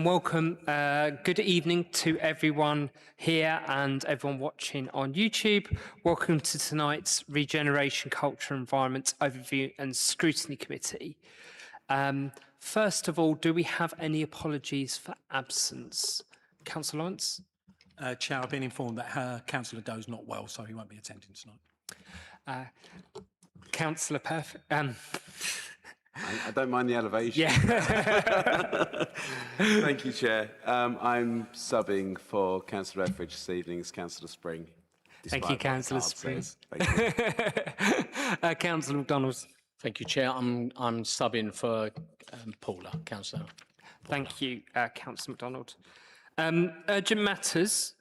welcome. Good evening to everyone here and everyone watching on YouTube. Welcome to tonight's Regeneration, Culture, Environment Overview and Scrutiny Committee. First of all, do we have any apologies for absence? Councillor Lawrence? Chair, I've been informed that Councillor Doe's not well, so he won't be attending tonight. Councillor Perfect. I don't mind the elevation. Yeah. Thank you, Chair. I'm subbing for Councillor Etheridge this evening as Councillor Spring. Thank you, Councillor Spring. Thank you. Councillor McDonald. Thank you, Chair. I'm subbing for Paula, Councillor. Thank you, Councillor McDonald. Urgent matters.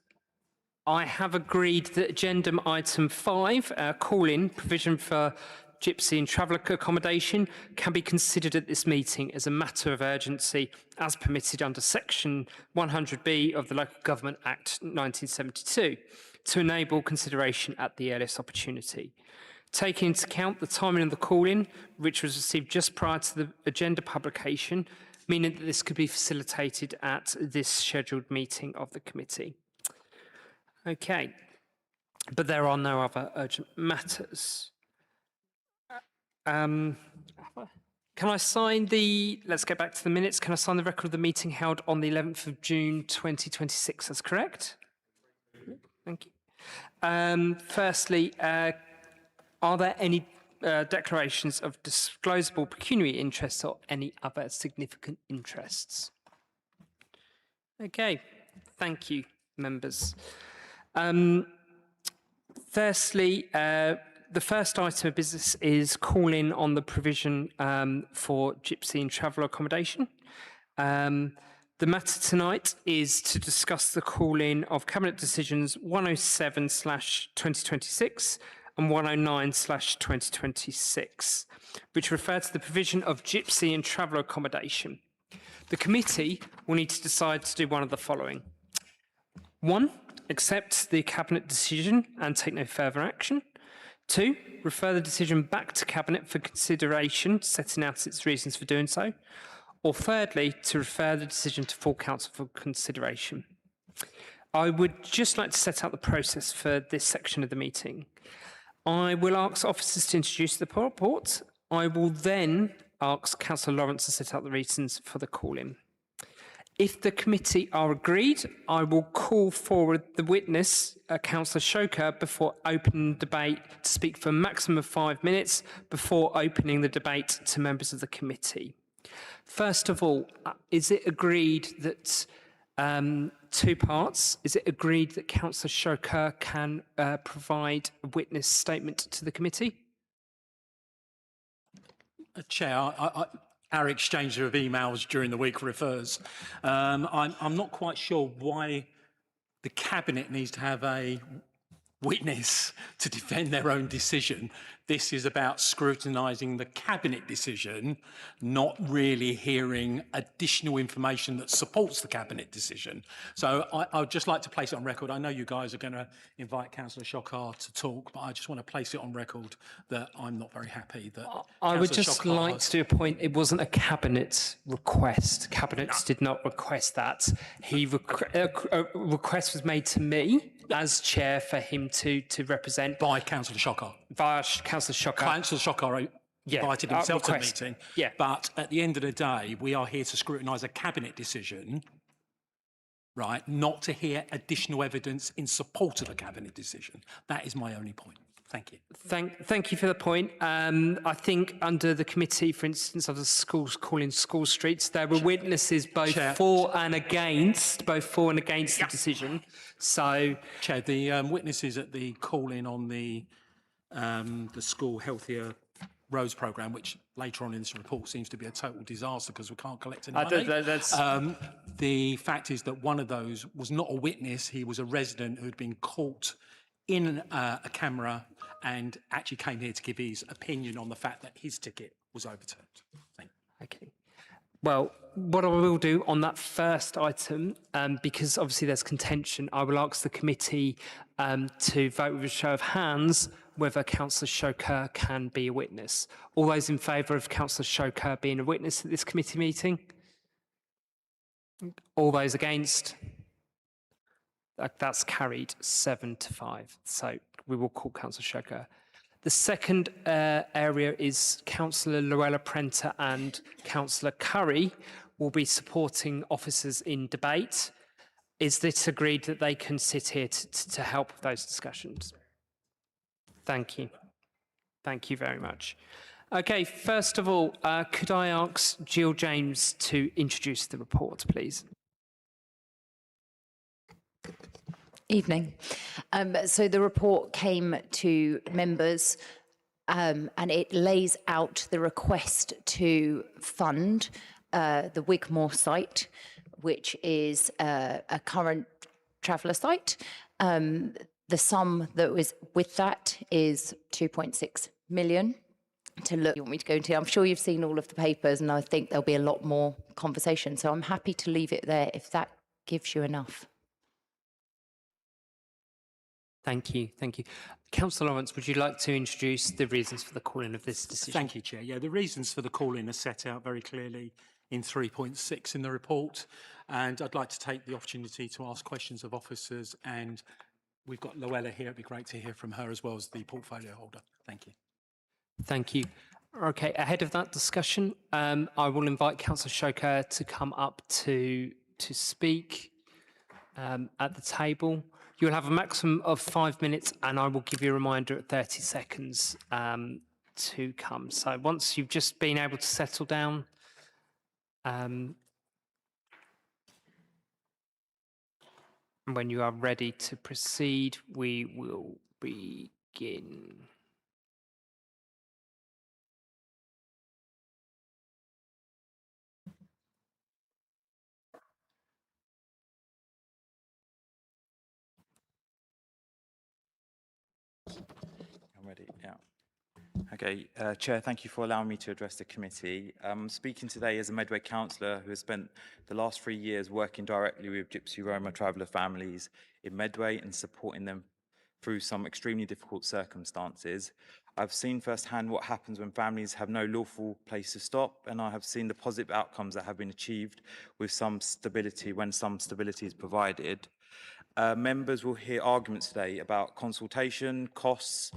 I have agreed that agenda item 5, call-in provision for gypsy and traveller accommodation, can be considered at this meeting as a matter of urgency as permitted under section 100B of the Local Government Act 1972 to enable consideration at the earliest opportunity. Taking into account the timing of the call-in, which was received just prior to the agenda publication, meaning that this could be facilitated at this scheduled meeting of the committee. Okay, but there are no other urgent matters. Can I sign the, let's get back to the minutes, can I sign the record of the meeting held on the 11th of June 2026, that's correct? Thank you. Firstly, are there any declarations of disclosable pecuniary interests or any other significant interests? Okay, thank you, members. Firstly, the first item of business is calling on the provision for gypsy and traveller accommodation. The matter tonight is to discuss the call-in of Cabinet Decisions 107/2026 and 109/2026, which refer to the provision of gypsy and traveller accommodation. The committee will need to decide to do one of the following. 1, accept the Cabinet decision and take no further action. 2, refer the decision back to Cabinet for consideration, setting out its reasons for doing so. Or thirdly, to refer the decision to full council for consideration. I would just like to set out the process for this section of the meeting. I will ask officers to introduce the report. I will then ask Councillor Lawrence to set out the reasons for the call-in. If the committee are agreed, I will call forward the witness, Councillor Shoker, before opening the debate to speak for a maximum of 5 minutes before opening the debate to members of the committee. First of all, is it agreed that 2 parts? Is it agreed that Councillor Shoker can provide a witness statement to the committee? Chair, our exchange of emails during the week refers. I'm not quite sure why the Cabinet needs to have a witness to defend their own decision. This is about scrutinising the Cabinet decision, not really hearing additional information that supports the Cabinet decision. So I would just like to place it on record. I know you guys are going to invite Councillor Shockar to talk, but I just want to place it on record that I'm not very happy that I would just like to do a point. It wasn't a Cabinet request. Cabinets did not request that. A request was made to me as chair for him to represent. By Councillor Shockar. Via Councillor Shockar. Councillor Shockar invited himself to the meeting. Yeah. But at the end of the day, we are here to scrutinise a Cabinet decision, right, not to hear additional evidence in support of a Cabinet decision. That is my only point. Thank you. Thank you for the point. I think under the committee, for instance, of the schools calling school streets, there were witnesses both for and against the decision. So, Chair, the witnesses at the call-in on the school healthier roads programme, which later on in this report seems to be a total disaster because we can't collect any money. The fact is that one of those was not a witness. He was a resident who had been caught in a camera and actually came here to give his opinion on the fact that his ticket was overturned. Thank you. Okay. Well, what I will do on that first item, because obviously there's contention, I will ask the committee to vote with a show of hands whether Councillor Shoker can be a witness. All those in favour of Councillor Shoker being a witness at this committee meeting? All those against? That's carried 7-5. So we will call Councillor Shoker. The second area is Councillor Luella Prenter and Councillor Curry will be supporting officers in debate. Is this agreed that they can sit here to help with those discussions? Thank you. Thank you very much. Okay, first of all, could I ask Jill James to introduce the report, please? Evening. So the report came to members and it lays out the request to fund the Wigmore site, which is a current traveller site. The sum that was with that is 2.6 million. To look, you want me to go into? I'm sure you've seen all of the papers, and I think there'll be a lot more conversation. So I'm happy to leave it there if that gives you enough. Thank you. Thank you. Councillor Lawrence, would you like to introduce the reasons for the calling of this decision? Thank you, Chair. Yeah, the reasons for the call-in are set out very clearly in 3.6 in the report, and I'd like to take the opportunity to ask questions of officers, and we've got Luella here. It'd be great to hear from her as well as the portfolio holder. Thank you. Thank you. Okay, ahead of that discussion, I will invite Councillor Shoker to come up to speak at the table. You'll have a maximum of 5 minutes, and I will give you a reminder at 30 seconds to come. So once you've just been able to settle down, and when you are ready to proceed, we will begin. I'm ready, yeah. Okay, Chair, thank you for allowing me to address the committee. I'm speaking today as a Medway councillor who has spent the last 3 years working directly with Gypsy Roma traveller families in Medway and supporting them through some extremely difficult circumstances. I've seen firsthand what happens when families have no lawful place to stop, and I have seen the positive outcomes that have been achieved with some stability when some stability is provided. Members will hear arguments today about consultation, costs,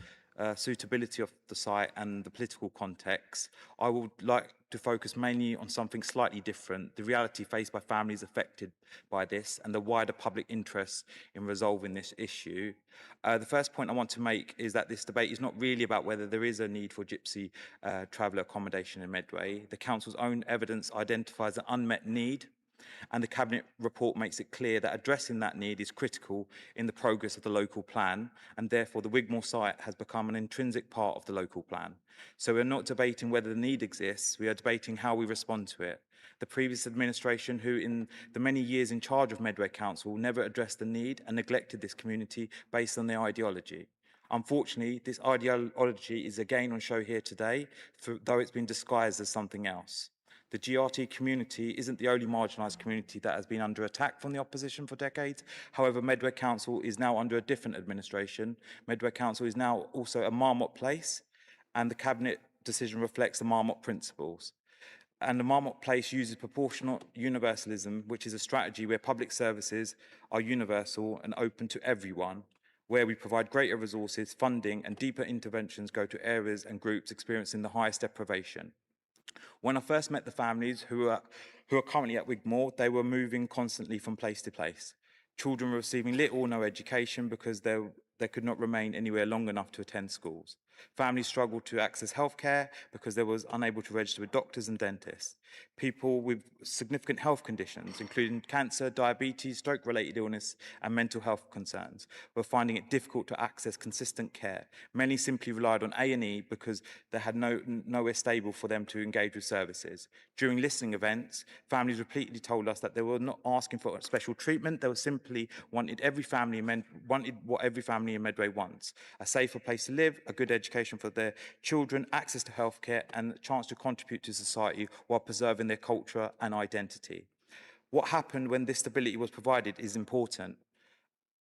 suitability of the site and the political context. I would like to focus mainly on something slightly different, the reality faced by families affected by this and the wider public interest in resolving this issue. The first point I want to make is that this debate is not really about whether there is a need for gypsy traveller accommodation in Medway. The Council's own evidence identifies an unmet need, and the Cabinet report makes it clear that addressing that need is critical in the progress of the local plan, and therefore the Wigmore site has become an intrinsic part of the local plan. So we're not debating whether the need exists, we are debating how we respond to it. The previous administration, who in the many years in charge of Medway Council, never addressed the need and neglected this community based on their ideology. Unfortunately, this ideology is again on show here today, though it's been disguised as something else. The GRT community isn't the only marginalised community that has been under attack from the opposition for decades. However, Medway Council is now under a different administration. Medway Council is now also a Marmot place, and the Cabinet decision reflects the Marmot principles. And the Marmot place uses proportional universalism, which is a strategy where public services are universal and open to everyone, where we provide greater resources, funding, and deeper interventions go to areas and groups experiencing the highest deprivation. When I first met the families who are currently at Wigmore, they were moving constantly from place to place. Children were receiving little or no education because they could not remain anywhere long enough to attend schools. Families struggled to access healthcare because they was unable to register with doctors and dentists. People with significant health conditions, including cancer, diabetes, stroke-related illness, and mental health concerns, were finding it difficult to access consistent care. Many simply relied on A&E because they had nowhere stable for them to engage with services. During listening events, families repeatedly told us that they were not asking for special treatment, they were simply wanted what every family in Medway wants: a safer place to live, a good education for their children, access to healthcare, and a chance to contribute to society while preserving their culture and identity. What happened when this stability was provided is important.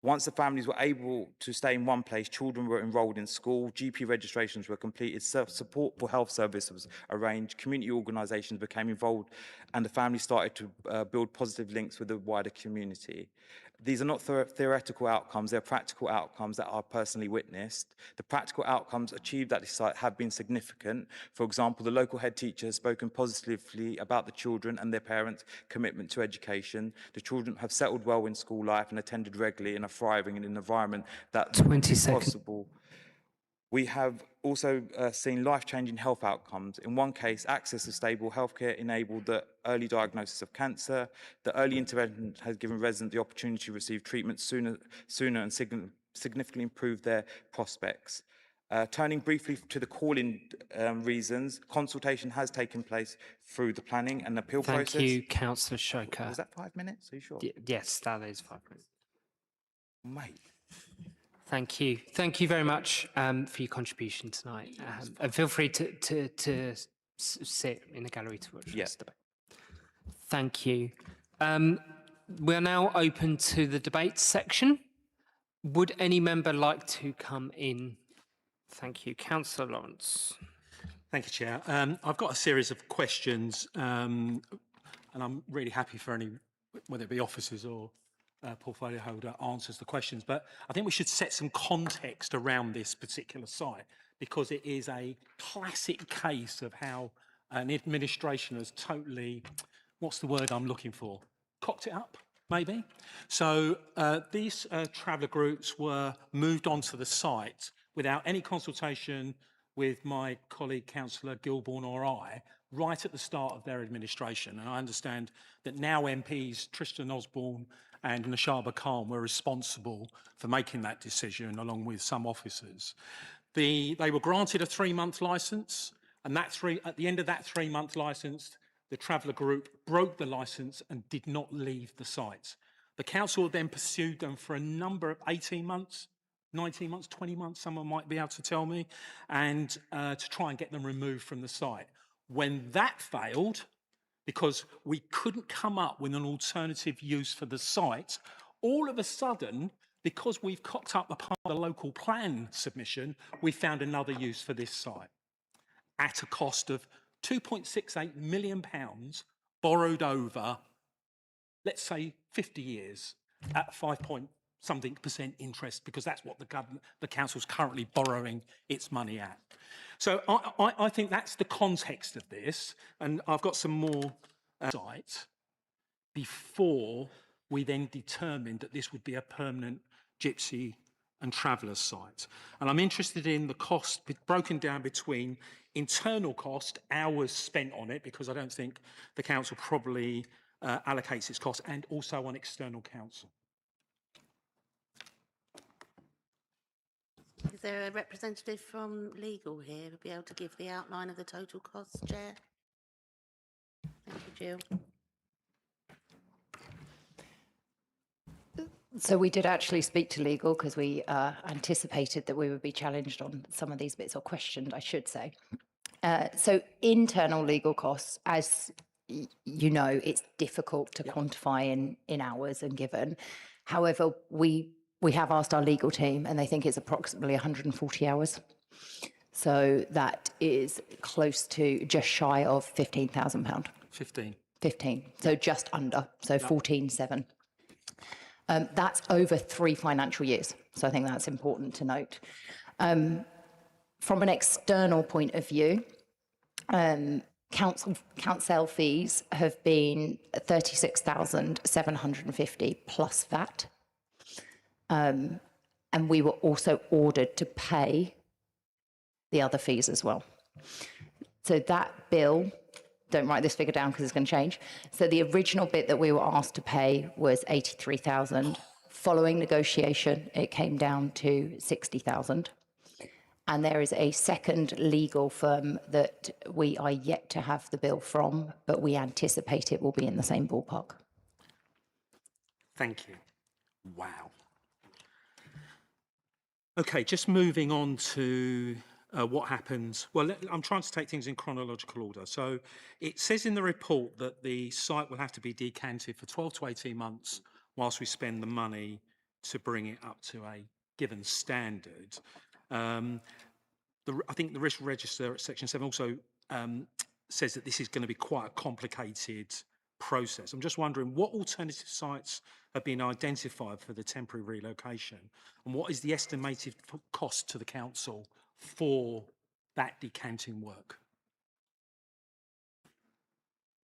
Once the families were able to stay in one place, children were enrolled in school, GP registrations were completed, support for health services was arranged, community organisations became involved, and the family started to build positive links with the wider community. These are not theoretical outcomes, they're practical outcomes that are personally witnessed. The practical outcomes achieved at this site have been significant. For example, the local head teacher has spoken positively about the children and their parents' commitment to education. The children have settled well in school life and attended regularly and are thriving in an environment that 20 is seconds. possible. We have also seen life-changing health outcomes. In one case, access to stable healthcare enabled the early diagnosis of cancer. The early intervention has given residents the opportunity to receive treatment sooner and significantly improved their prospects. Turning briefly to the call-in reasons, consultation has taken place through the planning and appeal process. Thank you, Councillor Shoker. Was that 5 minutes? Are you sure? Yes, that is 5 minutes. Mate. Thank you. Thank you very much for your contribution tonight. And feel free to sit in the gallery to watch this debate. Thank you. We are now open to the debate section. Would any member like to come in? Thank you. Councillor Lawrence. Thank you, Chair. I've got a series of questions, and I'm really happy for any, whether it be officers or portfolio holder, answers the questions. But I think we should set some context around this particular site, because it is a classic case of how an administration has totally, what's the word I'm looking for? Cocked it up, maybe? So these traveller groups were moved onto the site without any consultation with my colleague, Councillor Gilbourne, or I, right at the start of their administration. And I understand that now MPs Tristan Osborne and Nashaba Khan were responsible for making that decision, along with some officers. They were granted a 3-month licence, and at the end of that 3-month licence, the traveller group broke the licence and did not leave the site. The council then pursued them for a number of 18 months, 19 months, 20 months, someone might be able to tell me, and to try and get them removed from the site. When that failed, because we couldn't come up with an alternative use for the site, all of a sudden, because we've cocked up a part of the local plan submission, we found another use for this site at a cost of £2.68 million borrowed over, let's say, 50 years at 5-point-something% interest, because that's what the council's currently borrowing its money at. So I think that's the context of this, and I've got some more sites before we then determined that this would be a permanent gypsy and travellers site. And I'm interested in the cost broken down between internal cost, hours spent on it, because I don't think the council probably allocates its cost, and also on external counsel. Is there a representative from legal here to be able to give the outline of the total costs, Chair? Thank you, Jill. So we did actually speak to legal, because we anticipated that we would be challenged on some of these bits, or questioned, I should say. So internal legal costs, as you know, it's difficult to quantify in hours and given. However, we have asked our legal team, and they think it's approximately 140 hours. So that is close to just shy of £15,000. 15. So just under. So 14,700. That's over 3 financial years. So I think that's important to note. From an external point of view, council fees have been 36,750 plus VAT. And we were also ordered to pay the other fees as well. So that bill, don't write this figure down because it's going to change. So the original bit that we were asked to pay was 83,000. Following negotiation, it came down to 60,000. And there is a second legal firm that we are yet to have the bill from, but we anticipate it will be in the same ballpark. Thank you. Wow. Okay, just moving on to what happens. Well, I'm trying to take things in chronological order. So it says in the report that the site will have to be decanted for 12 to 18 months whilst we spend the money to bring it up to a given standard. I think the risk register at section 7 also says that this is going to be quite a complicated process. I'm just wondering what alternative sites have been identified for the temporary relocation, and what is the estimated cost to the council for that decanting work?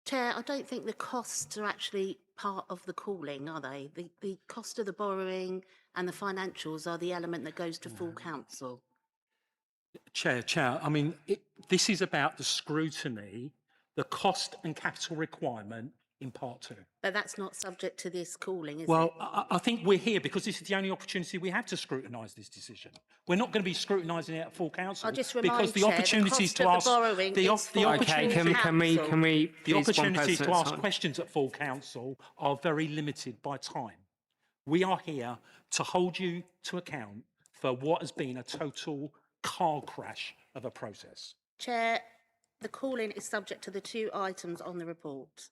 Chair, I don't think the costs are actually part of the calling, are they? The cost of the borrowing and the financials are the element that goes to full council. Chair, I mean, this is about the scrutiny, the cost and capital requirement in part 2. But that's not subject to this calling, is it? Well, I think we're here because this is the only opportunity we have to scrutinise this decision. We're not going to be scrutinising it at full council I'll just remind because the Chair, opportunities the to cost ask of the borrowing the is for Okay, can we the please one opportunities person to at a ask time? questions at full council are very limited by time. We are here to hold you to account for what has been a total car crash of a process. Chair, the calling is subject to the 2 items on the report.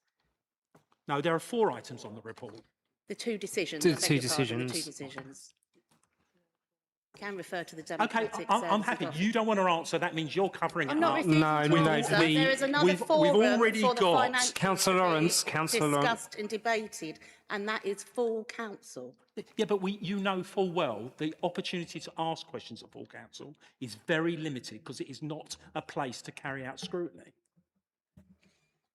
No, there are 4 items on the report. The 2 decisions. The I beg 2 your pardon, the decisions. 2 decisions. Can refer to the Okay, democratic I'm services happy. office. You don't want to answer. That means you're covering I'm it not up. refusing No, to no, answer. we- There is another we've forum already for the got- financial Councillor to be Lawrence, Councillor Lawrence. discussed and debated, and that is full council. Yeah, but you know full well the opportunity to ask questions at full council is very limited because it is not a place to carry out scrutiny.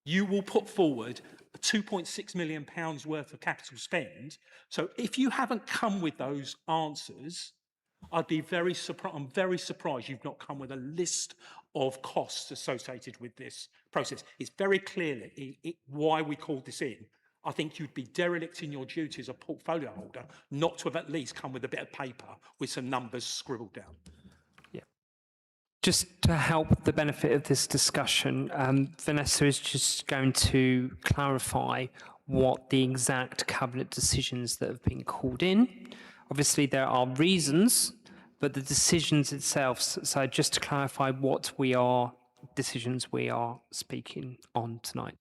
You will put forward £2.6 million worth of capital spend. So if you haven't come with those answers, I'd be very surprised. I'm very surprised you've not come with a list of costs associated with this process. It's very clearly why we called this in. I think you'd be derelict in your duty as a portfolio holder not to have at least come with a bit of paper with some numbers scribbled down. Just to help the benefit of this discussion, Vanessa is just going to clarify what the exact cabinet decisions that have been called in. Obviously, there are reasons, but the decisions itself. So just to clarify what decisions we are speaking on tonight.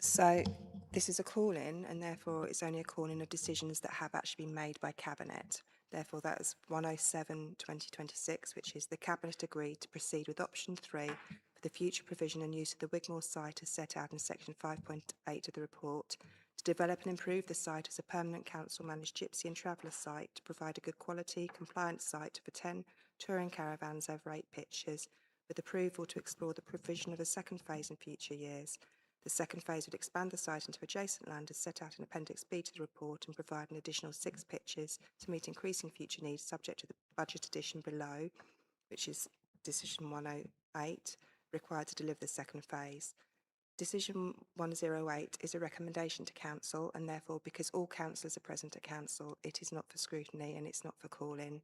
So this is a call-in, and therefore it's only a call-in of decisions that have actually been made by Cabinet. Therefore, that is 107/2026, which is the Cabinet agreed to proceed with option 3 for the future provision and use of the Wigmore site as set out in section 5.8 of the report, to develop and improve the site as a permanent council-managed gypsy and traveller site, to provide a good quality, compliant site for 10 touring caravans over 8 pitches, with approval to explore the provision of a second phase in future years. The second phase would expand the site into adjacent land as set out in Appendix B to the report and provide an additional 6 pitches to meet increasing future needs subject to the budget addition below, which is Decision 108, required to deliver the second phase. Decision 108 is a recommendation to Council, and therefore, because all councillors are present at Council, it is not for scrutiny and it's not for call-in.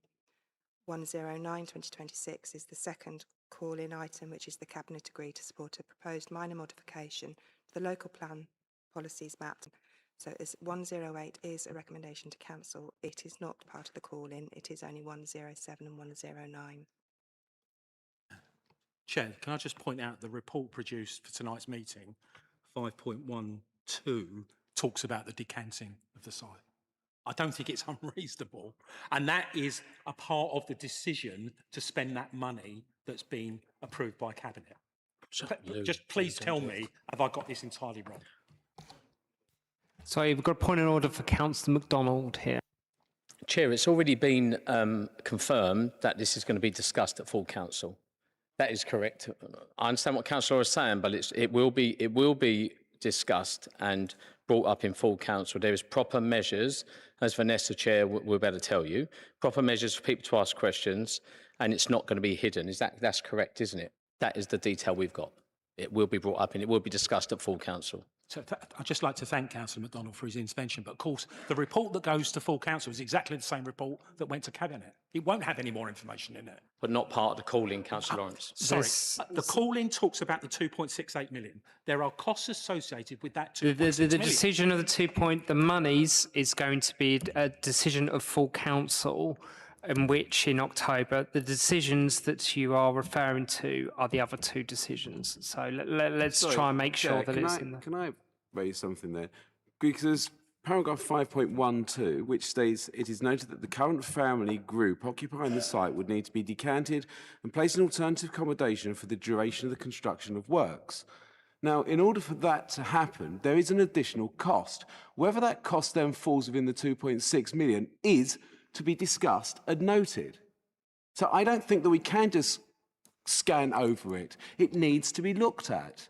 109/2026 is the second call-in item, which is the Cabinet agreed to support a proposed minor modification to the local plan policies map. So as 108 is a recommendation to Council, it is not part of the call-in, it is only 107 and 109. Chair, can I just point out the report produced for tonight's meeting, 5.12, talks about the decanting of the site. I don't think it's unreasonable. And that is a part of the decision to spend that money that's been approved by Cabinet. Just please tell me, have I got this entirely wrong? So we've got a point in order for Councillor MacDonald here. Chair, it's already been confirmed that this is going to be discussed at full council. That is correct. I understand what Councillor is saying, but it will be discussed and brought up in full council. There is proper measures, as Vanessa Chair will be able to tell you, proper measures for people to ask questions, and it's not going to be hidden. That's correct, isn't it? That is the detail we've got. It will be brought up and it will be discussed at full council. So I'd just like to thank Councillor MacDonald for his intervention, but of course the report that goes to full council is exactly the same report that went to Cabinet. It won't have any more information in it. But not part of the call-in, Councillor Lawrence. Sorry, the call-in talks about the 2.68 million. There are costs associated with that 2.6 The million. decision of the monies is going to be a decision of full council, in which in October the decisions that you are referring to are the other 2 decisions. So let's Sorry, try and make sure Chair, that it's in there. Can I raise something there? Because paragraph 5.12, which states, it is noted that the current family group occupying the site would need to be decanted and placed in alternative accommodation for the duration of the construction of works. Now, in order for that to happen, there is an additional cost. Whether that cost then falls within the 2.6 million is to be discussed and noted. So I don't think that we can just scan over it. It needs to be looked at.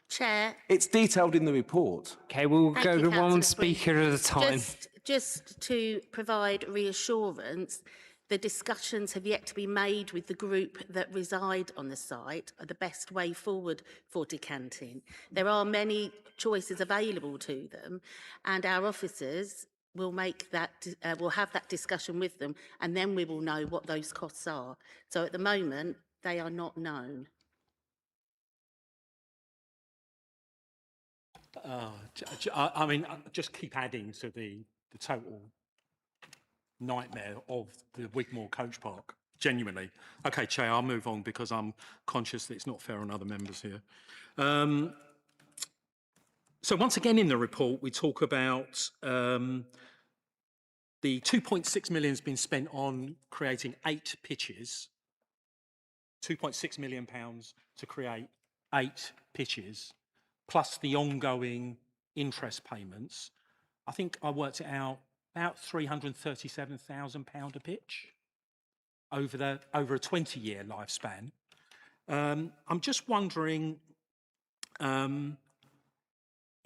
Chair. It's detailed in the report. Okay, we'll Thank go you, to one Councillor speaker at a time. Just to provide reassurance, the discussions have yet to be made with the group that reside on the site are the best way forward for decanting. There are many choices available to them, and our officers will make that will have that discussion with them, and then we will know what those costs are. So at the moment, they are not known. I mean, just keep adding to the total nightmare of the Wigmore Coach Park, genuinely. Okay, Chair, I'll move on because I'm conscious that it's not fair on other members here. So once again in the report, we talk about the 2.6 million has been spent on creating 8 pitches, 2.6 million pounds to create 8 pitches, plus the ongoing interest payments. I think I worked it out about £337,000 a pitch over a 20-year lifespan. I'm just wondering, in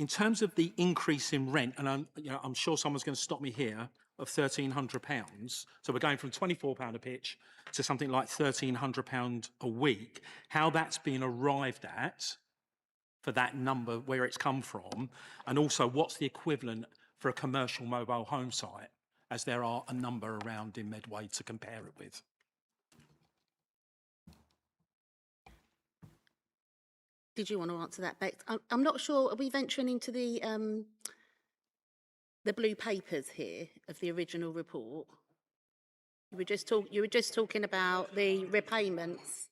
terms of the increase in rent, and I'm sure someone's going to stop me here, of £1,300. So we're going from £24 a pitch to something like £1,300 a week. How that's been arrived at for that number, where it's come from, and also what's the equivalent for a commercial mobile home site, as there are a number around in Medway to compare it with. Did you want to answer that, Bex? I'm not sure. Are we venturing into the blue papers here of the original report? You were just talking about the repayments,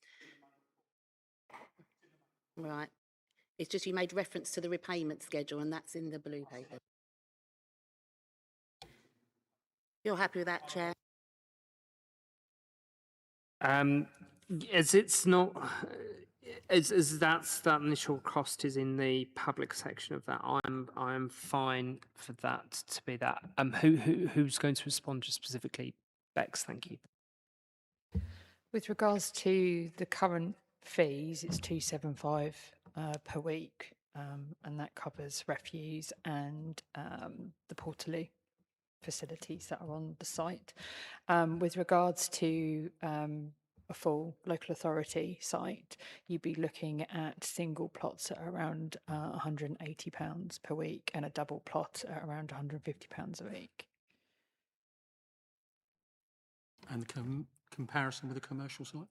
right? It's just you made reference to the repayment schedule, and that's in the blue paper. You're happy with that, Chair? As it's not, as that initial cost is in the public section of that, I'm fine for that to be that. Who's going to respond just specifically? Bex, thank you. With regards to the current fees, it's 275 per week, and that covers refuse and the Portaloo facilities that are on the site. With regards to a full local authority site, you'd be looking at single plots at around £180 per week and a double plot at around £150 a week. And comparison with a commercial site?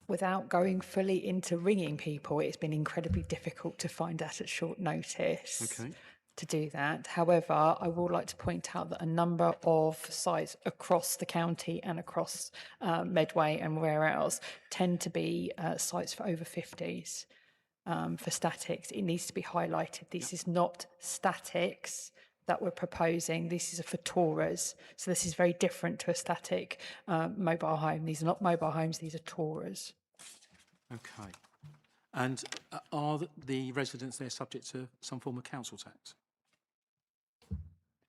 Without going fully into ringing people, it's been incredibly difficult to find that at short notice. Okay. To do that. However, I would like to point out that a number of sites across the county and across Medway and where else tend to be sites for over 50s. For statics, it needs to be highlighted. This is not statics that we're proposing. This is for tourers. So this is very different to a static mobile home. These are not mobile homes, these are tourers. Okay. And are the residents there subject to some form of council tax?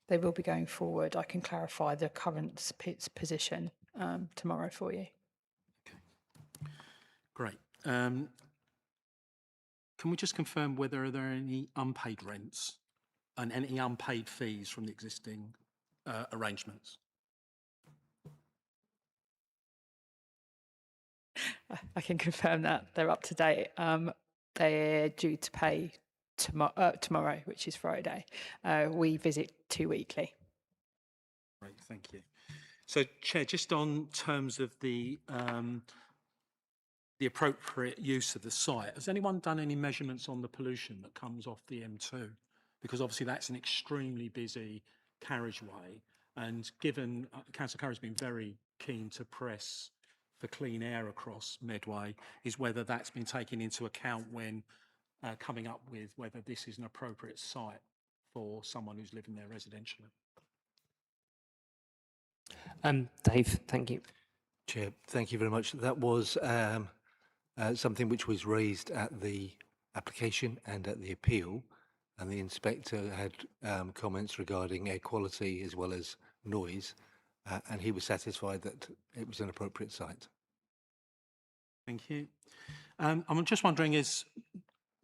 They will be going forward. I can clarify the current position tomorrow for you. Okay. Great. Can we just confirm whether there are any unpaid rents and any unpaid fees from the existing arrangements? I can confirm that they're up to date. They're due to pay tomorrow, which is Friday. We visit 2 weekly. Great, thank you. So, Chair, just on terms of the appropriate use of the site, has anyone done any measurements on the pollution that comes off the M2? Because obviously that's an extremely busy carriageway, and given Councillor Curry's been very keen to press for clean air across Medway, is whether that's been taken into account when coming up with whether this is an appropriate site for someone who's living there residentially. Dave, thank you. Chair, thank you very much. That was something which was raised at the application and at the appeal, and the inspector had comments regarding air quality as well as noise, and he was satisfied that it was an appropriate site. Thank you. I'm just wondering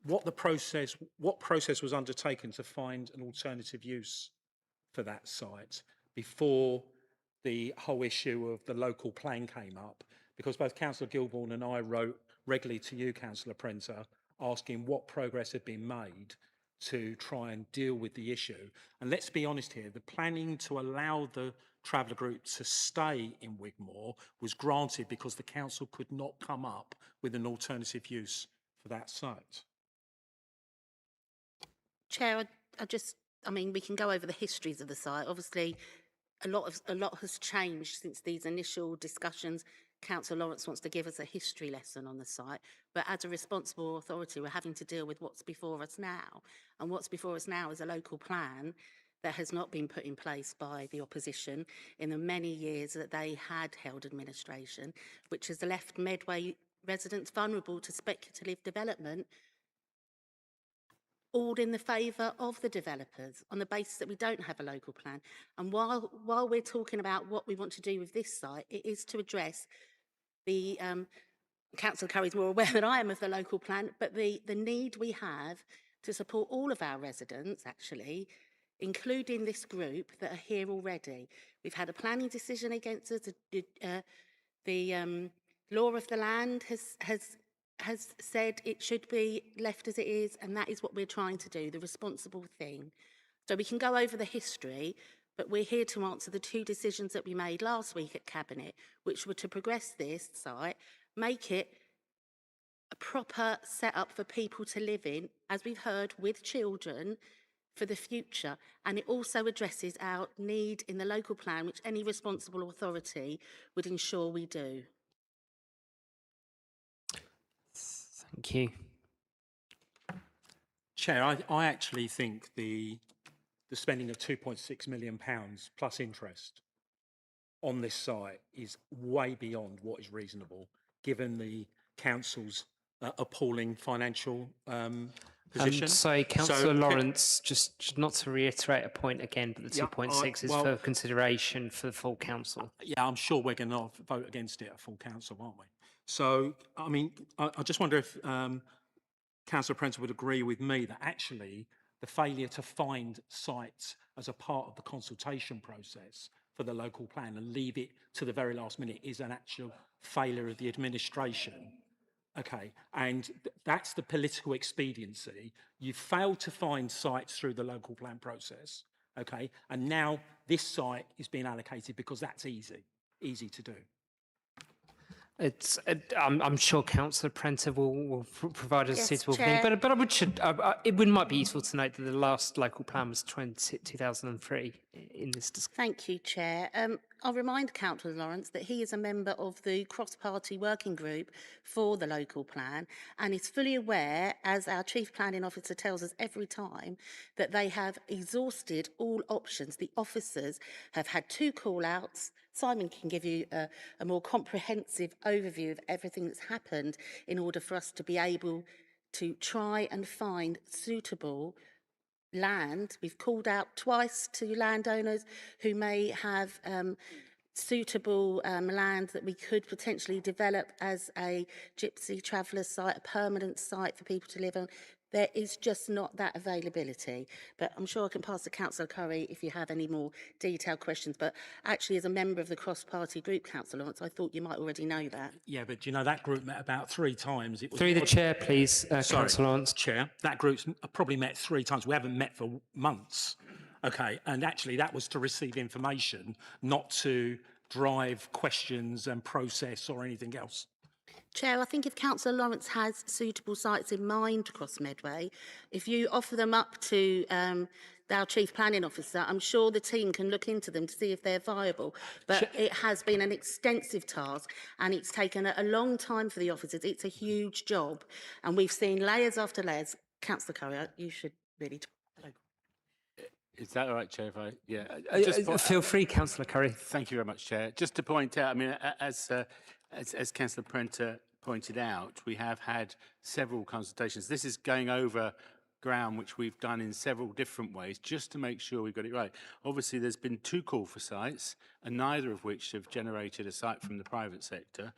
what process was undertaken to find an alternative use for that site before the whole issue of the local plan came up, because both Councillor Gilbourne and I wrote regularly to you, Councillor Prenter, asking what progress had been made to try and deal with the issue. And let's be honest here, the planning to allow the traveller group to stay in Wigmore was granted because the council could not come up with an alternative use for that site. Chair, I mean, we can go over the histories of the site. Obviously, a lot has changed since these initial discussions. Councillor Lawrence wants to give us a history lesson on the site, but as a responsible authority, we're having to deal with what's before us now. And what's before us now is a local plan that has not been put in place by the opposition in the many years that they had held administration, which has left Medway residents vulnerable to speculative development, all in the favour of the developers on the basis that we don't have a local plan. And while we're talking about what we want to do with this site, it is to address the Councillor Curry's more aware than I am of the local plan, but the need we have to support all of our residents, actually, including this group that are here already. We've had a planning decision against us. The law of the land has said it should be left as it is, and that is what we're trying to do, the responsible thing. So we can go over the history, but we're here to answer the two decisions that we made last week at Cabinet, which were to progress this site, make it a proper setup for people to live in, as we've heard, with children for the future. And it also addresses our need in the local plan, which any responsible authority would ensure we do. Thank you. Chair, I actually think the spending of £2.6 million plus interest on this site is way beyond what is reasonable, given the council's appalling financial position. Sorry, Councillor Lawrence, just not to reiterate a point again, but the 2.6 is for consideration for the full council. Yeah, I'm sure we're going to vote against it at full council, aren't we? So, I mean, I just wonder if Councillor Prenter would agree with me that actually the failure to find sites as a part of the consultation process for the local plan and leave it to the very last minute is an actual failure of the administration. Okay, and that's the political expediency. You failed to find sites through the local plan process, okay, and now this site is being allocated because that's easy to do. I'm sure Councillor Prenter will provide a Yes, suitable Chair. thing, but it might be useful to note that the last local plan was 2003 in this discussion. Thank you, Chair. I'll remind Councillor Lawrence that he is a member of the cross-party working group for the local plan and is fully aware, as our Chief Planning Officer tells us every time, that they have exhausted all options. The officers have had 2 call-outs. Simon can give you a more comprehensive overview of everything that's happened in order for us to be able to try and find suitable land. We've called out twice to landowners who may have suitable land that we could potentially develop as a gypsy traveller site, a permanent site for people to live on. There is just not that availability. But I'm sure I can pass to Councillor Curry if you have any more detailed questions. But actually, as a member of the cross-party group, Councillor Lawrence, I thought you might already know that. Yeah, but you know, that group met about 3 times. It was Through the chair, please, Councillor Lawrence. Chair, that group's probably met 3 times. We haven't met for months. Okay, and actually that was to receive information, not to drive questions and process or anything else. Chair, I think if Councillor Lawrence has suitable sites in mind across Medway, if you offer them up to our Chief Planning Officer, I'm sure the team can look into them to see if they're viable. But it has been an extensive task and it's taken a long time for the officers. It's a huge job. And we've seen layers after layers. Councillor Curry, you should really... Is that all right, Chair? If I, yeah. Feel free, Councillor Curry. Thank you very much, Chair. Just to point out, I mean, as Councillor Prenter pointed out, we have had several consultations. This is going over ground which we've done in several different ways just to make sure we've got it right. Obviously, there's been 2 call for sites, and neither of which have generated a site from the private sector.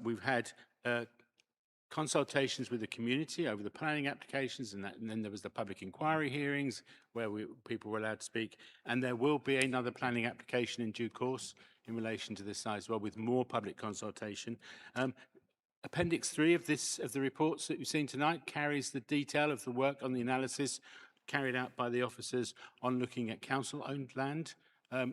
We've had consultations with the community over the planning applications, and then there was the public inquiry hearings where people were allowed to speak, and there will be another planning application in due course in relation to this site as well, with more public consultation. Appendix 3 of the reports that you've seen tonight carries the detail of the work on the analysis carried out by the officers on looking at council-owned land,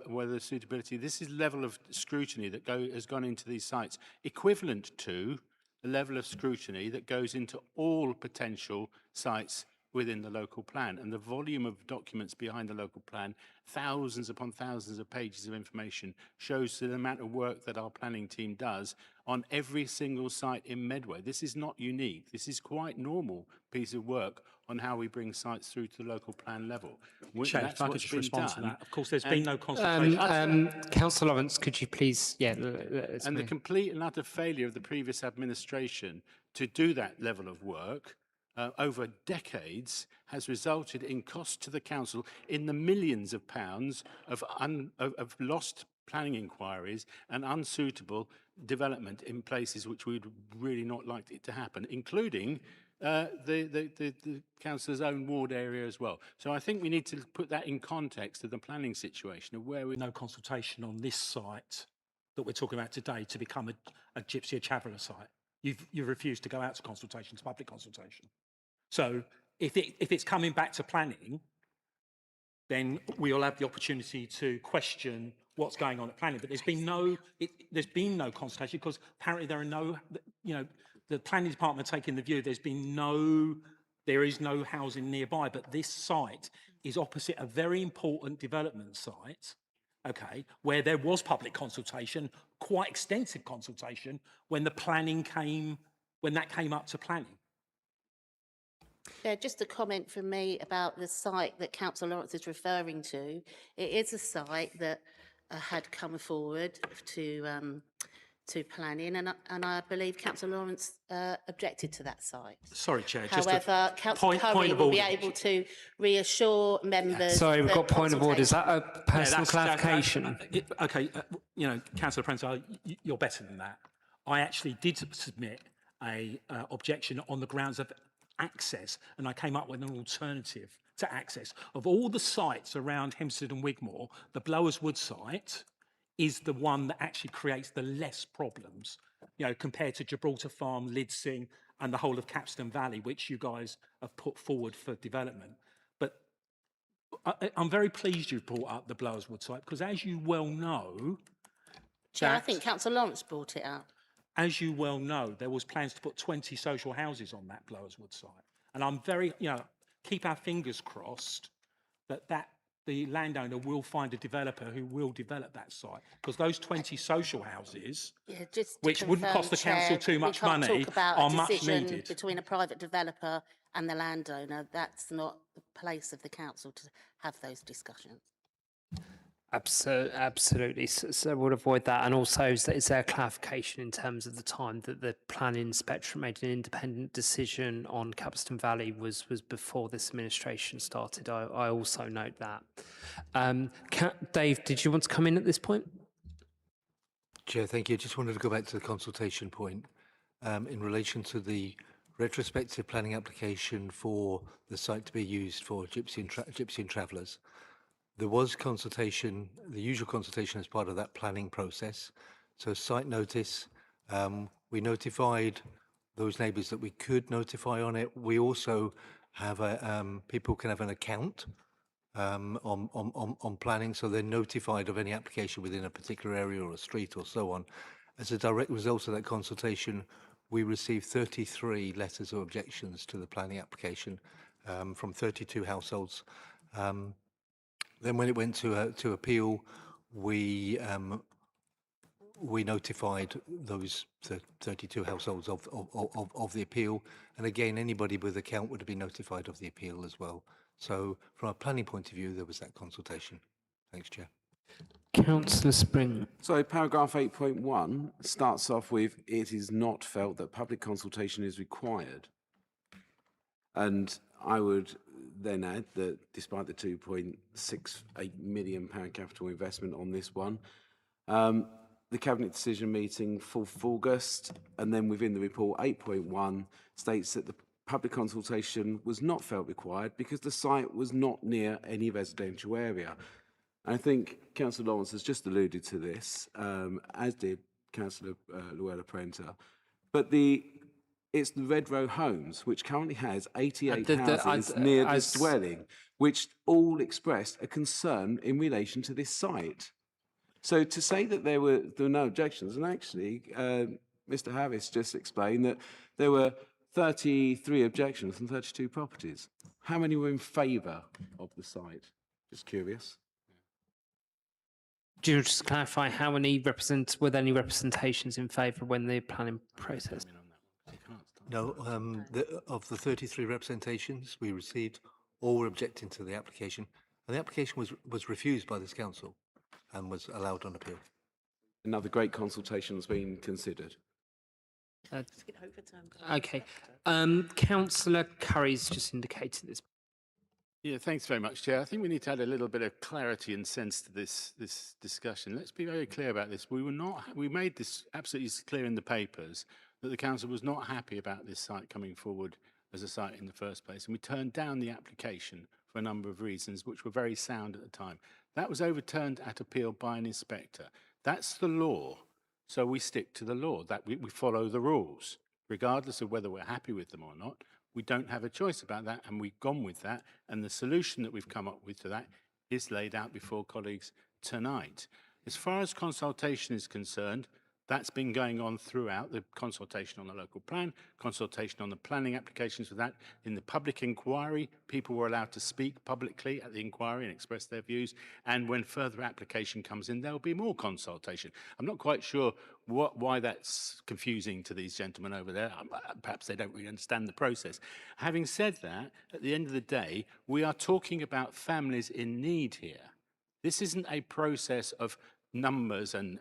whether suitability. This is level of scrutiny that has gone into these sites, equivalent to the level of scrutiny that goes into all potential sites within the local plan, and the volume of documents behind the local plan, thousands upon thousands of pages of information, shows the amount of work that our planning team does on every single site in Medway. This is not unique. This is quite normal piece of work on how we bring sites through to the local plan level. Chair, if I could just respond to that. Of course, there's been no consultation. Councillor Lawrence, could you please, and the complete and utter failure of the previous administration to do that level of work over decades has resulted in cost to the council in the millions of pounds of lost planning inquiries and unsuitable development in places which we'd really not like it to happen, including the councillor's own ward area as well. So I think we need to put that in context of the planning situation of where we... No consultation on this site that we're talking about today to become a Gypsy Traveller site. You've refused to go out to consultation, to public consultation. So if it's coming back to planning, then we'll have the opportunity to question what's going on at planning. But there's been no consultation because apparently there are no, the planning department taking the view there is no housing nearby, but this site is opposite a very important development site, okay, where there was public consultation, quite extensive consultation, when that came up to planning. Yeah, just a comment from me about the site that Councillor Lawrence is referring to. It is a site that had come forward to planning, and I believe Councillor Lawrence objected to that site. Sorry, Chair. However, Councillor Curry will be able to reassure members. Sorry, we've got point of order. Is that a personal clarification? Okay, Councillor Prenter, you're better than that. I actually did submit a objection on the grounds of access, and I came up with an alternative to access. Of all the sites around Hempstead and Wigmore, the Blowers Wood site is the one that actually creates the less problems, compared to Gibraltar Farm, Lidsing, and the whole of Capstan Valley, which you guys have put forward for development. But I'm very pleased you've brought up the Blowers Wood site, because as you well know... Chair, I think Councillor Lawrence brought it up. As you well know, there was plans to put 20 social houses on that Blowers Wood site. And I'm very, keep our fingers crossed that the landowner will find a developer who will develop that site. Because those 20 social houses, which wouldn't cost the council too much money, are much needed. Between a private developer and the landowner, that's not the place of the council to have those discussions. Absolutely. So we'll avoid that. And also, is there a clarification in terms of the time that the planning inspector made an independent decision on Capstan Valley was before this administration started? I also note that. Dave, did you want to come in at this point? Chair, thank you. Just wanted to go back to the consultation point in relation to the retrospective planning application for the site to be used for Gypsy and Travellers. There was consultation, the usual consultation as part of that planning process. So site notice, we notified those neighbours that we could notify on it. We also have people can have an account on planning, so they're notified of any application within a particular area or a street or so on. As a direct result of that consultation, we received 33 letters of objections to the planning application from 32 households. Then when it went to appeal, we notified those 32 households of the appeal, and again anybody with account would have been notified of the appeal as well. So from a planning point of view, there was that consultation. Thanks, Chair. Councillor Spring. So paragraph 8.1 starts off with, it is not felt that public consultation is required. And I would then add that despite the £2.68 million capital investment on this one, the Cabinet decision meeting 4th August, and then within the report 8.1 states that the public consultation was not felt required because the site was not near any residential area. I think Councillor Lawrence has just alluded to this, as did Councillor Luella Prenter, but it's the Red Row Homes, which currently has 88 houses near this dwelling, which all expressed a concern in relation to this site. So to say that there were no objections, and actually Mr Harris just explained that there were 33 objections from 32 properties. How many were in favour of the site? Just curious. Do you just clarify how many were there any representations in favour when the planning process? No, of the 33 representations we received, all were objecting to the application, and the application was refused by this council and was allowed on appeal. Another great consultation has been considered. Okay. Councillor Curry's just indicated this. Yeah, thanks very much, Chair. I think we need to add a little bit of clarity and sense to this discussion. Let's be very clear about this. We made this absolutely clear in the papers that the council was not happy about this site coming forward as a site in the first place, and we turned down the application for a number of reasons which were very sound at the time. That was overturned at appeal by an inspector. That's the law. So we stick to the law, that we follow the rules, regardless of whether we're happy with them or not. We don't have a choice about that, and we've gone with that. And the solution that we've come up with to that is laid out before colleagues tonight. As far as consultation is concerned, that's been going on throughout, the consultation on the local plan, consultation on the planning applications for that. In the public inquiry, people were allowed to speak publicly at the inquiry and express their views. And when further application comes in, there'll be more consultation. I'm not quite sure why that's confusing to these gentlemen over there. Perhaps they don't really understand the process. Having said that, at the end of the day, we are talking about families in need here. This isn't a process of numbers and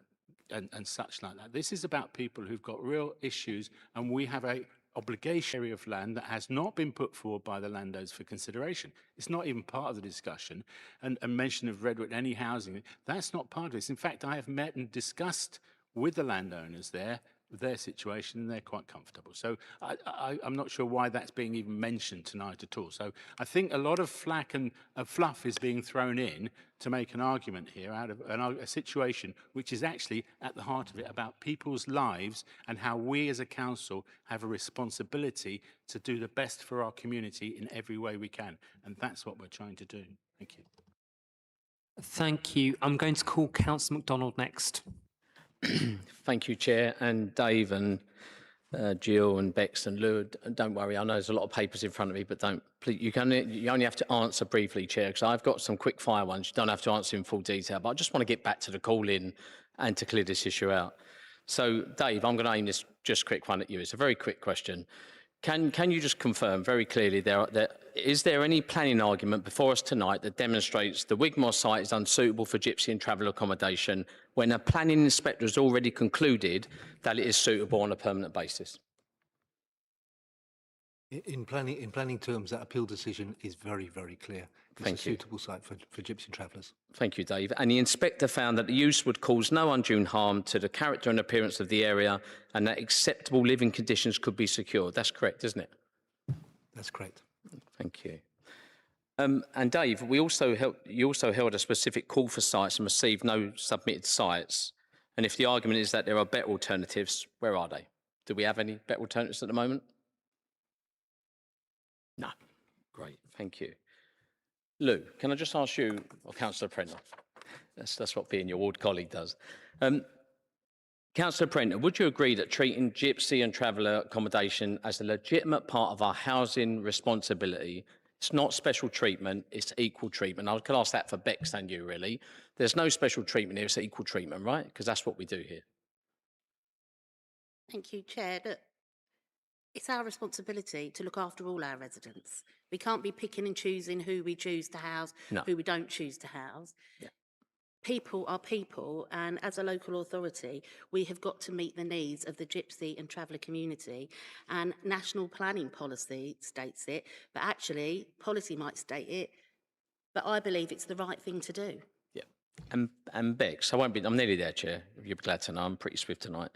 such like that. This is about people who've got real issues, and we have a obligation area of land that has not been put forward by the landowners for consideration. It's not even part of the discussion. And a mention of Redwood, any housing, that's not part of this. In fact, I have met and discussed with the landowners there their situation, and they're quite comfortable. So I'm not sure why that's being even mentioned tonight at all. So I think a lot of flack and fluff is being thrown in to make an argument here out of a situation which is actually at the heart of it about people's lives and how we as a council have a responsibility to do the best for our community in every way we can. And that's what we're trying to do. Thank you. Thank you. I'm going to call Councillor MacDonald next. Thank you, Chair, and Dave and Jill and Bex and Lou. Don't worry, I know there's a lot of papers in front of me, but don't. Please, you only have to answer briefly, Chair, because I've got some quick fire ones. You don't have to answer in full detail, but I just want to get back to the call-in and to clear this issue out. So, Dave, I'm going to aim this just quick one at you. It's a very quick question. Can you just confirm very clearly, is there any planning argument before us tonight that demonstrates the Wigmore site is unsuitable for gypsy and travel accommodation when a planning inspector has already concluded that it is suitable on a permanent basis? In planning terms, that appeal decision is very, very clear. It's a suitable site for gypsy travellers. Thank you, Dave. And the inspector found that the use would cause no undue harm to the character and appearance of the area and that acceptable living conditions could be secured. That's correct, isn't it? That's correct. Thank you. And Dave, you also held a specific call for sites and received no submitted sites. And if the argument is that there are better alternatives, where are they? Do we have any better alternatives at the moment? No. Great. Thank you. Lou, can I just ask you, or Councillor Prenter? That's what being your ward colleague does. Councillor Prenter, would you agree that treating gypsy and traveller accommodation as a legitimate part of our housing responsibility, it's not special treatment, it's equal treatment? I could ask that for Bex and you, really. There's no special treatment here, it's equal treatment, right? Because that's what we do here. Thank you, Chair. It's our responsibility to look after all our residents. We can't be picking and choosing who we choose to house, No. who we don't choose to house. Yeah. People are people, and as a local authority, we have got to meet the needs of the gypsy and traveller community. And national planning policy states it, but actually policy might state it, but I believe it's the right thing to do. Yeah. And Bex, I'm nearly there, Chair, if you're glad to know, I'm pretty swift tonight.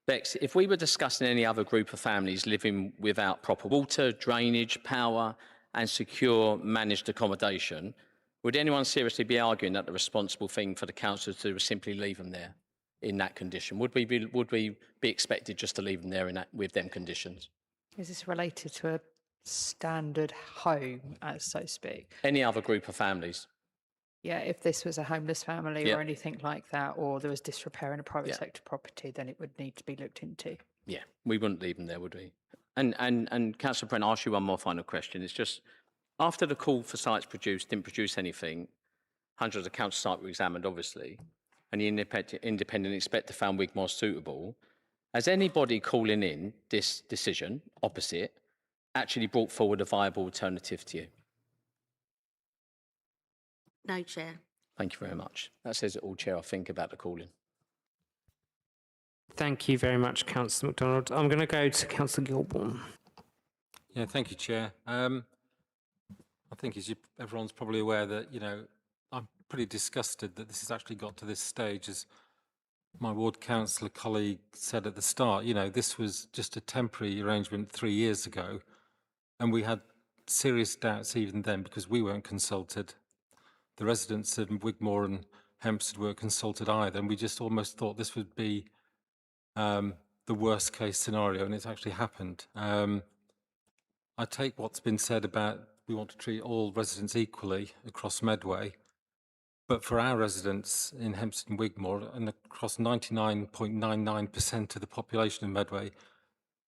Bex, if we were discussing any other group of families living without proper water, drainage, power and secure managed accommodation, would anyone seriously be arguing that the responsible thing for the council to do was simply leave them there in that condition? Would we be expected just to leave them there with them conditions? Is this related to a standard home, as so speak? Any other group of families? Yeah, if this was a homeless family Yeah. or anything like that, or there was disrepair in a private Yeah. sector property, then it would need to be looked into. Yeah, we wouldn't leave them there, would we? And Councillor Brent, I'll ask you one more final question. It's just, after the call for sites didn't produce anything, hundreds of council sites were examined, obviously, and the independent inspector found Wigmore suitable. Has anybody calling in this decision, opposite, actually brought forward a viable alternative to you? No, Chair. Thank you very much. That says it all, Chair, I think, about the calling. Thank you very much, Councillor MacDonald. I'm going to go to Councillor Gilbourne. Yeah, thank you, Chair. I think everyone's probably aware that, I'm pretty disgusted that this has actually got to this stage. As my ward councillor colleague said at the start, this was just a temporary arrangement 3 years ago, and we had serious doubts even then because we weren't consulted. The residents of Wigmore and Hempstead weren't consulted either, and we just almost thought this would be the worst case scenario, and it's actually happened. I take what's been said about we want to treat all residents equally across Medway, but for our residents in Hempstead and Wigmore and across 99.99% of the population of Medway,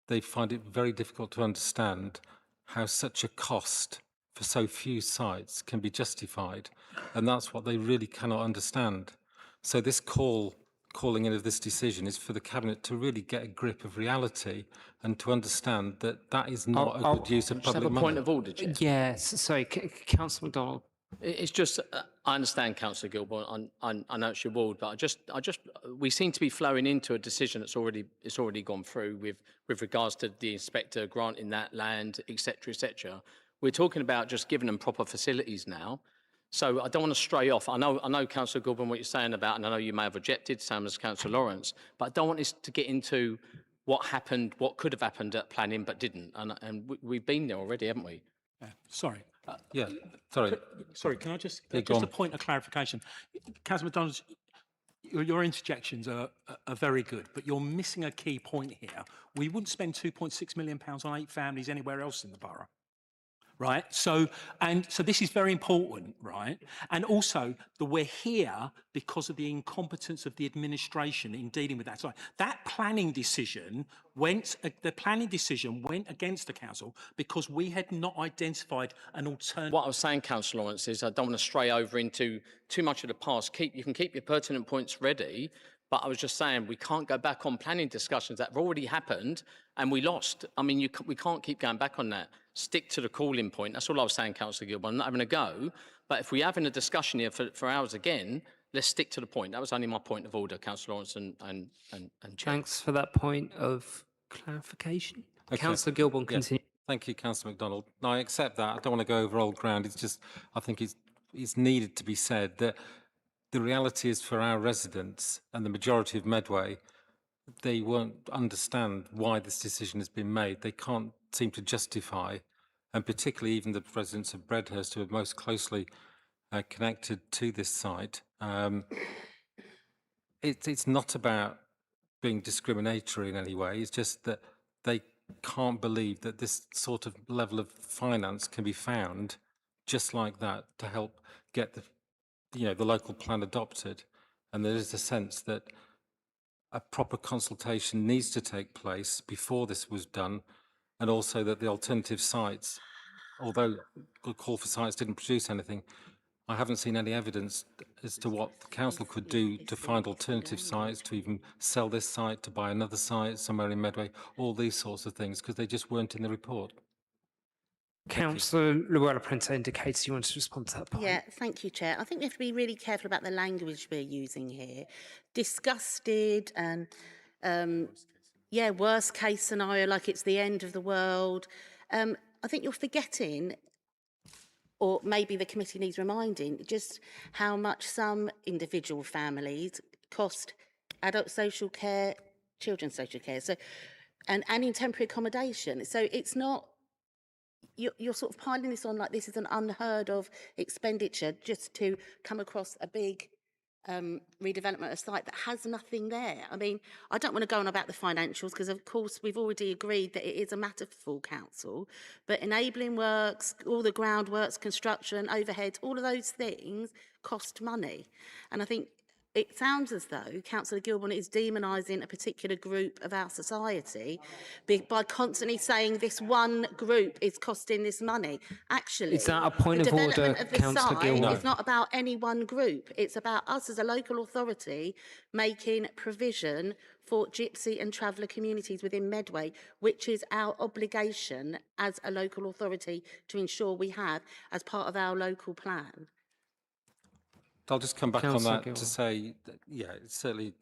they find it very difficult to understand how such a cost for so few sites can be justified, and that's what they really cannot understand. So this calling in of this decision is for the Cabinet to really get a grip of reality and to understand that that is not a good use of Just have public a money. point of order, Chair. Yes, sorry, Councillor MacDonald. It's just, I understand, Councillor Gilbourne. I know it's your ward, but we seem to be flowing into a decision that's already gone through with regards to the inspector granting that land, etc., etc. We're talking about just giving them proper facilities now. So I don't want to stray off. I know, Councillor Gilbourne, what you're saying about, and I know you may have objected, same as Councillor Lawrence, but I don't want this to get into what happened, what could have happened at planning but didn't. And we've been there already, haven't we? Sorry. Sorry, can I just Yeah, go just a on. point of clarification? Councillor MacDonald, your interjections are very good, but you're missing a key point here. We wouldn't spend £2.6 million on 8 families anywhere else in the borough. Right, so this is very important, right? And also that we're here because of the incompetence of the administration in dealing with that. So that planning decision went against the council because we had not identified an alternative. What I was saying, Councillor Lawrence, is I don't want to stray over into too much of the past. You can keep your pertinent points ready, but I was just saying we can't go back on planning discussions that have already happened and we lost. I mean, we can't keep going back on that. Stick to the calling point. That's all I was saying, Councillor Gilbert. I'm not having a go, but if we're having a discussion here for hours again, let's stick to the point. That was only my point of order, Councillor Lawrence and Chair. Thanks for that point of clarification. Okay. Councillor Gilbourne, Yeah. continue. Thank you, Councillor MacDonald. No, I accept that. I don't want to go over old ground. It's just, I think it's needed to be said that the reality is for our residents and the majority of Medway, they won't understand why this decision has been made. They can't seem to justify, and particularly even the residents of Bredhurst who are most closely connected to this site. It's not about being discriminatory in any way. It's just that they can't believe that this sort of level of finance can be found just like that to help get the local plan adopted. And there is a sense that a proper consultation needs to take place before this was done, and also that the alternative sites, although the call for sites didn't produce anything, I haven't seen any evidence as to what the council could do to find alternative sites, to even sell this site, to buy another site somewhere in Medway, all these sorts of things, because they just weren't in the report. Councillor Luella Prince indicates you want to respond to that point. Yeah, thank you, Chair. I think we have to be really careful about the language we're using here. Disgusted and, yeah, worst case scenario, like it's the end of the world. I think you're forgetting, or maybe the committee needs reminding, just how much some individual families cost adult social care, children's social care, so, and in temporary accommodation. So it's not, you're sort of piling this on like this is an unheard of expenditure just to come across a big redevelopment of a site that has nothing there. I mean, I don't want to go on about the financials because, of course, we've already agreed that it is a matter for full council, but enabling works, all the groundworks, construction, overheads, all of those things cost money. And I think it sounds as though Councillor Gilborn is demonising a particular group of our society by constantly saying this one group is costing this money. Actually, Is that a point the of order, development of the Councillor site Gilborn? is not about any one group. It's about us as a local authority making provision for gypsy and traveller communities within Medway, which is our obligation as a local authority to ensure we have as part of our local plan. I'll just come back Councillor on that to Gilborn. say, that, yeah, it's certainly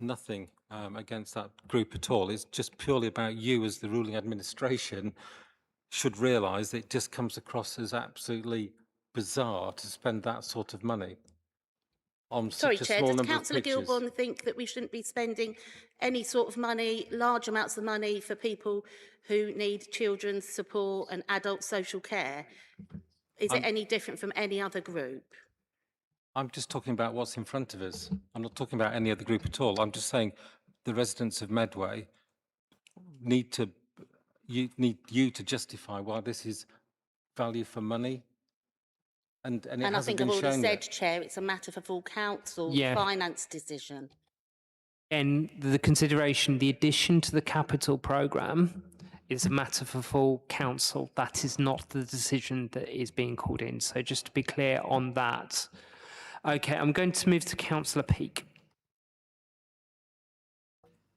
nothing against that group at all. It's just purely about you as the ruling administration should realise that it just comes across as absolutely bizarre to spend that sort of money on Sorry, such a Chair, small does number of Councillor pictures. Gilborn think that we shouldn't be spending any sort of money, large amounts of money for people who need children's support and adult social care? Is it any different from any other group? I'm just talking about what's in front of us. I'm not talking about any other group at all. I'm just saying the residents of Medway need you to justify why this is value for money. And it And I hasn't think been I've already shown said, yet. Chair, it's a matter for full council Yeah. finance decision. And the consideration, the addition to the capital programme is a matter for full council. That is not the decision that is being called in. So just to be clear on that. Okay, I'm going to move to Councillor Peake.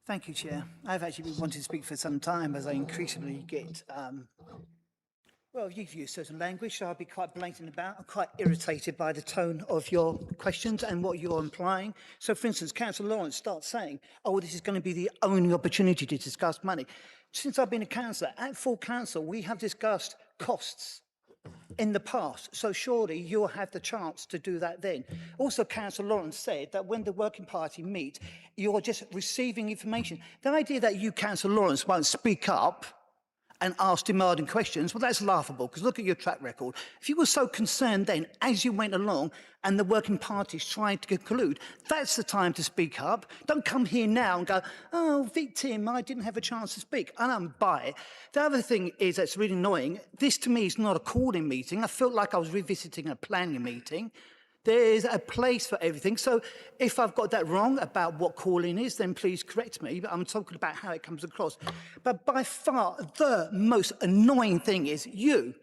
Thank you, Chair. I've actually been wanting to speak for some time as I increasingly get, well, you've used certain language, so I'll be quite blatant about. I'm quite irritated by the tone of your questions and what you're implying. So, for instance, Councillor Lawrence starts saying, oh, this is going to be the only opportunity to discuss money. Since I've been a councillor, at full council, we have discussed costs in the past, so surely you'll have the chance to do that then. Also, Councillor Lawrence said that when the working party meet, you're just receiving information. The idea that you, Councillor Lawrence, won't speak up and ask demanding questions, well, that's laughable, because look at your track record. If you were so concerned then, as you went along, and the working parties tried to conclude, that's the time to speak up. Don't come here now and go, oh, victim, I didn't have a chance to speak. I don't buy it. The other thing is that's really annoying. This, to me, is not a calling meeting. I felt like I was revisiting a planning meeting. There's a place for everything. So if I've got that wrong about what calling is, then please correct me. But I'm talking about how it comes across. But by far, the most annoying thing is you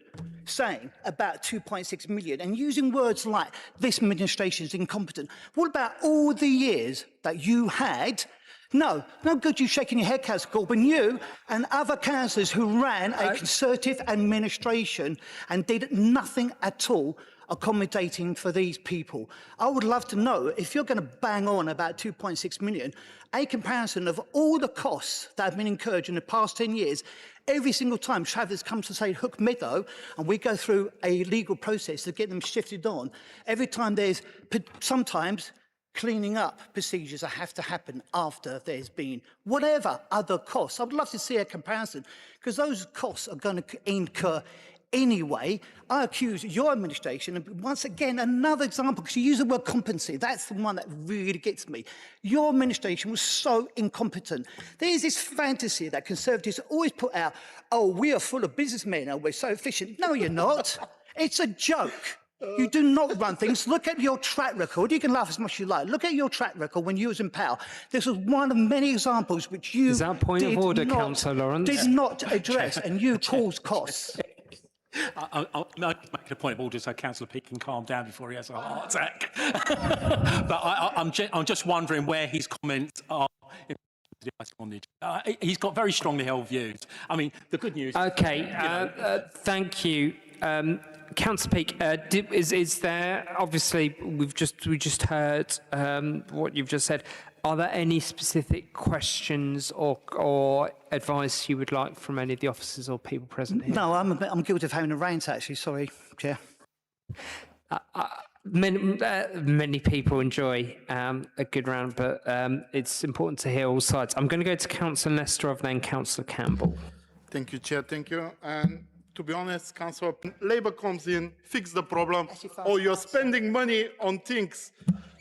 saying about 2.6 million and using words like this administration is incompetent. What about all the years that you had? No good you shaking your head, Councillor Corbyn. You and other councillors who ran a Conservative administration and did nothing at all accommodating for these people. I would love to know, if you're going to bang on about 2.6 million, a comparison of all the costs that have been incurred in the past 10 years, every single time travellers come to, say, Hook Meadow, and we go through a legal process to get them shifted on, every time there's sometimes cleaning up procedures that have to happen after there's been whatever other costs. I would love to see a comparison, because those costs are going to incur anyway. I accuse your administration, and once again, another example, because you use the word competency, that's the one that really gets me. Your administration was so incompetent. There's this fantasy that Conservatives always put out, oh, we are full of businessmen and we're so efficient. No, you're not. It's a joke. You do not run things. Look at your track record. You can laugh as much as you like. Look at your track record when you was in power. This was one of many examples which you Is that point of order, Councillor Lawrence? did not address, and you caused costs. I'll make a point of order so Councillor Peake can calm down before he has a heart attack. But I'm just wondering where his comments are. He's got very strongly held views. I mean, the good news. Okay, thank you. Councillor Peake, is there, obviously, we just heard what you've just said. Are there any specific questions or advice you would like from any of the officers or people present here? No, I'm guilty of having a rant, actually. Sorry, Chair. Many people enjoy a good round, but it's important to hear all sides. I'm going to go to Councillor Nesterov, then Councillor Campbell. Thank you, Chair. Thank you. And to be honest, Councillor, Labour comes in, fix the problem, or you're spending money on things.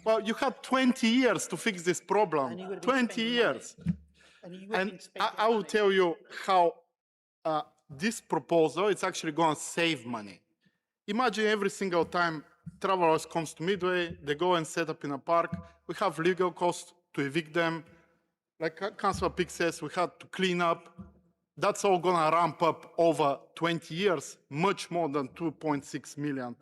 Well, you had 20 years to fix this problem. 20 years. And I will tell you how this proposal is actually going to save money. Imagine every single time travelers comes to Medway, they go and set up in a park. We have legal costs to evict them. Like Councillor Peake says, we had to clean up. That's all going to ramp up over 20 years, much more than £2.6 million.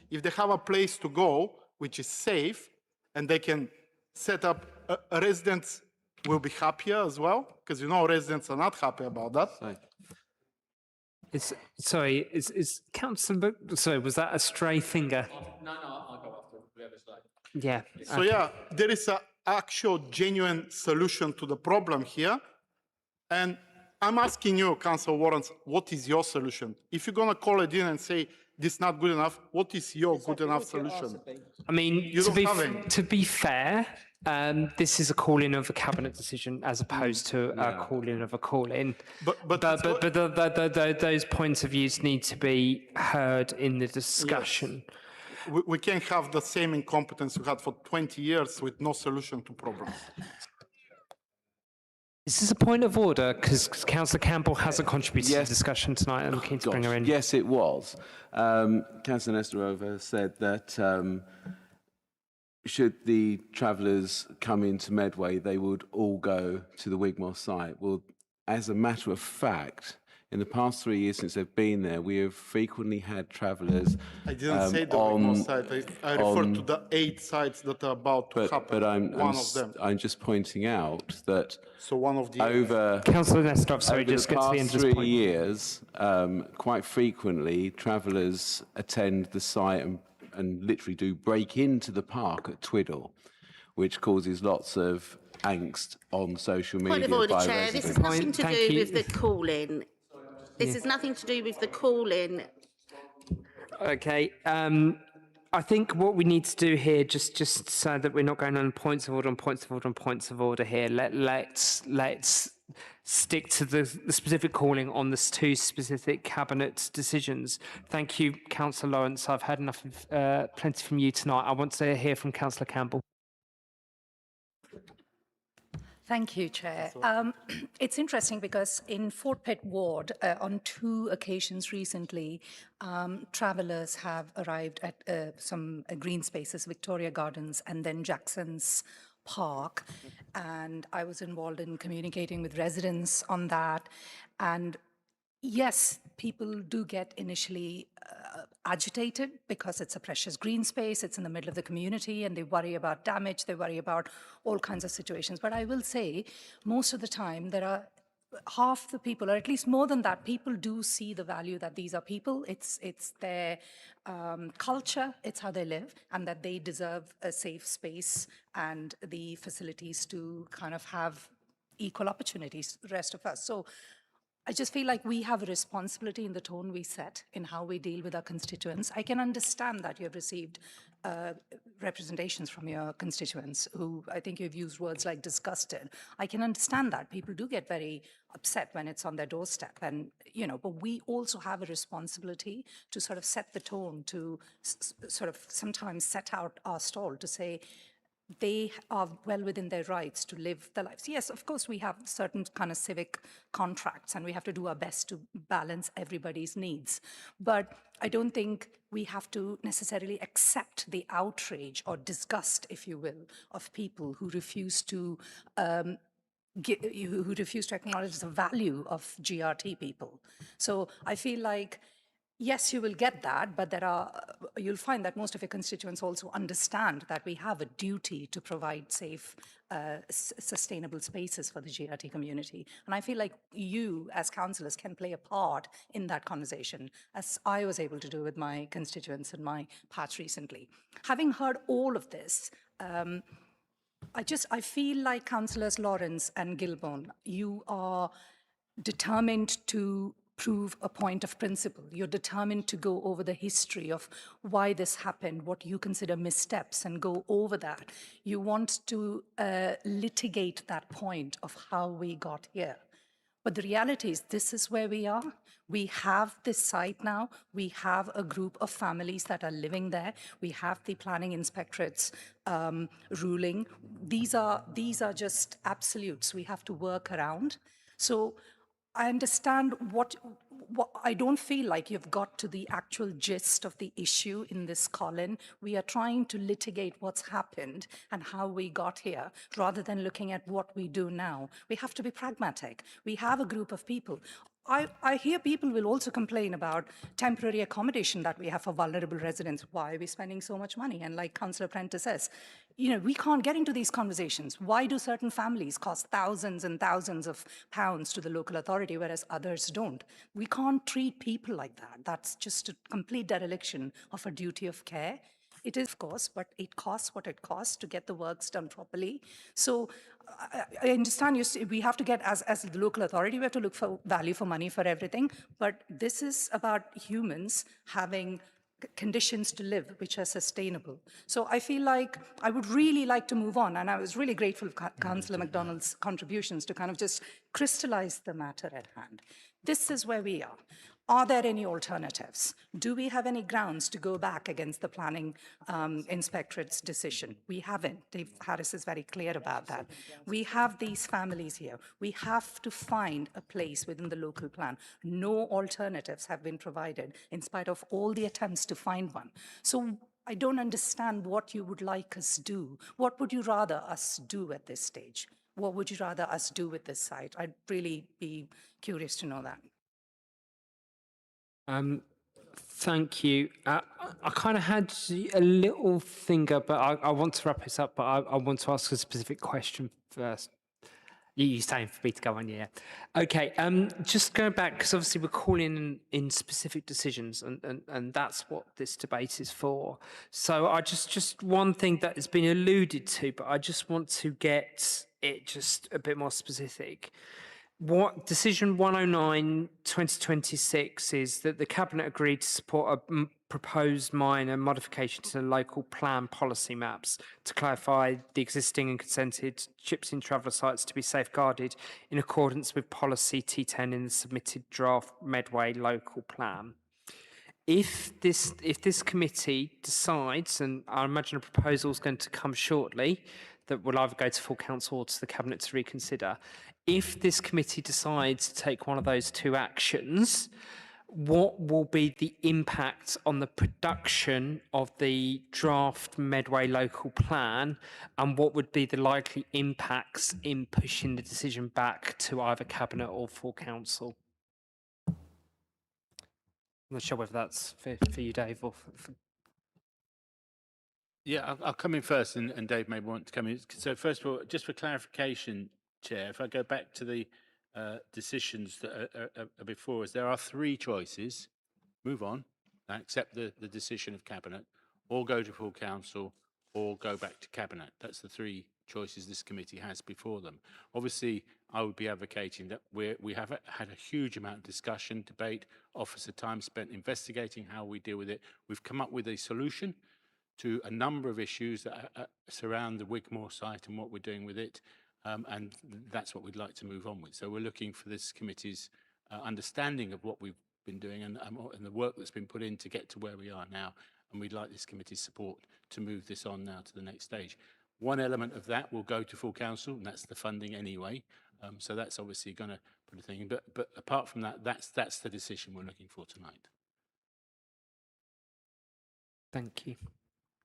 If they have a place to go, which is safe, and they can set up, residents will be happier as well, because you know residents are not happy about that. Is Councillor, sorry, was that a stray finger? No, I'll go after whoever's like. Yeah. So yeah, there is an actual genuine solution to the problem here. And I'm asking you, Councillor Warrens, what is your solution? If you're going to call it in and say this is not good enough, what is your good enough solution? I mean, to be fair, this is a call-in of a cabinet decision as opposed to a call-in of a call-in. But those points of views need to be heard in the discussion. Yes. We can't have the same incompetence we had for 20 years with no solution to problems. This is a point of order because Councillor Campbell hasn't contributed to the discussion tonight. I'm keen to bring her in. Yes, it was. Councillor Nesterova said that should the travellers come into Medway, they would all go to the Wigmore site. Well, as a matter of fact, in the past 3 years since they've been there, we have frequently had travellers. I didn't say the Wigmore site. I referred to the 8 sites that are about to happen. But I'm just pointing out that over Councillor Nesterov, sorry, over just the get to the past end of this 3 point. years, quite frequently, travellers attend the site and literally do break into the park at Twiddle, which causes lots of angst on social media. Point of order, by Chair. residents. This has nothing to do with the call-in. This has nothing to do with the call-in. Okay. I think what we need to do here, just so that we're not going on points of order, here. Let's stick to the specific calling on the 2 specific cabinet decisions. Thank you, Councillor Lawrence. I've had enough of plenty from you tonight. I want to hear from Councillor Campbell. Thank you, Chair. It's interesting because in Fort Pitt Ward, on 2 occasions recently, travellers have arrived at some green spaces, Victoria Gardens and then Jackson's Park. And I was involved in communicating with residents on that. And yes, people do get initially agitated because it's a precious green space, it's in the middle of the community, and they worry about damage, they worry about all kinds of situations. But I will say, most of the time, there are half the people, or at least more than that, people do see the value that these are people, it's their culture, it's how they live, and that they deserve a safe space and the facilities to kind of have equal opportunities, the rest of us. So I just feel like we have a responsibility in the tone we set in how we deal with our constituents. I can understand that you have received representations from your constituents who, I think you've used words like disgusted. I can understand that. People do get very upset when it's on their doorstep. And, but we also have a responsibility to sort of set the tone, to sort of sometimes set out our stall to say, they are well within their rights to live their lives. Yes, of course, we have certain kind of civic contracts and we have to do our best to balance everybody's needs. But I don't think we have to necessarily accept the outrage or disgust, if you will, of people who refuse to acknowledge the value of GRT people. So I feel like Yes, you will get that, but you'll find that most of your constituents also understand that we have a duty to provide safe, sustainable spaces for the GRT community. And I feel like you, as councillors, can play a part in that conversation, as I was able to do with my constituents in my patch recently. Having heard all of this, I feel like Councillors Lawrence and Gilborn, you are determined to prove a point of principle. You're determined to go over the history of why this happened, what you consider missteps, and go over that. You want to litigate that point of how we got here. But the reality is, this is where we are. We have this site now. We have a group of families that are living there. We have the planning inspectorate's ruling. These are just absolutes we have to work around. So I understand what I don't feel like you've got to the actual gist of the issue in this, Colin. We are trying to litigate what's happened and how we got here, rather than looking at what we do now. We have to be pragmatic. We have a group of people. I hear people will also complain about temporary accommodation that we have for vulnerable residents. Why are we spending so much money? And like Councillor Prentice says, we can't get into these conversations. Why do certain families cost thousands and thousands of pounds to the local authority, whereas others don't? We can't treat people like that. That's just a complete dereliction of a duty of care. It is, of course, but it costs what it costs to get the works done properly. So I understand we have to get, as the local authority, we have to look for value for money for everything. But this is about humans having conditions to live which are sustainable. So I feel like I would really like to move on. And I was really grateful for Councillor MacDonald's contributions to kind of just crystallize the matter at hand. This is where we are. Are there any alternatives? Do we have any grounds to go back against the planning inspectorate's decision? We haven't. Dave Harris is very clear about that. We have these families here. We have to find a place within the local plan. No alternatives have been provided in spite of all the attempts to find one. So I don't understand what you would like us do. What would you rather us do at this stage? What would you rather us do with this site? I'd really be curious to know that. Thank you. I kind of had a little finger, but I want to wrap this up, but I want to ask a specific question first. You're saying for me to go on, yeah. Okay, just going back, because obviously we're calling in specific decisions, and that's what this debate is for. So I just one thing that has been alluded to, but I just want to get it just a bit more specific. What decision 109/2026 is that the Cabinet agreed to support a proposed minor modification to the local plan policy maps to clarify the existing and consented Gypsy and Traveller sites to be safeguarded in accordance with policy T10 in the submitted draft Medway local plan. If this committee decides, and I imagine a proposal is going to come shortly, that will either go to full council or to the Cabinet to reconsider. If this committee decides to take one of those two actions, what will be the impact on the production of the draft Medway local plan, and what would be the likely impacts in pushing the decision back to either Cabinet or full council? I'm not sure whether that's for you, Dave, or for... Yeah, I'll come in first, and Dave may want to come in. So first of all, just for clarification, Chair, if I go back to the decisions that are before us, there are three choices. Move on, accept the decision of Cabinet, or go to full council, or go back to Cabinet. That's the three choices this committee has before them. Obviously, I would be advocating that we have had a huge amount of discussion, debate, officer time spent investigating how we deal with it. We've come up with a solution to a number of issues that surround the Wigmore site and what we're doing with it, and that's what we'd like to move on with. So we're looking for this committee's understanding of what we've been doing and the work that's been put in to get to where we are now, and we'd like this committee's support to move this on now to the next stage. One element of that will go to full council, and that's the funding anyway, so that's obviously going to put a thing in, but apart from that, that's the decision we're looking for tonight. Thank you.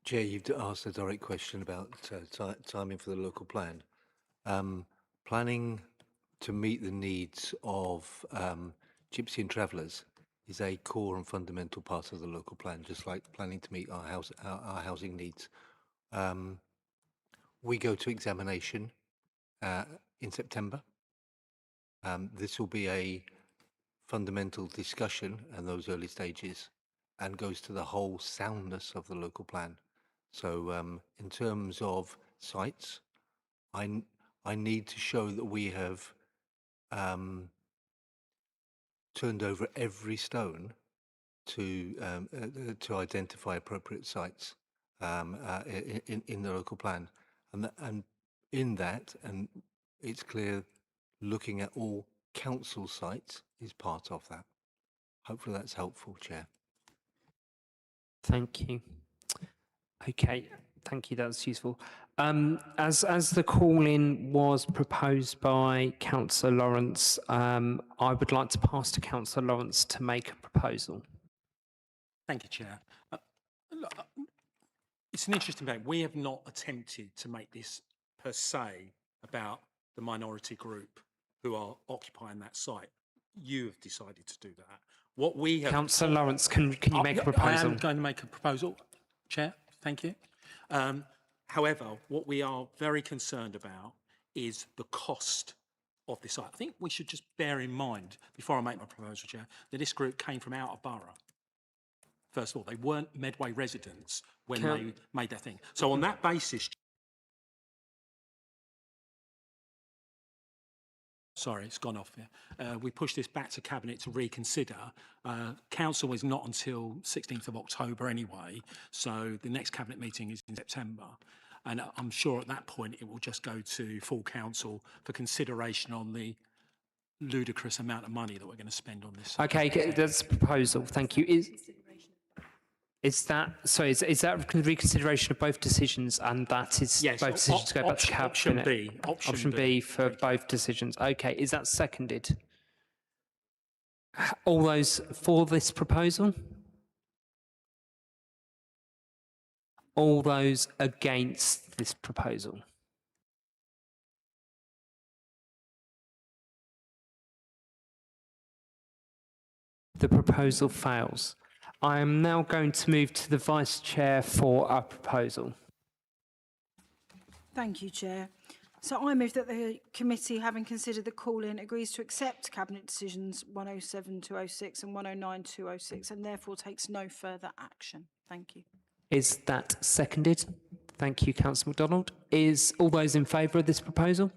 Chair, you've asked a direct question about timing for the local plan. Planning to meet the needs of Gypsy and Travellers is a core and fundamental part of the local plan, just like planning to meet our housing needs. We go to examination in September. This will be a fundamental discussion in those early stages and goes to the whole soundness of the local plan. So in terms of sites, I need to show that we have turned over every stone to identify appropriate sites in the local plan, and in that, and it's clear, looking at all council sites is part of that. Hopefully that's helpful, Chair. Thank you. Okay, thank you, that's useful. As the call-in was proposed by Councillor Lawrence, I would like to pass to Councillor Lawrence to make a proposal. Thank you, Chair. Look, it's an interesting debate. We have not attempted to make this per se about the minority group who are occupying that site. You have decided to do that. What we have... Councillor Lawrence, can you make a proposal? I am going to make a proposal, Chair. Thank you. However, what we are very concerned about is the cost of this site. I think we should just bear in mind, before I make my proposal, Chair, that this group came from out of borough. First of all, they weren't Medway residents when they made their thing. So on that basis... Sorry, it's gone off here. We pushed this back to Cabinet to reconsider. Council is not until 16th of October anyway, so the next Cabinet meeting is in September. And I'm sure at that point it will just go to full Council for consideration on the ludicrous amount of money that we're going to spend on this. Okay, that's a proposal. Thank you. Is that reconsideration of both decisions, and that is yes, both decisions go back to Cabinet? Option B for both decisions. Okay, is that seconded? All those for this proposal? All those against this proposal? The proposal fails. I am now going to move to the Vice Chair for a proposal. Thank you, Chair. So I move that the committee, having considered the call-in, agrees to accept Cabinet decisions 107-206 and 109-206 and therefore takes no further action. Thank you. Is that seconded? Thank you, Councillor MacDonald. Is all those in favour of this proposal?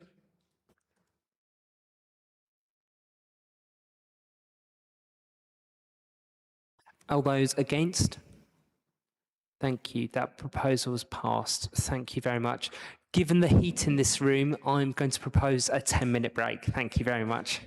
All those against? Thank you. That proposal was passed. Thank you very much. Given the heat in this room, I'm going to propose a 10-minute break. Thank you very much.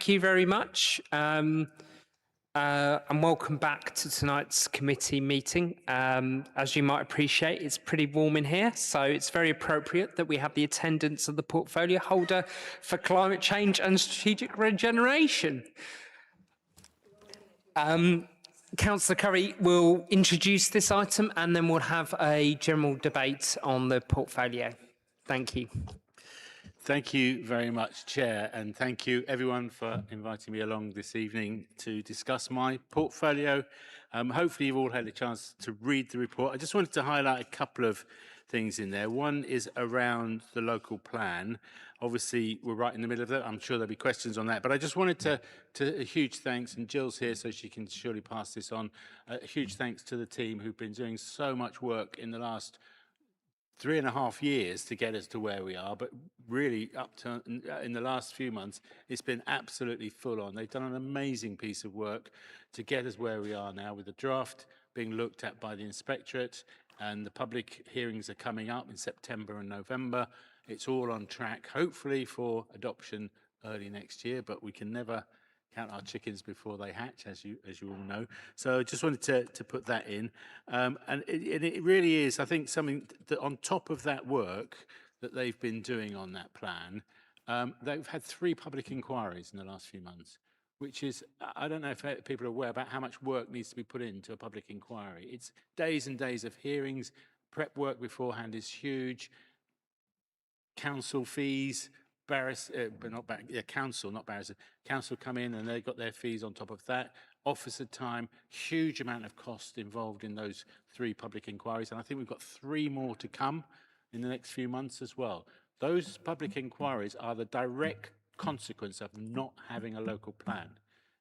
you very much. And welcome back to tonight's committee meeting. As you might appreciate, it's pretty warm in here, so it's very appropriate that we have the attendance of the portfolio holder for climate change and strategic regeneration. Councillor Curry will introduce this item and then we'll have a general debate on the portfolio. Thank you. Thank you very much, Chair, and thank you everyone for inviting me along this evening to discuss my portfolio. Hopefully you've all had a chance to read the report. I just wanted to highlight a couple of things in there. One is around the local plan. Obviously, we're right in the middle of that. I'm sure there'll be questions on that, but I just wanted to a huge thanks, and Jill's here so she can surely pass this on. A huge thanks to the team who've been doing so much work in the last 3.5 years to get us to where we are, but really up to in the last few months, it's been absolutely full on. They've done an amazing piece of work to get us where we are now, with the draft being looked at by the Inspectorate, and the public hearings are coming up in September and November. It's all on track, hopefully for adoption early next year, but we can never count our chickens before they hatch, as you all know. So I just wanted to put that in. And it really is, I think, something that on top of that work that they've been doing on that plan, they've had 3 public inquiries in the last few months, which is, I don't know if people are aware about how much work needs to be put into a public inquiry. It's days and days of hearings. Prep work beforehand is huge. Council fees, council, not barrister. Council come in and they've got their fees on top of that. Officer time, huge amount of cost involved in those 3 public inquiries. And I think we've got 3 more to come in the next few months as well. Those public inquiries are the direct consequence of not having a local plan.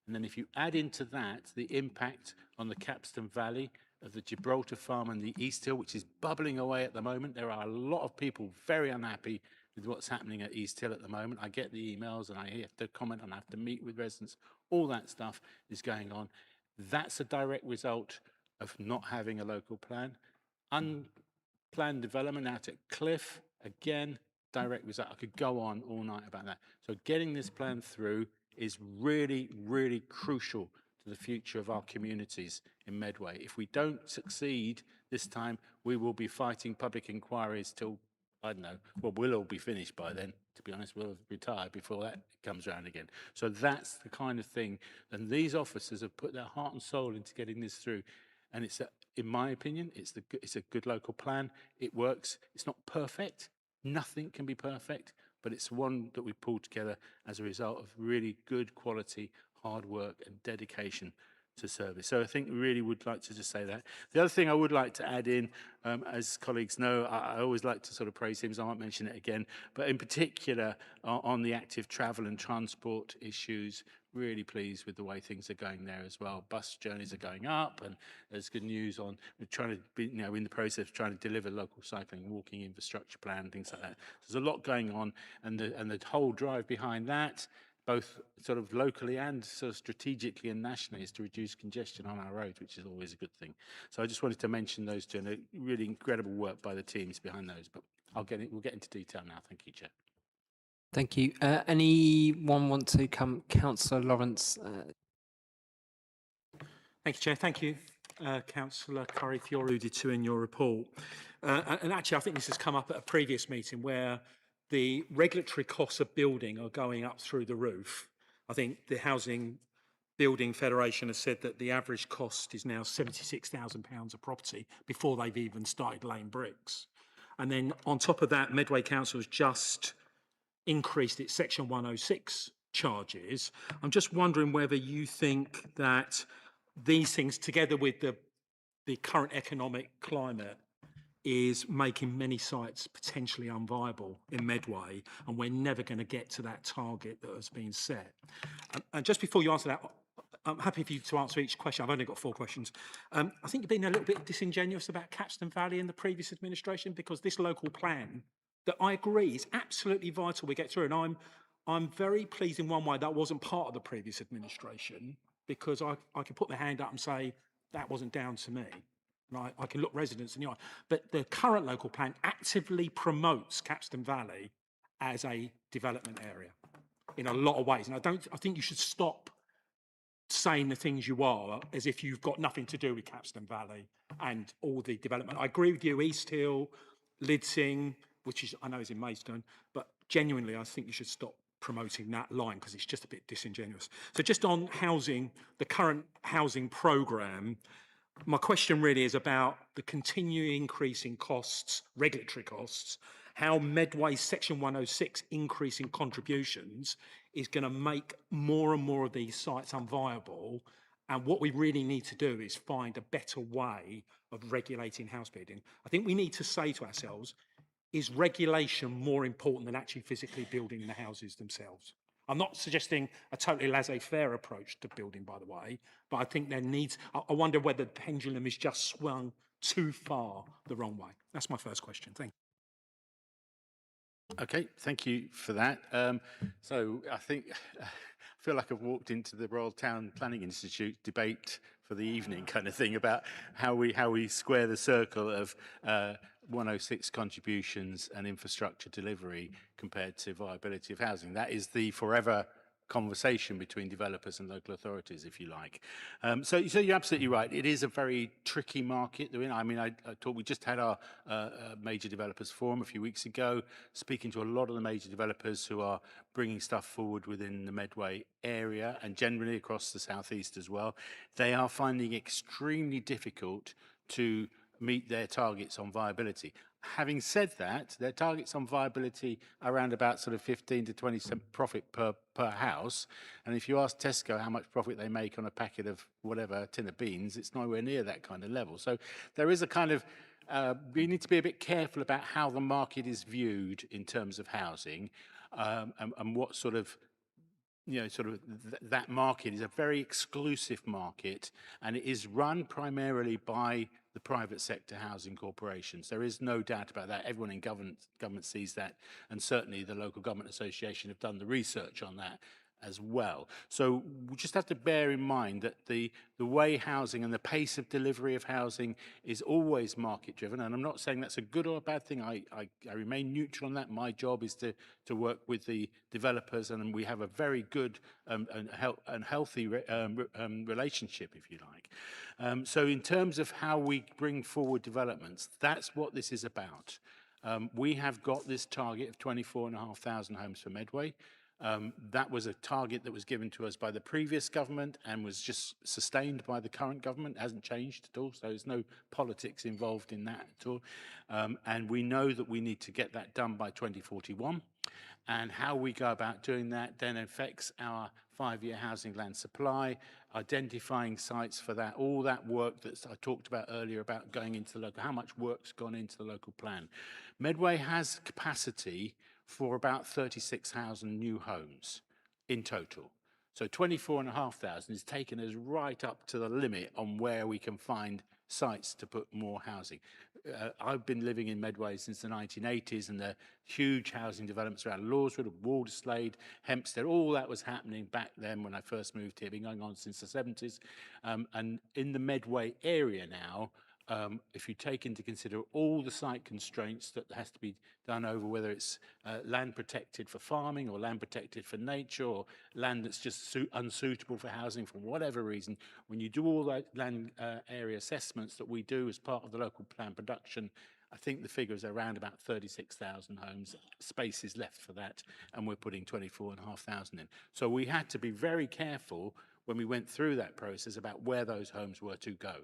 And then if you add into that the impact on the Capstan Valley of the Gibraltar Farm and the East Hill, which is bubbling away at the moment. There are a lot of people very unhappy with what's happening at East Hill at the moment. I get the emails and I have to comment and I have to meet with residents. All that stuff is going on. That's a direct result of not having a local plan. Unplanned development out at Cliff, again, direct result. I could go on all night about that. So getting this plan through is really, really crucial to the future of our communities in Medway. If we don't succeed this time, we will be fighting public inquiries till, I don't know, well, we'll all be finished by then, to be honest. We'll have retired before that comes around again. So that's the kind of thing. And these officers have put their heart and soul into getting this through. And it's, in my opinion, it's a good local plan. It works. It's not perfect. Nothing can be perfect, but it's one that we pulled together as a result of really good quality, hard work and dedication to service. So I think we really would like to just say that. The other thing I would like to add in, as colleagues know, I always like to sort of praise him, so I won't mention it again, but in particular on the active travel and transport issues, really pleased with the way things are going there as well. Bus journeys are going up, and there's good news on we're trying to be, in the process of trying to deliver local cycling, walking infrastructure plan, things like that. So there's a lot going on, and the whole drive behind that, both sort of locally and sort of strategically and nationally, is to reduce congestion on our roads, which is always a good thing. So I just wanted to mention those two, and really incredible work by the teams behind those. But we'll get into detail now. Thank you, Chair. Thank you. Anyone want to come? Councillor Lawrence. Thank you, Chair. Thank you, Councillor Curry, for your alluded to in your report. And actually, I think this has come up at a previous meeting where the regulatory costs of building are going up through the roof. I think the Housing Building Federation has said that the average cost is now £76,000 a property before they've even started laying bricks. And then on top of that, Medway Council has just increased its Section 106 charges. I'm just wondering whether you think that these things, together with the current economic climate, is making many sites potentially unviable in Medway, and we're never going to get to that target that has been set. And just before you answer that, I'm happy for you to answer each question. I've only got 4 questions. I think you've been a little bit disingenuous about Capstan Valley in the previous administration, because this local plan, that I agree is absolutely vital we get through, and I'm very pleased in one way that wasn't part of the previous administration, because I can put my hand up and say that wasn't down to me. Right, I can look residents in the eye. But the current local plan actively promotes Capstan Valley as a development area. in a lot of ways. And I think you should stop saying the things you are as if you've got nothing to do with Capstan Valley and all the development. I agree with you, East Hill, Lidsing, which is, I know is in Maidstone, but genuinely I think you should stop promoting that line because it's just a bit disingenuous. So just on housing, the current housing programme, my question really is about the continuing increase in costs, regulatory costs, how Medway Section 106 increase in contributions is going to make more and more of these sites unviable. And what we really need to do is find a better way of regulating house building. I think we need to say to ourselves, is regulation more important than actually physically building the houses themselves? I'm not suggesting a totally laissez-faire approach to building, by the way, but I think there needs, I wonder whether the pendulum is just swung too far the wrong way. That's my first question. Thank you. Okay, thank you for that. So I think, I feel like I've walked into the Royal Town Planning Institute debate for the evening kind of thing about how we square the circle of 106 contributions and infrastructure delivery compared to viability of housing. That is the forever conversation between developers and local authorities, if you like. So you're absolutely right. It is a very tricky market. I mean, I thought we just had our major developers forum a few weeks ago, speaking to a lot of the major developers who are bringing stuff forward within the Medway area and generally across the southeast as well. They are finding it extremely difficult to meet their targets on viability. Having said that, their targets on viability are around about sort of 15 to 20% profit per house. And if you ask Tesco how much profit they make on a packet of whatever, tin of beans, it's nowhere near that kind of level. So there is a kind of, we need to be a bit careful about how the market is viewed in terms of housing and what sort of, that market is a very exclusive market, and it is run primarily by the private sector housing corporations. There is no doubt about that. Everyone in government sees that, and certainly the local government association have done the research on that as well. So we just have to bear in mind that the way housing and the pace of delivery of housing is always market driven. And I'm not saying that's a good or a bad thing. I remain neutral on that. My job is to work with the developers, and we have a very good and healthy relationship, if you like. So in terms of how we bring forward developments, that's what this is about. We have got this target of 24,500 homes for Medway. That was a target that was given to us by the previous government and was just sustained by the current government. It hasn't changed at all, so there's no politics involved in that at all. And we know that we need to get that done by 2041. And how we go about doing that then affects our 5-year housing land supply, identifying sites for that, all that work that I talked about earlier about going into the local, how much work's gone into the local plan. Medway has capacity for about 36,000 new homes in total. So 24,500 is taken us right up to the limit on where we can find sites to put more housing. I've been living in Medway since the 1980s, and the huge housing developments around Lawswood, Walderslade, Hempstead, all that was happening back then when I first moved here, been going on since the 70s. And in the Medway area now, if you take into consider all the site constraints that has to be done over whether it's land protected for farming or land protected for nature or land that's just unsuitable for housing for whatever reason, when you do all that land area assessments that we do as part of the local plan production, I think the figure is around about 36,000 homes. Space is left for that, and we're putting 24,500 in. So we had to be very careful when we went through that process about where those homes were to go.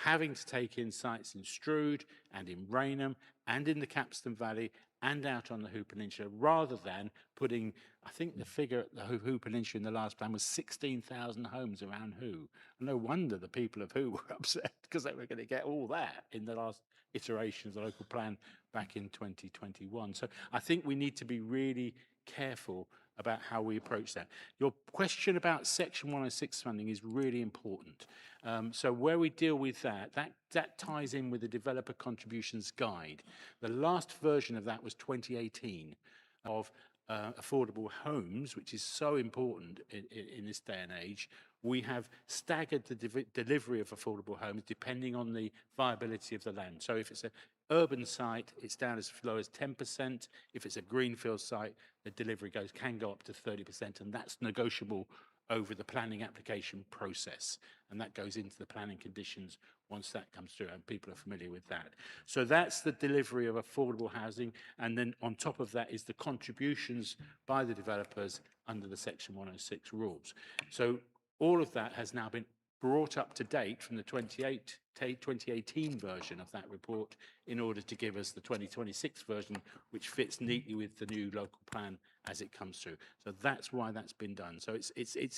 Having to take in sites in Strood and in Rainham and in the Capstan Valley and out on the Hoo Peninsula, rather than putting, I think the figure at the Hoo Peninsula in the last plan was 16,000 homes around Hoo. No wonder the people of Hoo were upset, because they were going to get all that in the last iteration of the local plan back in 2021. So I think we need to be really careful about how we approach that. Your question about Section 106 funding is really important. So where we deal with that ties in with the Developer Contributions Guide. The last version of that was 2018 of affordable homes, which is so important in this day and age, we have staggered the delivery of affordable homes depending on the viability of the land. So if it's an urban site, it's down as low as 10%. If it's a greenfield site, the delivery can go up to 30%, and that's negotiable over the planning application process. And that goes into the planning conditions once that comes through, and people are familiar with that. So that's the delivery of affordable housing. And then on top of that is the contributions by the developers under the Section 106 rules. So all of that has now been brought up to date from the 2018 version of that report in order to give us the 2026 version, which fits neatly with the new local plan as it comes through. So that's why that's been done. So it's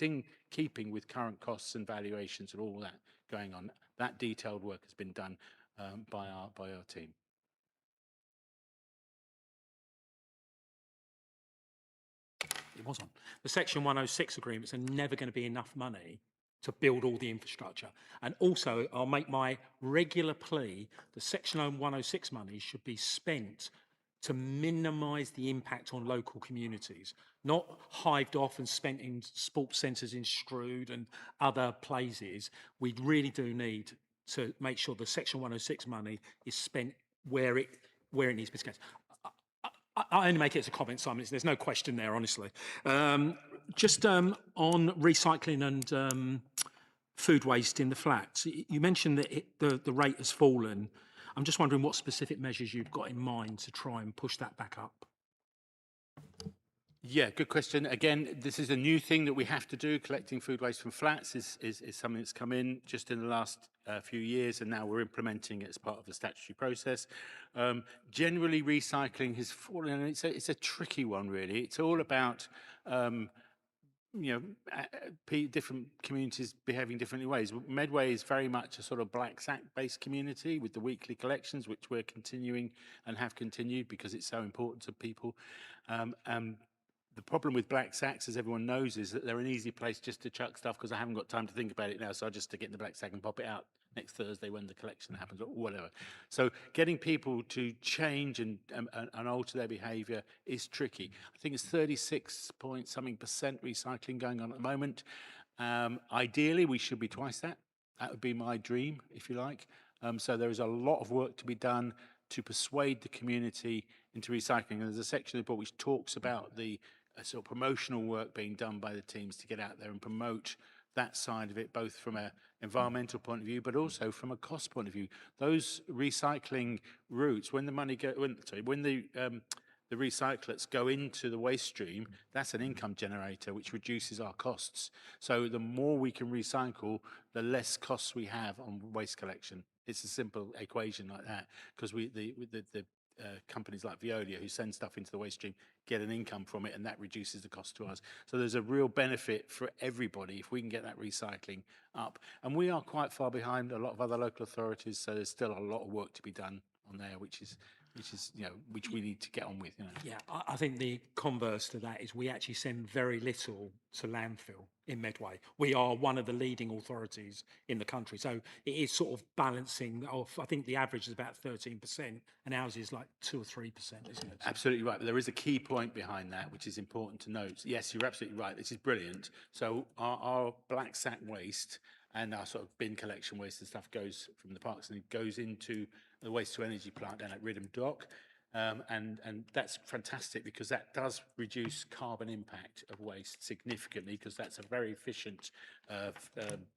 in keeping with current costs and valuations and all that going on. That detailed work has been done by our team. It was on. The Section 106 agreements are never going to be enough money to build all the infrastructure. And also, I'll make my regular plea, the Section 106 money should be spent to minimise the impact on local communities, not hived off and spent in sports centres in Strood and other places. We really do need to make sure the Section 106 money is spent where it needs to be spent. I only make it as a comment, Simon. There's no question there, honestly. Just on recycling and food waste in the flats, you mentioned that the rate has fallen. I'm just wondering what specific measures you've got in mind to try and push that back up. Yeah, good question. Again, this is a new thing that we have to do. Collecting food waste from flats is something that's come in just in the last few years, and now we're implementing it as part of the statutory process. Generally, recycling has fallen, and it's a tricky one, really. It's all about different communities behaving differently ways. Medway is very much a sort of black sack based community with the weekly collections, which we're continuing and have continued because it's so important to people. The problem with black sacks, as everyone knows, is that they're an easy place just to chuck stuff because I haven't got time to think about it now, so I just stick it in the black sack and pop it out next Thursday when the collection happens or whatever. So getting people to change and alter their behaviour is tricky. I think it's 36-point-something% recycling going on at the moment. Ideally, we should be twice that. That would be my dream, if you like. So there is a lot of work to be done to persuade the community into recycling. And there's a section of the report which talks about the sort of promotional work being done by the teams to get out there and promote that side of it, both from an environmental point of view, but also from a cost point of view. Those recycling routes, when the money when the recyclates go into the waste stream, that's an income generator which reduces our costs. So the more we can recycle, the less costs we have on waste collection. It's a simple equation like that, because the companies like Veolia who send stuff into the waste stream get an income from it, and that reduces the cost to us. So there's a real benefit for everybody if we can get that recycling up. And we are quite far behind a lot of other local authorities, so there's still a lot of work to be done on there, which we need to get on with. Yeah, I think the converse to that is we actually send very little to landfill in Medway. We are one of the leading authorities in the country, so it is sort of balancing off. I think the average is about 13%, and ours is like 2 or 3%, isn't it? Absolutely right, but there is a key point behind that, which is important to note. Yes, you're absolutely right. This is brilliant. So our black sack waste and our sort of bin collection waste and stuff goes from the parks and it goes into the waste to energy plant down at Riddham Dock. And that's fantastic because that does reduce carbon impact of waste significantly, because that's a very efficient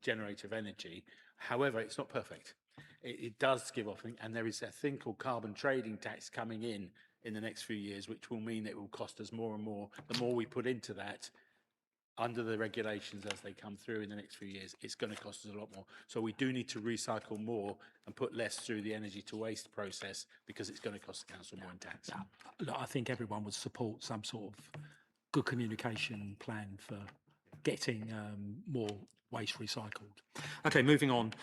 generator of energy. However, it's not perfect. It does give off, and there is a thing called carbon trading tax coming in the next few years, which will mean it will cost us more and more. The more we put into that, under the regulations as they come through in the next few years, it's going to cost us a lot more. So we do need to recycle more and put less through the energy to waste process, because it's going to cost the council more in tax. Look, I think everyone would support some sort of good communication plan for getting more waste recycled. Okay, moving on.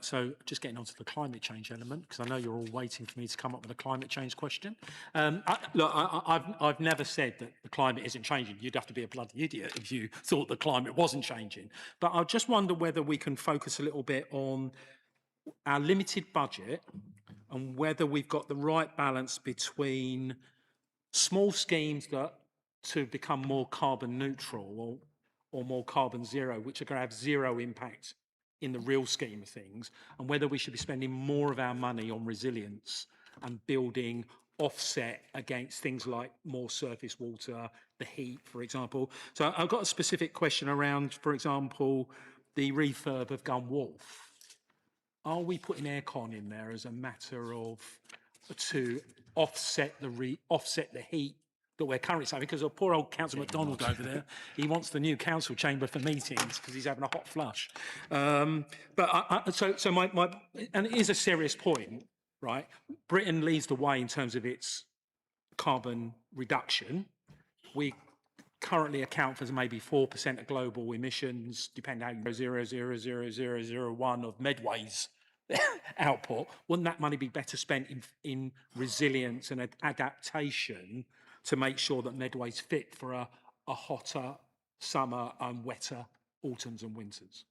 So just getting onto the climate change element, because I know you're all waiting for me to come up with a climate change question. I've never said that the climate isn't changing. You'd have to be a bloody idiot if you thought the climate wasn't changing. But I just wonder whether we can focus a little bit on our limited budget and whether we've got the right balance between small schemes that to become more carbon neutral, or more carbon zero, which are going to have zero impact in the real scheme of things, and whether we should be spending more of our money on resilience and building offset against things like more surface water, the heat, for example. So I've got a specific question around, for example, the refurb of Gun Wharf. Are we putting aircon in there as a matter of to offset the heat that we're currently saying? Because of poor old Councillor MacDonald over there, he wants the new council chamber for meetings because he's having a hot flush. So and it is a serious point, right? Britain leads the way in terms of its carbon reduction. We currently account for maybe 4% of global emissions, depending how you go, 0.00001 of Medway's output. Wouldn't that money be better spent in resilience and adaptation to make sure that Medway's fit for a hotter summer and wetter autumns and winters?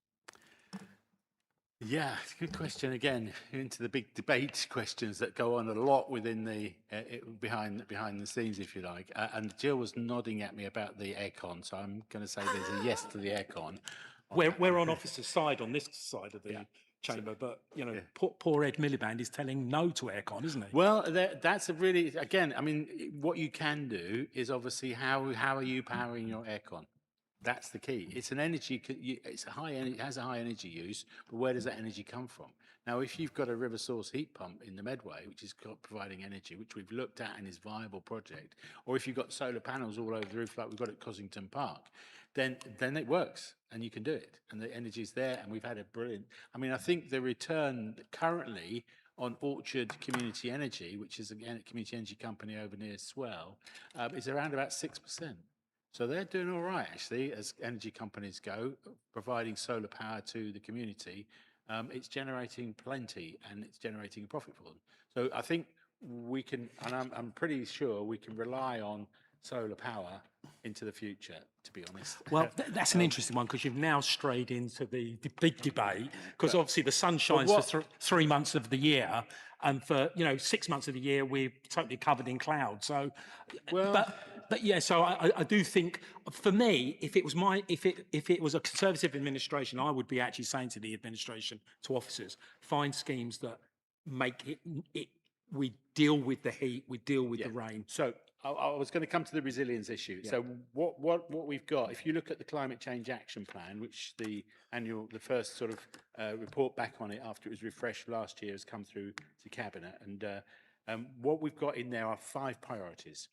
Yeah, it's a good question. Again, into the big debate questions that go on a lot within the behind the scenes, if you like. And Jill was nodding at me about the aircon, so I'm going to say there's a yes to the aircon. We're on officer's side on this side of the chamber, but you know, poor Ed Miliband is telling no to aircon, isn't he? Well, that's a really, again, I mean, what you can do is obviously how are you powering your aircon? That's the key. It's an energy. It's a high. It has a high energy use, but where does that energy come from? Now, if you've got a river source heat pump in the Medway, which is providing energy, which we've looked at and is a viable project, or if you've got solar panels all over the roof like we've got at Cossington Park, then it works and you can do it, and the energy is there. And we've had a brilliant. I mean, I think the return currently on Orchard Community Energy, which is again a community energy company over near Swell, is around about 6%. So they're doing all right, actually, as energy companies go, providing solar power to the community. It's generating plenty and it's generating a profit for them. So I think we can, and I'm pretty sure we can rely on solar power into the future, to be honest. Well, that's an interesting one because you've now strayed into the big debate because obviously the sun shines for 3 months of the year, and for 6 months of the year we're totally covered in clouds. So, but yeah, so I do think for me, if it was a Conservative administration, I would be actually saying to the administration, to officers, find schemes that make it we deal with the heat, we deal with the rain. So I was going to come to the resilience issue. Yeah. So what we've got, if you look at the Climate Change Action Plan, which the first sort of report back on it after it was refreshed last year has come through to Cabinet, and what we've got in there are 5 priorities.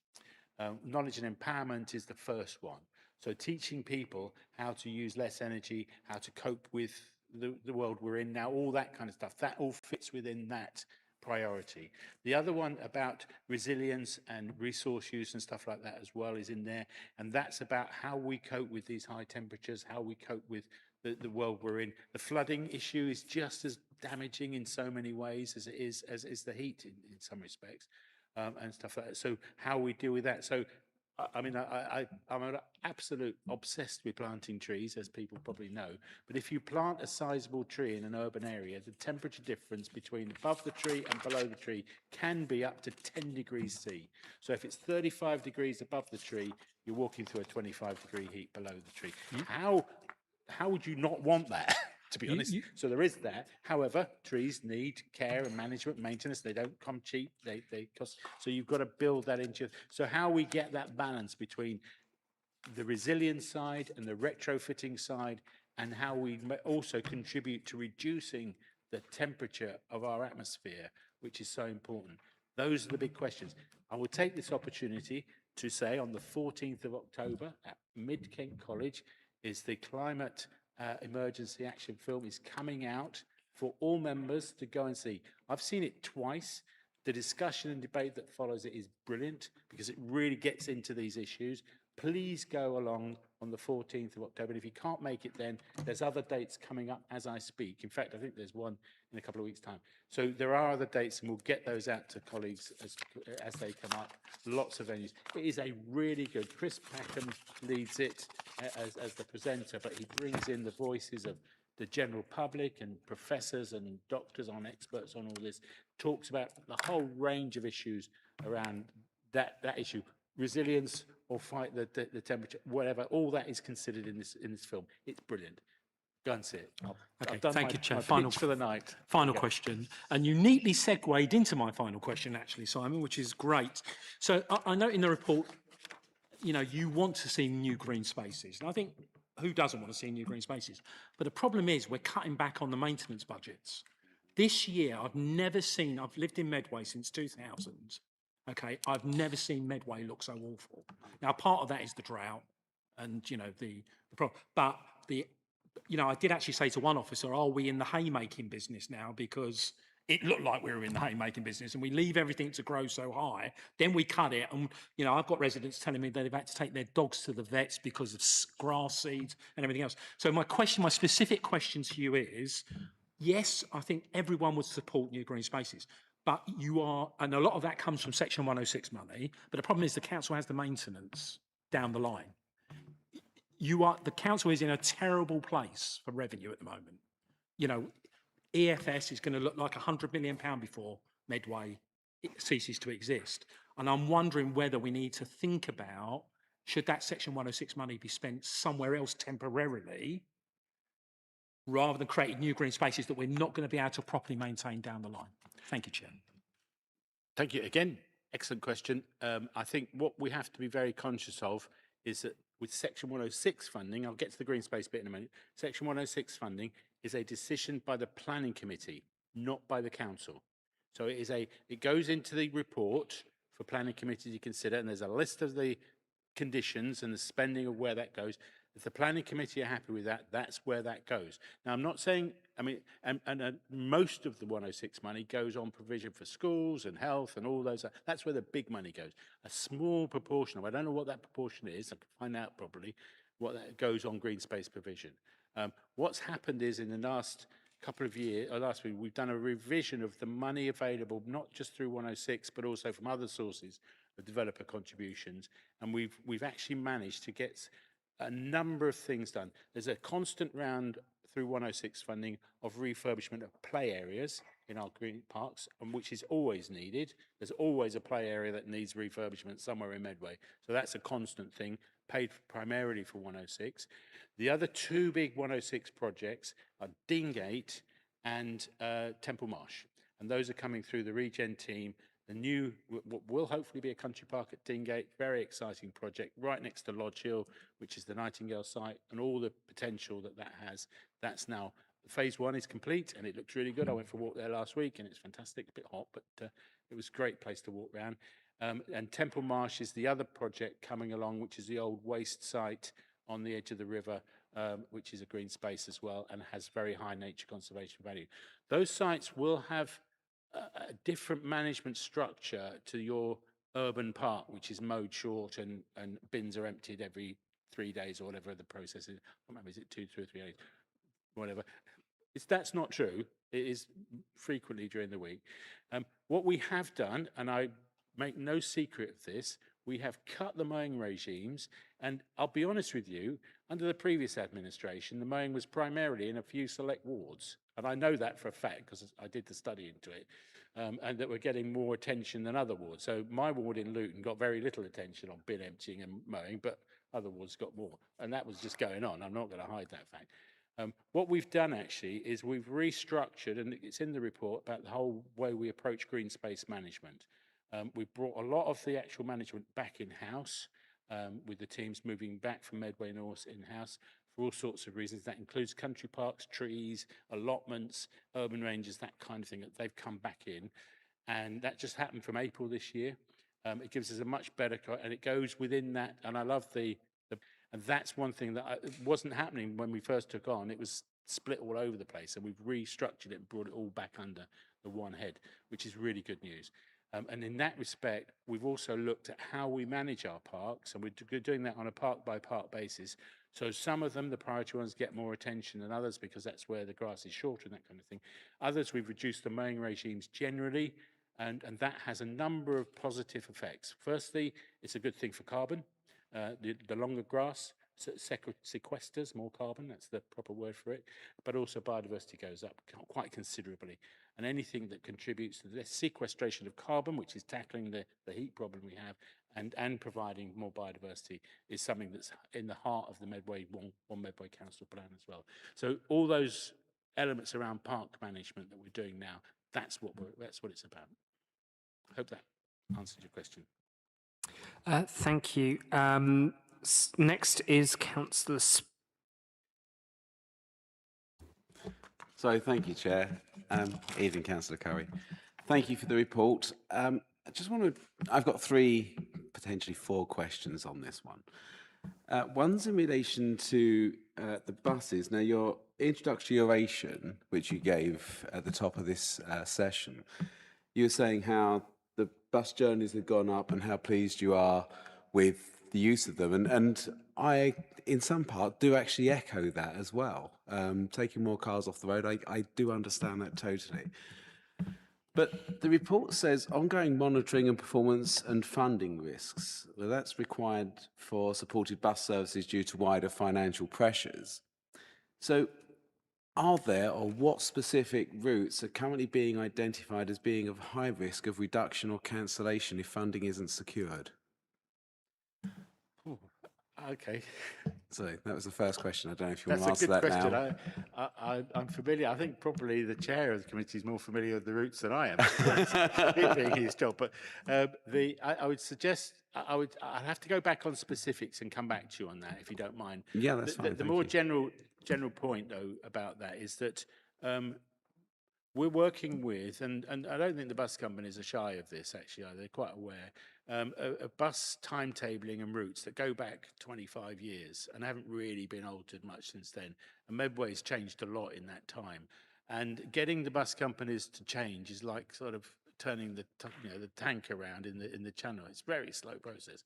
Knowledge and empowerment is the first one. So teaching people how to use less energy, how to cope with the world we're in now, all that kind of stuff, that all fits within that priority. The other one about resilience and resource use and stuff like that as well is in there, and that's about how we cope with these high temperatures, how we cope with the world we're in. The flooding issue is just as damaging in so many ways as it is the heat in some respects, and stuff like that. So how we deal with that. So I mean, I'm an absolute obsessed with planting trees, as people probably know. But if you plant a sizable tree in an urban area, the temperature difference between above the tree and below the tree can be up to 10 degrees C. So if it's 35 degrees above the tree, you're walking through a 25-degree heat below the tree. How would you not want that? To be honest. So there is that. However, trees need care and management, maintenance. They don't come cheap. They cost. So you've got to build that into. So how we get that balance between the resilience side and the retrofitting side, and how we also contribute to reducing the temperature of our atmosphere, which is so important. Those are the big questions. I will take this opportunity to say on the 14th of October at Mid-Kent College is the climate emergency action film is coming out for all members to go and see. I've seen it twice. The discussion and debate that follows it is brilliant because it really gets into these issues. Please go along on the 14th of October. And if you can't make it then, there's other dates coming up as I speak. In fact, I think there's one in a couple of weeks' time. So there are other dates, and we'll get those out to colleagues as they come up. Lots of venues. It is a really good. Chris Packham leads it as the presenter, but he brings in the voices of the general public and professors and doctors on experts on all this. Talks about the whole range of issues around that issue. resilience or fight the temperature, whatever. All that is considered in this film. It's brilliant. Go and see it. Okay, I've done thank my, you, Chair. my Final pitch for the night. Final Go. question, and you neatly segued into my final question, actually, Simon, which is great. So I know in the report, you want to see new green spaces, and I think who doesn't want to see new green spaces? But the problem is we're cutting back on the maintenance budgets. This year, I've lived in Medway since 2000. Okay, I've never seen Medway look so awful. Now, part of that is the drought, and the problem. But I did actually say to one officer, "Are we in the haymaking business now?" Because it looked like we were in the haymaking business, and we leave everything to grow so high, then we cut it, and I've got residents telling me that they've had to take their dogs to the vets because of grass seeds and everything else. So my specific question to you is, yes, I think everyone would support new green spaces, but and a lot of that comes from Section 106 money, but the problem is the council has the maintenance down the line. The council is in a terrible place for revenue at the moment. EFS is going to look like £100 million before Medway ceases to exist. And I'm wondering whether we need to think about, should that Section 106 money be spent somewhere else temporarily, rather than creating new green spaces that we're not going to be able to properly maintain down the line? Thank you, Chair. Thank you. Again, excellent question. I think what we have to be very conscious of is that with Section 106 funding, I'll get to the green space bit in a minute, Section 106 funding is a decision by the planning committee, not by the council. So it goes into the report for planning committee to consider, and there's a list of the conditions and the spending of where that goes. If the planning committee are happy with that, that's where that goes. Now, I'm not saying, and most of the 106 money goes on provision for schools and health and all those. That's where the big money goes. A small proportion of, I don't know what that proportion is, I can find out probably, what that goes on green space provision. What's happened is in the last couple of years, or last week, we've done a revision of the money available, not just through 106, but also from other sources of developer contributions. And we've actually managed to get a number of things done. There's a constant round through 106 funding of refurbishment of play areas in our green parks, and which is always needed. There's always a play area that needs refurbishment somewhere in Medway. So that's a constant thing, paid primarily for 106. The other two big 106 projects are Deangate and Temple Marsh. And those are coming through the Regen team. The new, what will hopefully be a country park at Deangate, very exciting project right next to Lodge Hill, which is the Nightingale site, and all the potential that has. That's now, phase one is complete, and it looks really good. I went for a walk there last week, and it's fantastic, a bit hot, but it was a great place to walk around. And Temple Marsh is the other project coming along, which is the old waste site on the edge of the river, which is a green space as well, and has very high nature conservation value. Those sites will have a different management structure to your urban park, which is mowed short and bins are emptied every 3 days or whatever the process is. I don't remember, is it 2 or 3 days? Whatever. That's not true. It is frequently during the week. What we have done, and I make no secret of this, we have cut the mowing regimes, and I'll be honest with you, under the previous administration, the mowing was primarily in a few select wards, and I know that for a fact because I did the study into it, and that we're getting more attention than other wards. So my ward in Luton got very little attention on bin emptying and mowing, but other wards got more, and that was just going on. I'm not going to hide that fact. What we've done actually is we've restructured, and it's in the report, about the whole way we approach green space management. We've brought a lot of the actual management back in-house, with the teams moving back from Medway North in-house for all sorts of reasons. That includes country parks, trees, allotments, urban ranges, that kind of thing, that they've come back in. And that just happened from April this year. It gives us a much better, and it goes within that. And I love and that's one thing that wasn't happening when we first took on. It was split all over the place, and we've restructured it and brought it all back under the one head, which is really good news. And in that respect, we've also looked at how we manage our parks, and we're doing that on a park-by-park basis. So some of them, the priority ones, get more attention than others because that's where the grass is shorter and that kind of thing. Others, we've reduced the mowing regimes generally, and that has a number of positive effects. Firstly, it's a good thing for carbon. The longer grass sequesters more carbon, that's the proper word for it, but also biodiversity goes up quite considerably. And anything that contributes to the sequestration of carbon, which is tackling the heat problem we have, and providing more biodiversity is something that's in the heart of the Medway One Medway Council plan as well. So all those elements around park management that we're doing now, that's what it's about. I hope that answered your question. Thank you. Next is Councillor. So thank you, Chair. Evening, Councillor Curry. Thank you for the report. I just want to, I've got potentially four questions on this one. One's in relation to the buses. Now, your introductory oration, which you gave at the top of this session, you were saying how the bus journeys have gone up and how pleased you are with the use of them. And I, in some part, do actually echo that as well. Taking more cars off the road, I do understand that totally. But the report says ongoing monitoring and performance and funding risks. Well, that's required for supported bus services due to wider financial pressures. So are there, or what specific routes are currently being identified as being of high risk of reduction or cancellation if funding isn't secured? Ooh, okay. So that was the first question. I don't know if you want to That's a answer good that question. now. I'm familiar. I think probably the chair of the committee is more familiar with the routes than I am. It being his job, but I would suggest I'd have to go back on specifics and come back to you on that if you don't mind. Yeah, that's fine. The more general point though about that is that we're working with, and I don't think the bus companies are shy of this actually, they're quite aware, a bus timetabling and routes that go back 25 years and haven't really been altered much since then. And Medway's changed a lot in that time. And getting the bus companies to change is like sort of turning the tank around in the channel. It's a very slow process.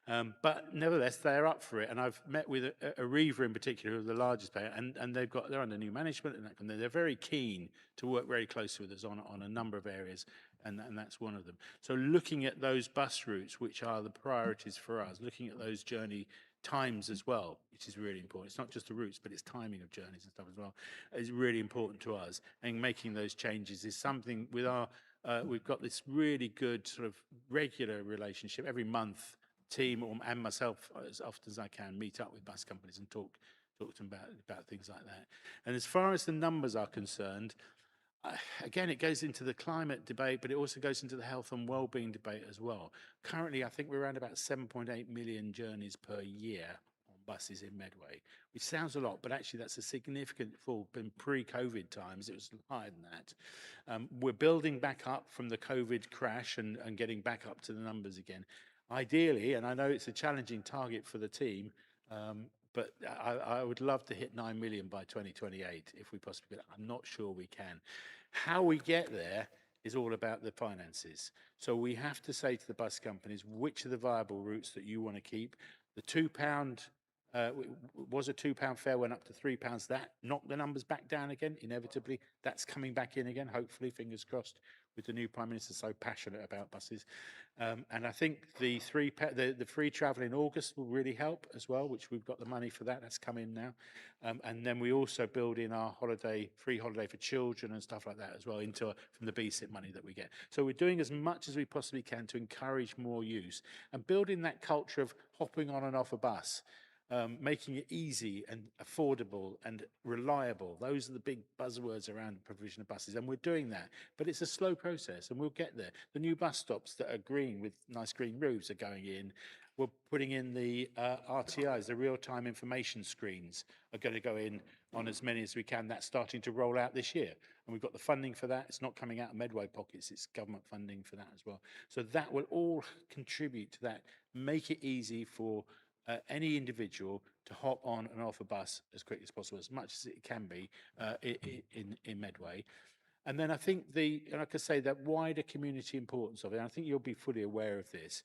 But nevertheless, they're up for it. And I've met with Arriva in particular, who are the largest player, and they're under new management, and they're very keen to work very closely with us on a number of areas, and that's one of them. So looking at those bus routes, which are the priorities for us, looking at those journey times as well, which is really important. It's not just the routes, but it's timing of journeys and stuff as well, is really important to us. And making those changes is something with our, we've got this really good sort of regular relationship every month. Team and myself, as often as I can, meet up with bus companies and talk to them about things like that. And as far as the numbers are concerned, again, it goes into the climate debate, but it also goes into the health and well-being debate as well. Currently, I think we're around about 7.8 million journeys per year on buses in Medway, which sounds a lot, but actually that's a significant fall. In pre-COVID times, it was higher than that. We're building back up from the COVID crash and getting back up to the numbers again. Ideally, and I know it's a challenging target for the team, but I would love to hit 9 million by 2028 if we possibly could. I'm not sure we can. How we get there is all about the finances. So we have to say to the bus companies, which are the viable routes that you want to keep? The £2 was a £2 fare, went up to £3. That knocked the numbers back down again, inevitably. That's coming back in again, hopefully, fingers crossed, with the new Prime Minister so passionate about buses. And I think the free travel in August will really help as well, which we've got the money for that. That's come in now. And then we also build in our free holiday for children and stuff like that as well from the BSIP money that we get. So we're doing as much as we possibly can to encourage more use and building that culture of hopping on and off a bus. Making it easy and affordable and reliable. Those are the big buzzwords around the provision of buses, and we're doing that. But it's a slow process, and we'll get there. The new bus stops that are green with nice green roofs are going in. We're putting in the RTIs, the real-time information screens, are going to go in on as many as we can. That's starting to roll out this year, and we've got the funding for that. It's not coming out of Medway pockets, it's government funding for that as well. So that will all contribute to that, make it easy for any individual to hop on and off a bus as quickly as possible, as much as it can be in Medway. And then I think like I say, that wider community importance of it, and I think you'll be fully aware of this.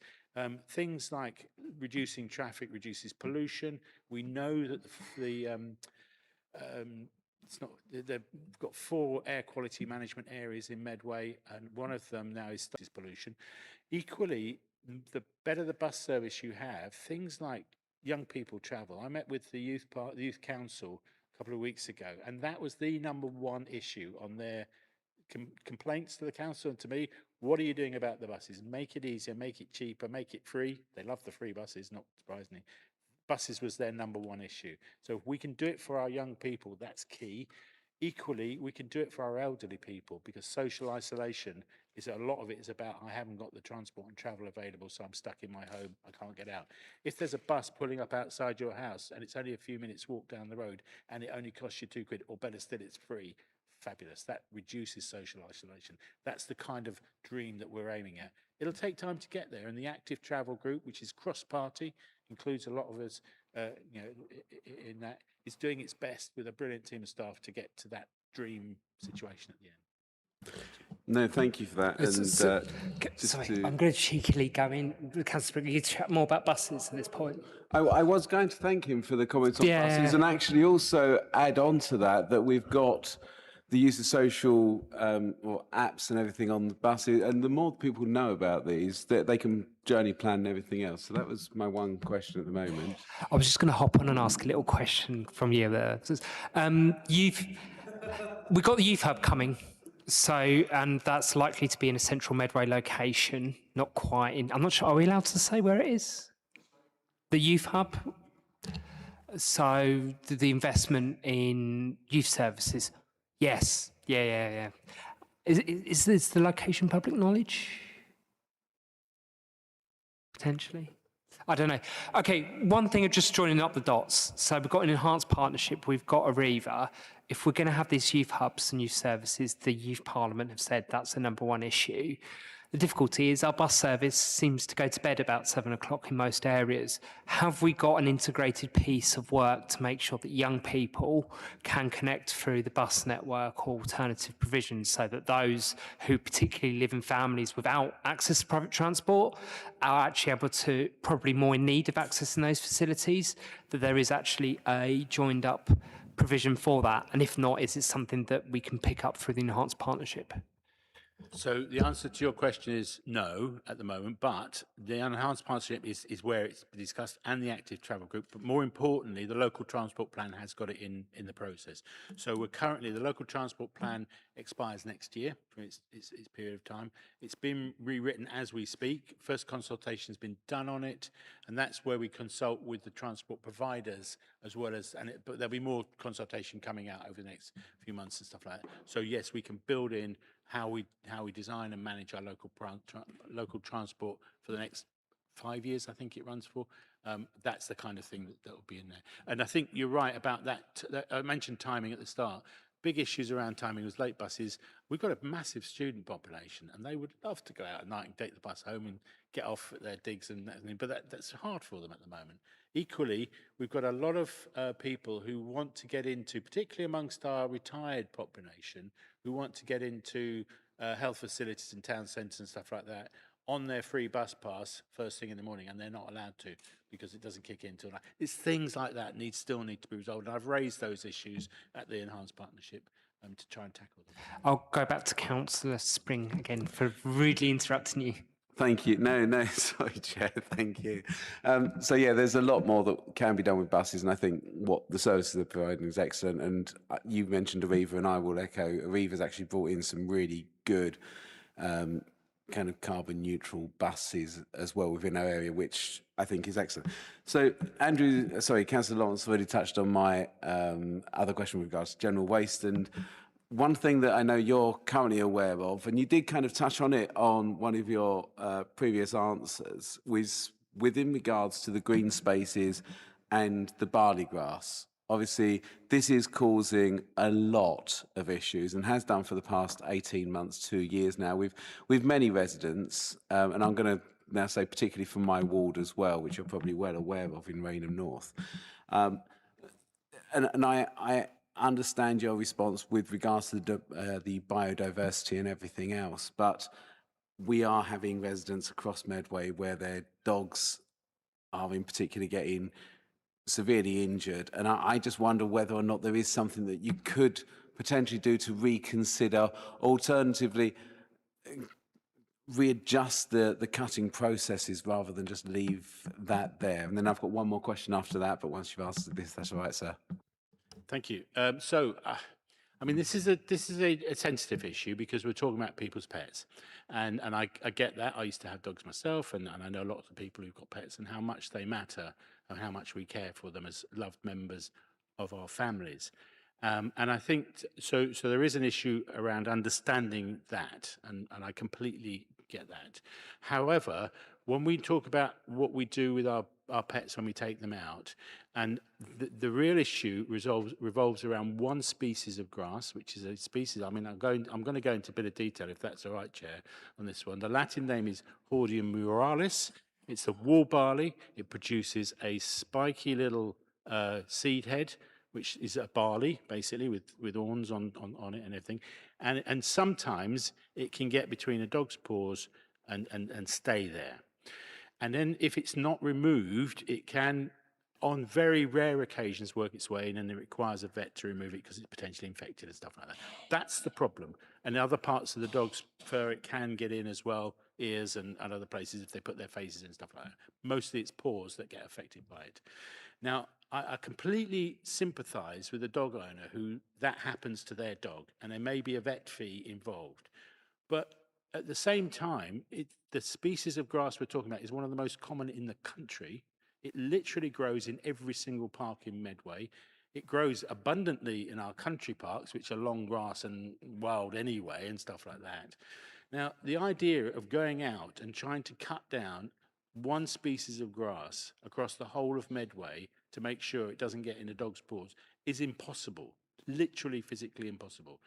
Things like reducing traffic reduces pollution. We know that they've got 4 air quality management areas in Medway, and one of them now is pollution. Equally, the better the bus service you have, things like young people travel. I met with the youth council a couple of weeks ago, and that was the #1 issue on their complaints to the council and to me, what are you doing about the buses? Make it easier, make it cheaper, make it free. They love the free buses, not surprisingly. Buses was their #1 issue. So if we can do it for our young people, that's key. Equally, we can do it for our elderly people, because social isolation is a lot of it is about, I haven't got the transport and travel available, so I'm stuck in my home, I can't get out. If there's a bus pulling up outside your house and it's only a few minutes walk down the road and it only costs you £2, or better still, it's free, fabulous. That reduces social isolation. That's the kind of dream that we're aiming at. It'll take time to get there, and the active travel group, which is cross-party, includes a lot of us, in that, is doing its best with a brilliant team of staff to get to that dream situation at the end. No, thank you for that. And Sorry, I'm going to cheekily go in. Councillor Briggs, you chat more about buses at this point. I was going to thank him for the comments on buses, and actually also add on to that we've got the use of social or apps and everything on the buses, and the more people know about these, they can journey plan and everything else. So that was my one question at the moment. I was just going to hop on and ask a little question from you. We've got the youth hub coming, and that's likely to be in a central Medway location, not quite in. I'm not sure. Are we allowed to say where it is? The youth hub. So the investment in youth services. Yes. Yeah. Is this the location public knowledge? Potentially. I don't know. Okay, one thing of just joining up the dots. So we've got an enhanced partnership. We've got Arriva. If we're going to have these youth hubs and youth services, the Youth Parliament have said that's the #1 issue. The difficulty is our bus service seems to go to bed about 7 o'clock in most areas. Have we got an integrated piece of work to make sure that young people can connect through the bus network or alternative provisions, so that those who particularly live in families without access to private transport are actually able to, probably more in need of accessing those facilities, that there is actually a joined up provision for that? And if not, is it something that we can pick up through the enhanced partnership? So the answer to your question is no at the moment, but the enhanced partnership is where it's discussed, and the active travel group. But more importantly, the local transport plan has got it in the process. So we're currently, the local transport plan expires next year for its period of time. It's been rewritten as we speak. First consultation has been done on it, and that's where we consult with the transport providers as well as, but there'll be more consultation coming out over the next few months and stuff like that. So yes, we can build in how we design and manage our local transport for the next 5 years, I think it runs for. That's the kind of thing that will be in there. And I think you're right about that. I mentioned timing at the start. Big issues around timing was late buses. We've got a massive student population, and they would love to go out at night and take the bus home and get off at their digs and everything, but that's hard for them at the moment. Equally, we've got a lot of people who want to get into, particularly amongst our retired population, who want to get into health facilities and town centres and stuff like that on their free bus pass first thing in the morning, and they're not allowed to because it doesn't kick in until like. It's things like that still need to be resolved, and I've raised those issues at the enhanced partnership to try and tackle them. I'll go back to Councillor Spring again for rudely interrupting you. Thank you. No, sorry, Chair. Thank you. So yeah, there's a lot more that can be done with buses, and I think what the services they're providing is excellent. And you mentioned Arriva, and I will echo. Arriva's actually brought in some really good kind of carbon neutral buses as well within our area, which I think is excellent. So Councillor Lawrence already touched on my other question with regards to general waste, and one thing that I know you're currently aware of, and you did kind of touch on it on one of your previous answers, was within regards to the green spaces and the barley grass. Obviously, this is causing a lot of issues and has done for the past 18 months, 2 years now, with many residents, and I'm going to now say particularly from my ward as well, which you're probably well aware of in Rainham North. And I understand your response with regards to the biodiversity and everything else, but we are having residents across Medway where their dogs are in particular getting severely injured, and I just wonder whether or not there is something that you could potentially do to reconsider, alternatively readjust the cutting processes rather than just leave that there. And then I've got one more question after that, but once you've answered this, that's all right, sir. Thank you. I mean, this is a sensitive issue because we're talking about people's pets, and I get that. I used to have dogs myself, and I know lots of people who've got pets and how much they matter and how much we care for them as loved members of our families. And I think so. So there is an issue around understanding that, and I completely get that. However, when we talk about what we do with our pets when we take them out, and the real issue revolves around one species of grass, which is a species. I mean, I'm going to go into a bit of detail, if that's all right, Chair, on this one. The Latin name is Hordeum muralis. It's a wall barley. It produces a spiky little seed head, which is a barley, basically, with horns on it and everything. And sometimes it can get between a dog's paws and stay there. And then if it's not removed, it can, on very rare occasions, work its way in, and it requires a vet to remove it because it's potentially infected and stuff like that. That's the problem. And other parts of the dog's fur, it can get in as well, ears and other places if they put their faces in and stuff like that. Mostly it's paws that get affected by it. Now, I completely sympathise with a dog owner who that happens to their dog, and there may be a vet fee involved. But at the same time, the species of grass we're talking about is one of the most common in the country. It literally grows in every single park in Medway. It grows abundantly in our country parks, which are long grass and wild anyway and stuff like that. Now, the idea of going out and trying to cut down one species of grass across the whole of Medway to make sure it doesn't get into dogs' paws is impossible, literally physically impossible.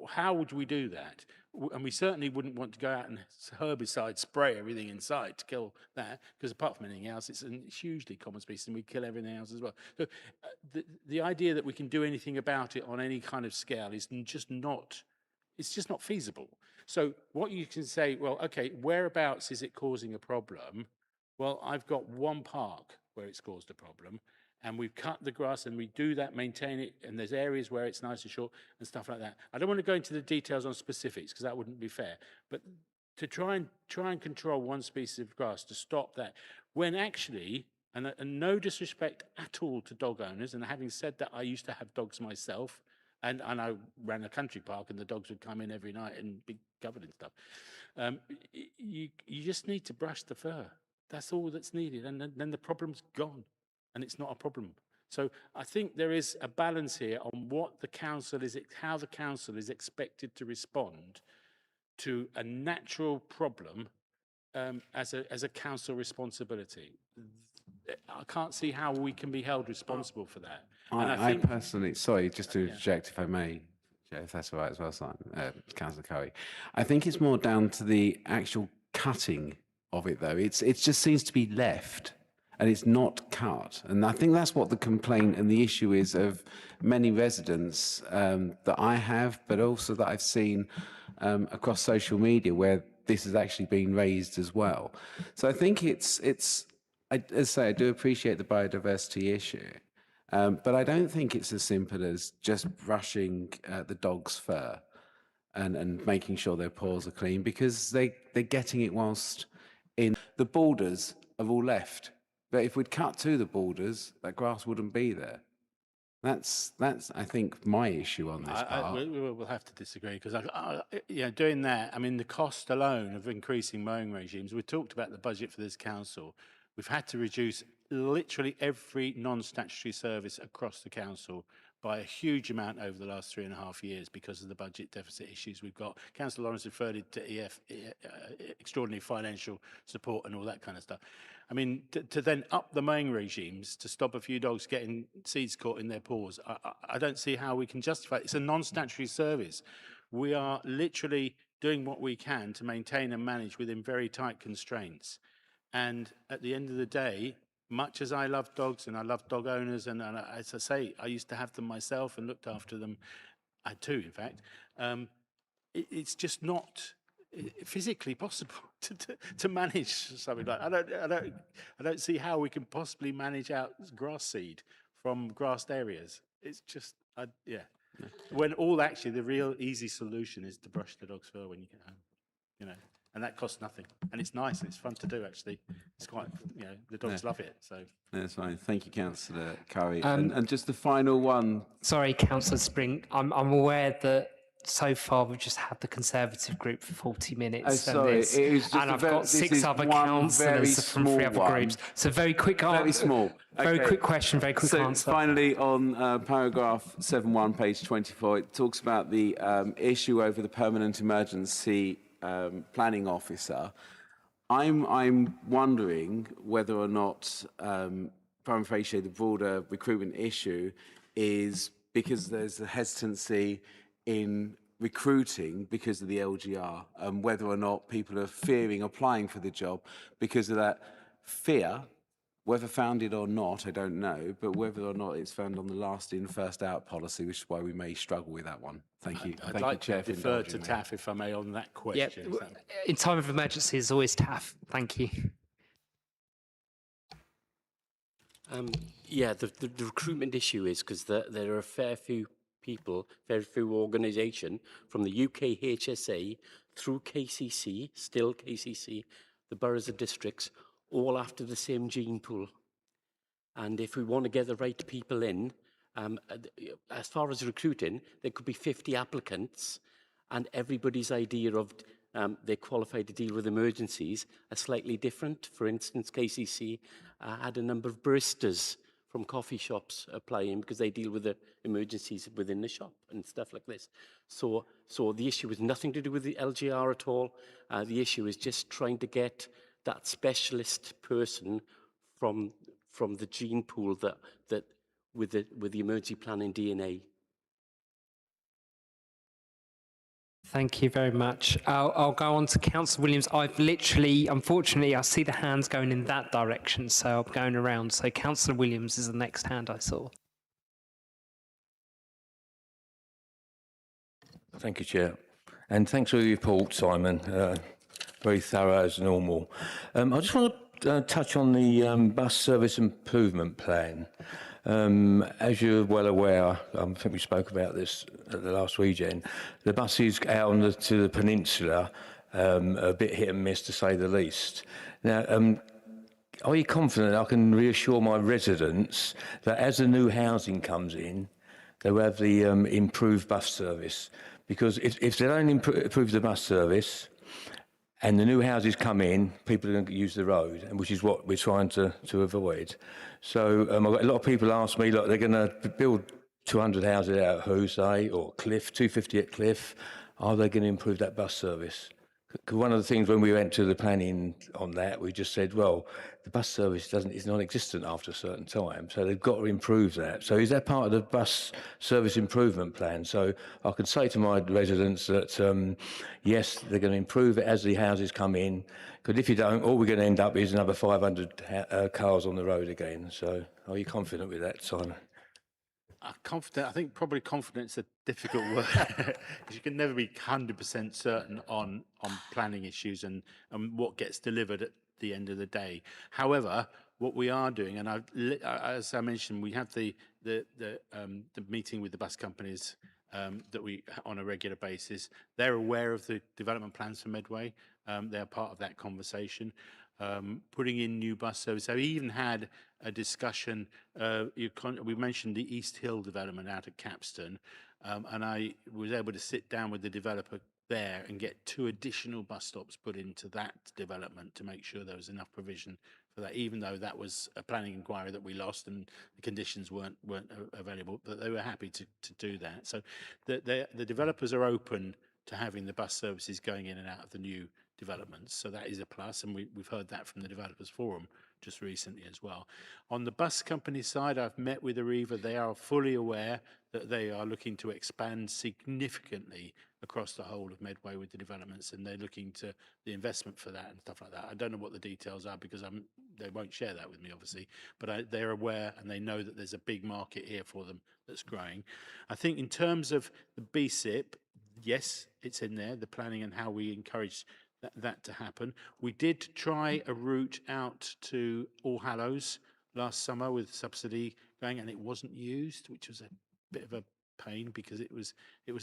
How would we do that? And we certainly wouldn't want to go out and herbicide spray everything in sight to kill that, because apart from anything else, it's a hugely common species and we kill everything else as well. So the idea that we can do anything about it on any kind of scale is just not, it's just not feasible. So what you can say, well, okay, whereabouts is it causing a problem? Well, I've got one park where it's caused a problem, and we've cut the grass and we do that, maintain it, and there's areas where it's nice and short and stuff like that. I don't want to go into the details on specifics because that wouldn't be fair, but to try and control one species of grass to stop that, when actually, and no disrespect at all to dog owners, and having said that, I used to have dogs myself, and I ran a country park and the dogs would come in every night and be covered in stuff. You just need to brush the fur. That's all that's needed, and then the problem's gone, and it's not a problem. So I think there is a balance here on what the council is, how the council is expected to respond to a natural problem as a council responsibility. I can't see how we can be held responsible for that. I personally, sorry, just to interject, if I may, if that's all right as well, Simon, Councillor Curry. I think it's more down to the actual cutting of it, though. It just seems to be left, and it's not cut. And I think that's what the complaint and the issue is of many residents that I have, but also that I've seen across social media where this has actually been raised as well. So I think as I say, I do appreciate the biodiversity issue. But I don't think it's as simple as just brushing the dog's fur and making sure their paws are clean, because they're getting it whilst in the borders are all left. But if we'd cut to the borders, that grass wouldn't be there. That's I think my issue on this part. We'll have to disagree, because doing that, I mean, the cost alone of increasing mowing regimes, we talked about the budget for this council. We've had to reduce literally every non-statutory service across the council by a huge amount over the last 3.5 years because of the budget deficit issues we've got. Councillor Lawrence referred it to extraordinary financial support and all that kind of stuff. I mean, to then up the mowing regimes to stop a few dogs getting seeds caught in their paws, I don't see how we can justify it. It's a non-statutory service. We are literally doing what we can to maintain and manage within very tight constraints. And at the end of the day, much as I love dogs and I love dog owners, and as I say, I used to have them myself and looked after them, I had two, in fact, it's just not physically possible to manage something like that. I don't see how we can possibly manage out grass seed from grassed areas. It's just, when all actually the real easy solution is to brush the dog's fur when you get home, and that costs nothing. And it's nice and it's fun to do, actually. It's quite, the dogs love it. So That's fine. Thank you, Councillor Curry. And just the final one. Sorry, Councillor Spring. I'm aware that so far we've just had the Conservative group for 40 minutes. Oh, sorry. It was just and I've got this 6 is other one councillors very from 3 other small groups. one. So very quick Very small. Very Okay. quick question, very quick So answer. finally, on paragraph 7.1, page 24, it talks about the issue over the permanent emergency planning officer. I'm wondering whether or not, prima facie, the broader recruitment issue is because there's a hesitancy in recruiting because of the LGR, and whether or not people are fearing applying for the job because of that fear. Whether founded or not, I don't know, but whether or not it's found on the last in, first out policy, which is why we may struggle with that one. Thank you. I'd Thank like you, Chair, to for defer to indulging me. Taff, if I may, on that question. In time of emergency, it's always tough. Thank you. The recruitment issue is because there are a fair few people, fair few organisation from the UK HSA through KCC, still KCC, the boroughs and districts, all after the same gene pool. And if we want to get the right people in, as far as recruiting, there could be 50 applicants, and everybody's idea of they're qualified to deal with emergencies are slightly different. For instance, KCC had a number of baristas from coffee shops applying because they deal with the emergencies within the shop and stuff like this. So the issue was nothing to do with the LGR at all. The issue is just trying to get that specialist person from the gene pool that with the emergency planning DNA. Thank you very much. I'll go on to Councillor Williams. I've literally, unfortunately, I see the hands going in that direction, so I'm going around. So Councillor Williams is the next hand I saw. Thank you, Chair. And thanks for your report, Simon. Very thorough as normal. I just want to touch on the bus service improvement plan. As you're well aware, I think we spoke about this at the last Regen, the buses out to the peninsula are a bit hit and miss, to say the least. Now, are you confident I can reassure my residents that as the new housing comes in, they will have the improved bus service? Because if they don't improve the bus service and the new houses come in, people are going to use the road, and which is what we're trying to avoid. So I've got a lot of people ask me, look, they're going to build 200 houses out at Husay or Cliff, 250 at Cliff. Are they going to improve that bus service? Because one of the things when we went to the planning on that, we just said, well, the bus service is non-existent after a certain time, so they've got to improve that. So is that part of the bus service improvement plan? So I can say to my residents that, yes, they're going to improve it as the houses come in, because if you don't, all we're going to end up is another 500 cars on the road again. So are you confident with that, Simon? Confident. I think probably confidence is a difficult word. You can never be 100% certain on planning issues and what gets delivered at the end of the day. However, what we are doing, and as I mentioned, we have the meeting with the bus companies that we on a regular basis. They're aware of the development plans for Medway. They're part of that conversation. Putting in new bus service. So we even had a discussion, we mentioned the East Hill development out at Capston, and I was able to sit down with the developer there and get 2 additional bus stops put into that development to make sure there was enough provision for that, even though that was a planning inquiry that we lost and the conditions weren't available, but they were happy to do that. So the developers are open to having the bus services going in and out of the new developments, so that is a plus, and we've heard that from the Developers Forum just recently as well. On the bus company side, I've met with Arriva. They are fully aware that they are looking to expand significantly across the whole of Medway with the developments, and they're looking to the investment for that and stuff like that. I don't know what the details are because they won't share that with me, obviously, but they're aware and they know that there's a big market here for them that's growing. I think in terms of the BSIP, yes, it's in there, the planning and how we encourage that to happen. We did try a route out to All Hallows last summer with subsidy going, and it wasn't used, which was a bit of a pain because it was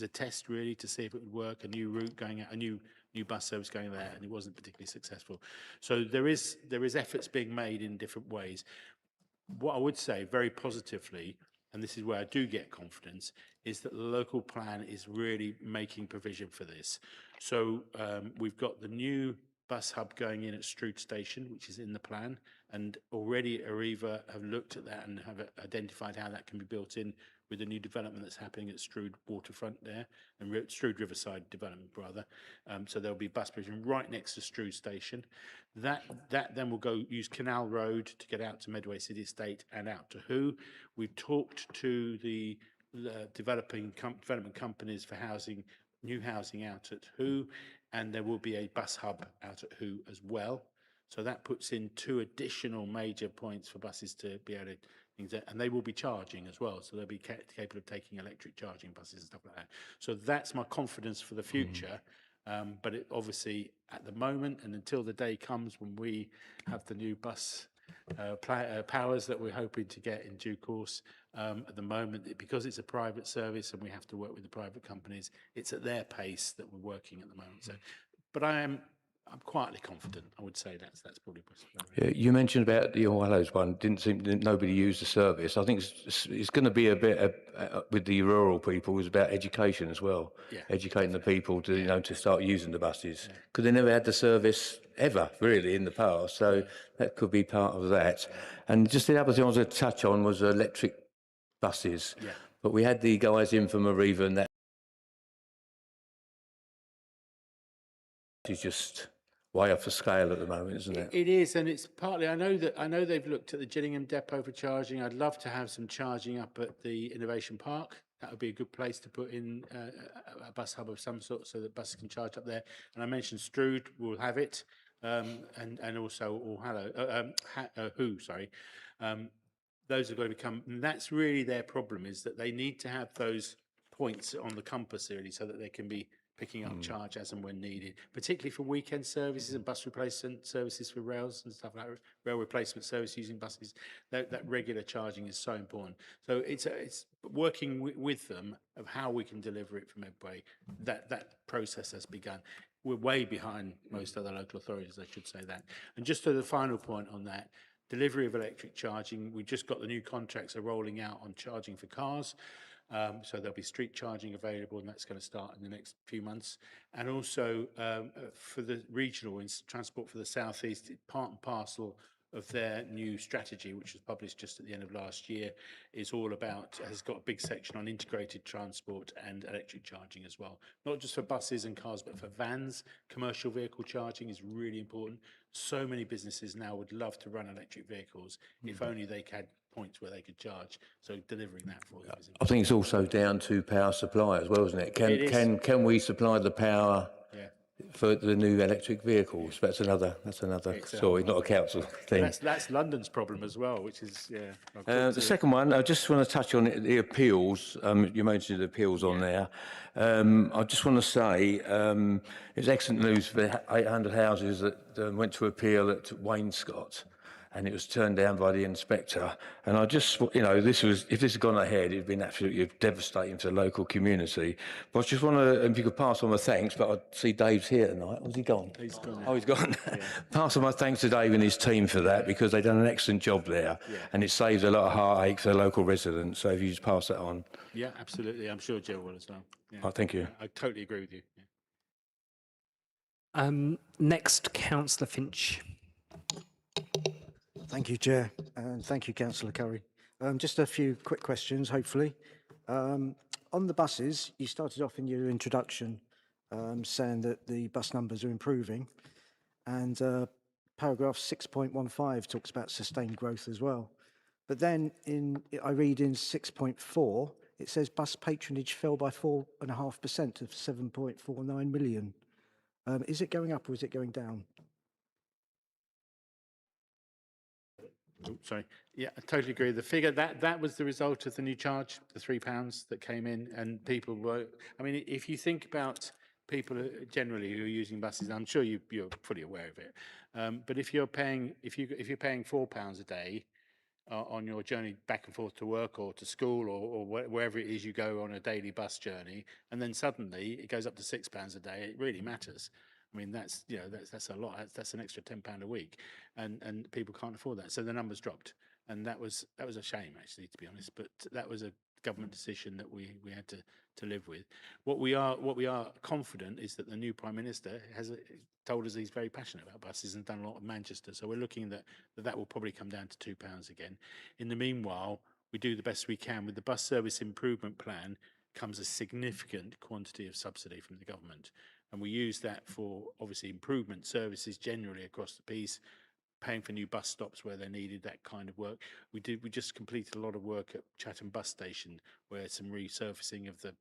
a test really to see if it would work, a new route going out, a new bus service going there, and it wasn't particularly successful. So there is efforts being made in different ways. What I would say very positively, and this is where I do get confidence, is that the local plan is really making provision for this. So we've got the new bus hub going in at Strood Station, which is in the plan, and already Arriva have looked at that and have identified how that can be built in with the new development that's happening at Strood Waterfront there, and Strood Riverside development rather. So there'll be bus provision right next to Strood Station. That then will go use Canal Road to get out to Medway City Estate and out to Who. We've talked to the development companies for housing, new housing out at Who, and there will be a bus hub out at Who as well. So that puts in 2 additional major points for buses to be able to, and they will be charging as well. So they'll be capable of taking electric charging buses and stuff like that. So that's my confidence for the future. But it obviously at the moment and until the day comes when we have the new bus powers that we're hoping to get in due course, at the moment, because it's a private service and we have to work with the private companies, it's at their pace that we're working at the moment. So, but I'm quietly confident. I would say that's probably possible. Yeah, you mentioned about the All Hallows one. Didn't seem that nobody used the service. I think it's going to be a bit with the rural people. It's about education as well. Yeah, educating the people to to start using the buses because they never had the service ever really in the past. So that could be part of that. And just the other thing I was going to touch on was electric buses. Yeah. But we had the guys in from Arriva, and that is just way off the scale at the moment, isn't it? It is, and it's partly. I know they've looked at the Gillingham depot for charging. I'd love to have some charging up at the Innovation Park. That would be a good place to put in a bus hub of some sort, so that buses can charge up there. And I mentioned Strood will have it, and also All Hallow, Who, sorry. Those are going to become, and that's really their problem, is that they need to have those points on the compass really, so that they can be picking up charge as and when needed, particularly for weekend services and bus replacement services for rails and stuff like that, rail replacement service using buses. That regular charging is so important. So it's working with them of how we can deliver it from Medway. That process has begun. We're way behind most other local authorities, I should say that. And just to the final point on that, delivery of electric charging, we just got the new contracts are rolling out on charging for cars. So there'll be street charging available, and that's going to start in the next few months. And also for the regional transport for the southeast, part and parcel of their new strategy, which was published just at the end of last year, is all about, has got a big section on integrated transport and electric charging as well. Not just for buses and cars, but for vans. Commercial vehicle charging is really important. So many businesses now would love to run electric vehicles if only they had points where they could charge. So delivering that for them is important. I think it's also down to power supply as well, isn't it? Can we supply the power for the new electric vehicles? That's another story, not a council thing. That's London's problem as well, which is the second one, I just want to touch on the appeals. You mentioned the appeals on there. I just want to say it's excellent news for the 800 houses that went to appeal at Wainscott, and it was turned down by the inspector. And I just, if this had gone ahead, it'd been absolutely devastating for the local community. But I just want to, if you could pass on my thanks, but I see Dave's here tonight. Was he gone? He's gone. Oh, he's gone. Pass on my thanks to Dave and his team for that, because they've done an excellent job there. And it saves a lot of heartache for the local residents. So if you just pass that on. Yeah, absolutely. I'm sure Joe will as well. Yeah. Oh, thank you. I totally agree with you. Next, Councillor Finch. Thank you, Chair, and thank you, Councillor Curry. Just a few quick questions, hopefully. On the buses, you started off in your introduction saying that the bus numbers are improving, and paragraph 6.15 talks about sustained growth as well. But then I read in 6.4, it says bus patronage fell by 4.5% to 7.49 million. Is it going up or is it going down? Oh, sorry. Yeah, I totally agree. The figure that was the result of the new charge, the £3 that came in, and people were. I mean, if you think about people generally who are using buses, I'm sure you're fully aware of it. But if you're paying £4 a day, on your journey back and forth to work or to school or wherever it is you go on a daily bus journey, and then suddenly it goes up to £6 a day, it really matters. I mean, that's, you know, that's a lot. That's an extra £10 a week, and people can't afford that. So the numbers dropped, and that was a shame, actually, to be honest. But that was a government decision that we had to live with. What we are confident is that the new Prime Minister has told us he's very passionate about buses and done a lot of Manchester. So we're looking that will probably come down to £2 again. In the meanwhile, we do the best we can. With the bus service improvement plan comes a significant quantity of subsidy from the government. And we use that for, obviously, improvement services generally across the piece, paying for new bus stops where they're needed, that kind of work. We just completed a lot of work at Chatham bus station where some resurfacing of it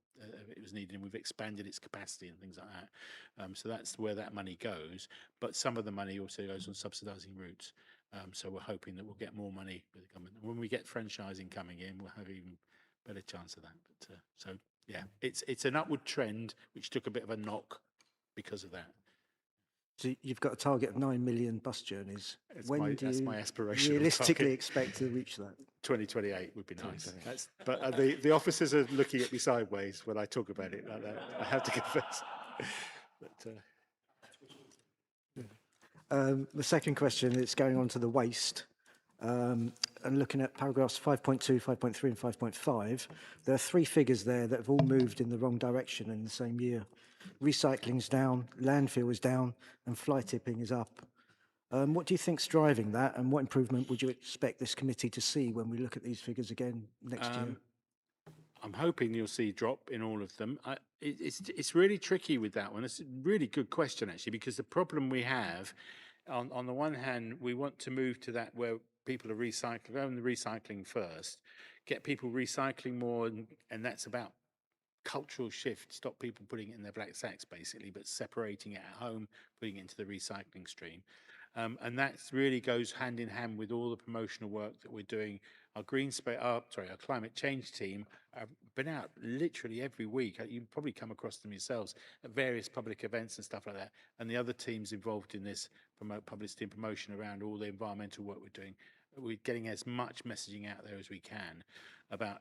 was needed, and we've expanded its capacity and things like that. So that's where that money goes. But some of the money also goes on subsidising routes. So we're hoping that we'll get more money with the government. And when we get franchising coming in, we'll have even better chance of that. But so yeah, it's an upward trend which took a bit of a knock because of that. So you've got a target of 9 million bus journeys. When do that's you my aspirational realistically target. expect to reach that? 2028 would be nice. But the officers are looking at me sideways when I talk about it like that. I have to confess. The second question is going on to the waste. And looking at paragraphs 5.2, 5.3 and 5.5, there are three figures there that have all moved in the wrong direction in the same year. Recycling's down, landfill is down, and fly tipping is up. What do you think's driving that, and what improvement would you expect this committee to see when we look at these figures again next year? I'm hoping you'll see drop in all of them. It's really tricky with that one. It's a really good question, actually, because the problem we have, on the one hand, we want to move to that where people are recycling, go on the recycling first, get people recycling more, and that's about cultural shift, stop people putting it in their black sacks, basically, but separating it at home, putting it into the recycling stream. And that really goes hand in hand with all the promotional work that we're doing. Our our climate change team have been out literally every week. You probably come across them yourselves at various public events and stuff like that. And the other teams involved in this publicity and promotion around all the environmental work we're doing. We're getting as much messaging out there as we can about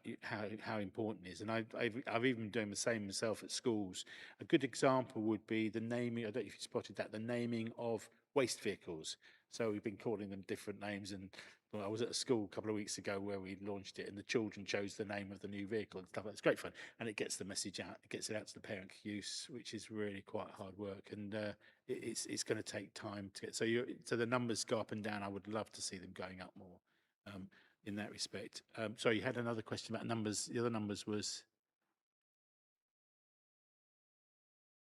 how important it is. And I've even been doing the same myself at schools. A good example would be the naming, I don't know if you spotted that, the naming of waste vehicles. So we've been calling them different names, and I was at a school a couple of weeks ago where we launched it, and the children chose the name of the new vehicle and stuff. It's great fun, and it gets the message out. It gets it out to the parent use, which is really quite hard work, and it's going to take time to get. So the numbers go up and down. I would love to see them going up more in that respect. Sorry, you had another question about numbers. The other numbers was.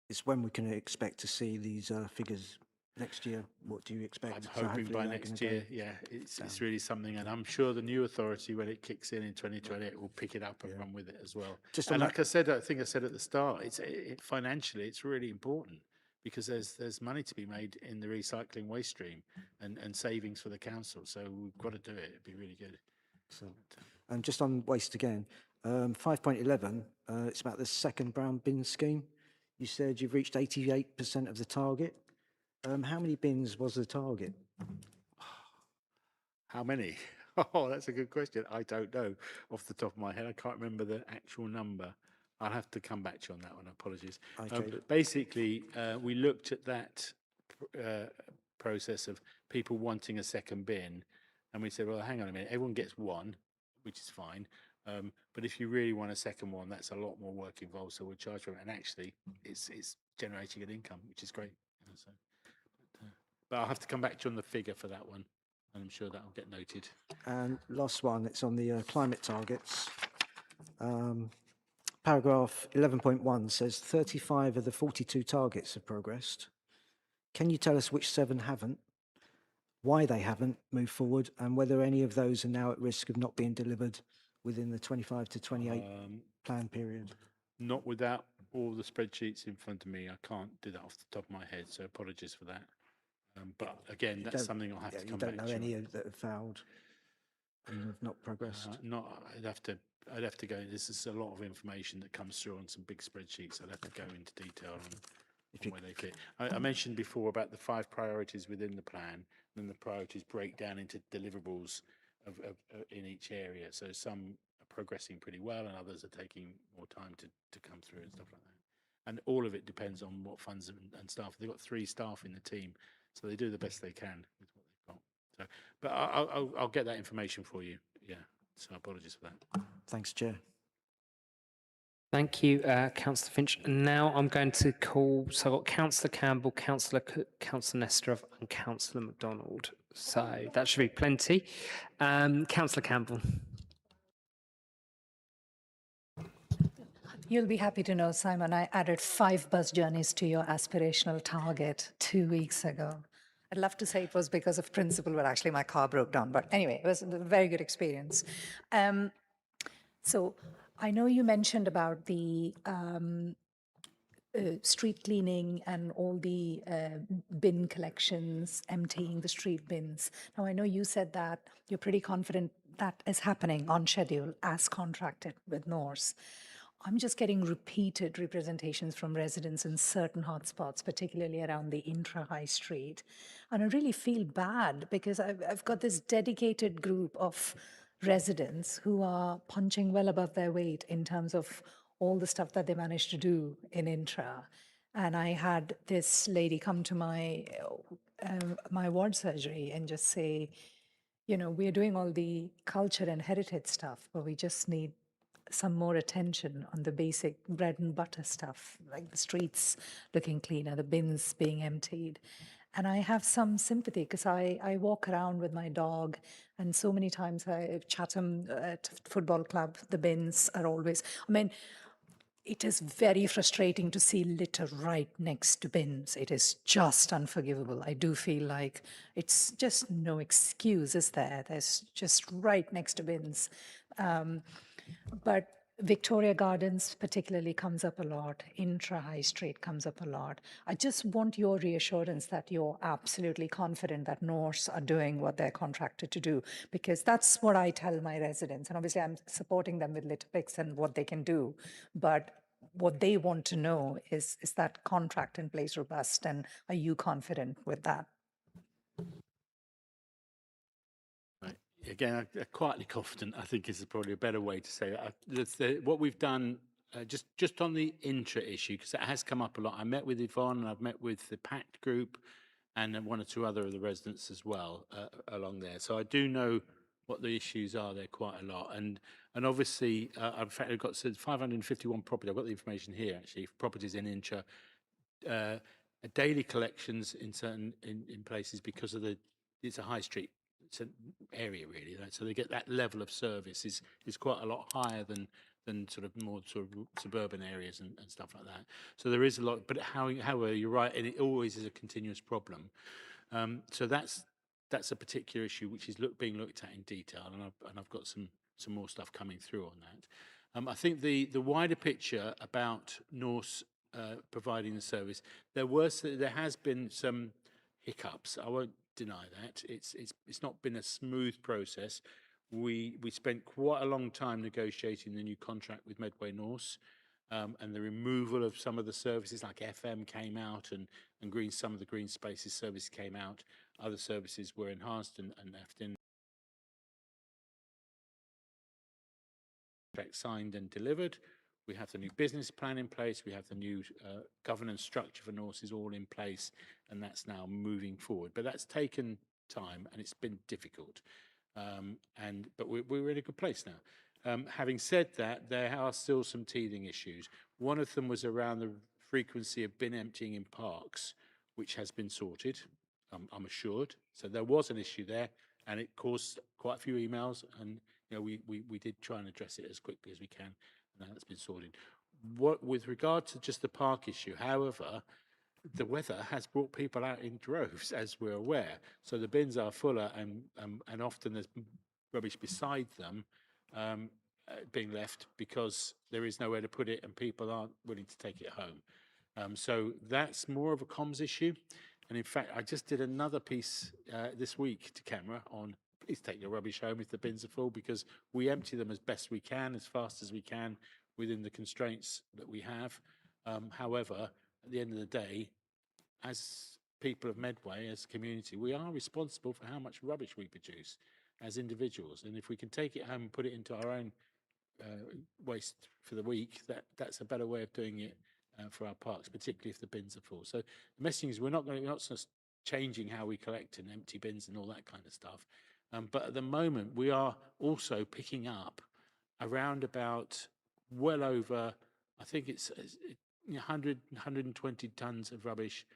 It's when we can expect to see these figures next year. What do you expect? I'm hoping by next year. Yeah, it's really something, and I'm sure the new authority, when it kicks in 2020, it will pick it up and run with it as well. And like I said, I think I said at the start, financially, it's really important because there's money to be made in the recycling waste stream and savings for the council. So we've got to do it. It'd be really good. And just on waste again, 5.11, it's about the second brown bin scheme. You said you've reached 88% of the target. How many bins was the target? How many? Oh, that's a good question. I don't know off the top of my head. I can't remember the actual number. I'll have to come back to you on that one. Apologies. Okay. But basically, we looked at that process of people wanting a second bin, and we said, well, hang on a minute. Everyone gets one, which is fine. But if you really want a second one, that's a lot more work involved. So we'll charge for it. And actually, it's generating an income, which is great. But I'll have to come back to you on the figure for that one, and I'm sure that will get noted. And last one, it's on the climate targets. Paragraph 11.1 says 35 of the 42 targets have progressed. Can you tell us which 7 haven't, why they haven't moved forward, and whether any of those are now at risk of not being delivered within the 25 to 28 plan period? Not without all the spreadsheets in front of me. I can't do that off the top of my head, so apologies for that. But again, that's something I'll have to come back to. You don't know any that have failed and have not progressed? I'd have to go. This is a lot of information that comes through on some big spreadsheets. I'd have to go into detail on where they fit. I mentioned before about the 5 priorities within the plan, and then the priorities break down into deliverables in each area. So some are progressing pretty well, and others are taking more time to come through and stuff like that. And all of it depends on what funds and staff. They've got 3 staff in the team, so they do the best they can with what they've got. So, but I'll get that information for you. Yeah. So apologies for that. Thanks, Chair. Thank you, Councillor Finch. And now I'm going to call, so I've got Councillor Campbell, Councillor Cook, Councillor Nestor and Councillor MacDonald. So that should be plenty. Councillor Campbell. You'll be happy to know, Simon, I added 5 bus journeys to your aspirational target 2 weeks ago. I'd love to say it was because of principle, but actually my car broke down. But anyway, it was a very good experience. So I know you mentioned about the street cleaning and all the bin collections, emptying the street bins. Now, I know you said that you're pretty confident that is happening on schedule as contracted with Norse. I'm just getting repeated representations from residents in certain hotspots, particularly around the intra-high street. And I really feel bad because I've got this dedicated group of residents who are punching well above their weight in terms of all the stuff that they managed to do in intra. And I had this lady come to my ward surgery and just say, you know, we're doing all the culture and heritage stuff, but we just need some more attention on the basic bread and butter stuff, like the streets looking cleaner, the bins being emptied. And I have some sympathy because I walk around with my dog, and so many times Chatham Football Club, the bins are always, I mean, it is very frustrating to see litter right next to bins. It is just unforgivable. I do feel like it's just no excuse, is there? There's just right next to bins. But Victoria Gardens particularly comes up a lot. Intra-High Street comes up a lot. I just want your reassurance that you're absolutely confident that Norse are doing what they're contracted to do, because that's what I tell my residents. And obviously I'm supporting them with litter picks and what they can do. But what they want to know is that contract in place robust, and are you confident with that? Again, quietly confident, I think, is probably a better way to say it. What we've done, just on the intra issue, because it has come up a lot. I met with Yvonne, and I've met with the PACT group, and 1 or 2 other of the residents as well along there. So I do know what the issues are there quite a lot. And obviously, in fact, I've got 551 property. I've got the information here, actually, properties in intra. Daily collections in certain in places because of it's a high street area, really, right? So they get that level of service is quite a lot higher than sort of more sort of suburban areas and stuff like that. So there is a lot, but however, you're right, and it always is a continuous problem. So that's a particular issue which is being looked at in detail, and I've got some more stuff coming through on that. I think the wider picture about Norse providing the service, there has been some hiccups. I won't deny that. It's not been a smooth process. We spent quite a long time negotiating the new contract with Medway Norse, and the removal of some of the services like FM came out, and some of the green spaces service came out. Other services were enhanced and left in. Contract signed and delivered. We have the new business plan in place. We have the new governance structure for Norse is all in place, and that's now moving forward. But that's taken time, and it's been difficult. But we're in a good place now. Having said that, there are still some teething issues. One of them was around the frequency of bin emptying in parks, which has been sorted, I'm assured. So there was an issue there, and it caused quite a few emails, and we did try and address it as quickly as we can. And that's been sorted. With regard to just the park issue, however, the weather has brought people out in droves, as we're aware. So the bins are fuller, and often there's rubbish beside them being left because there is nowhere to put it, and people aren't willing to take it home. So that's more of a comms issue. And in fact, I just did another piece this week to camera on please take your rubbish home if the bins are full, because we empty them as best we can, as fast as we can, within the constraints that we have. However, at the end of the day, as people of Medway, as a community, we are responsible for how much rubbish we produce. as individuals. And if we can take it home and put it into our own waste for the week, that's a better way of doing it for our parks, particularly if the bins are full. So the messaging is we're not just changing how we collect and empty bins and all that kind of stuff. But at the moment, we are also picking up around about well over, I think it's 100, 120 tons of rubbish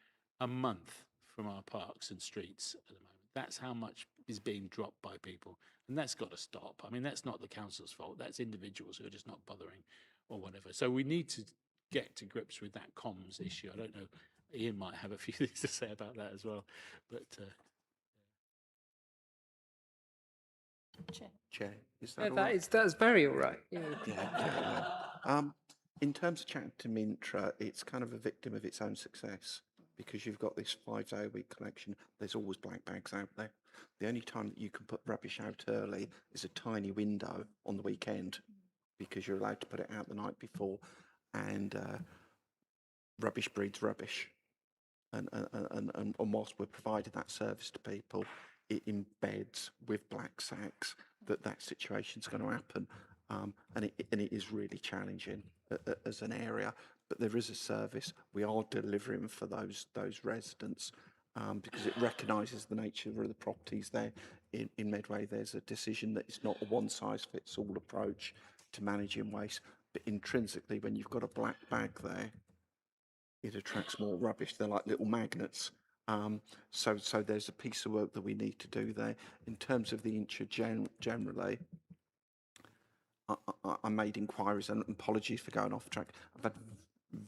a month from our parks and streets at the moment. That's how much is being dropped by people. And that's got to stop. I mean, that's not the council's fault. That's individuals who are just not bothering or whatever. So we need to get to grips with that comms issue. I don't know, Ian might have a few things to say about that as well. But Chair, is that all right? That's very all right. Yeah, in terms of Chatham Intra, it's kind of a victim of its own success because you've got this 5-day-a-week collection. There's always black bags out there. The only time that you can put rubbish out early is a tiny window on the weekend because you're allowed to put it out the night before, and rubbish breeds rubbish. And whilst we're providing that service to people, it embeds with black sacks that situation's going to happen. And it is really challenging as an area, but there is a service we are delivering for those residents because it recognises the nature of the properties there. In Medway, there's a decision that it's not a one-size-fits-all approach to managing waste, but intrinsically, when you've got a black bag there, it attracts more rubbish. They're like little magnets. So there's a piece of work that we need to do there. In terms of the intra generally, I made inquiries, and apologies for going off track. I've had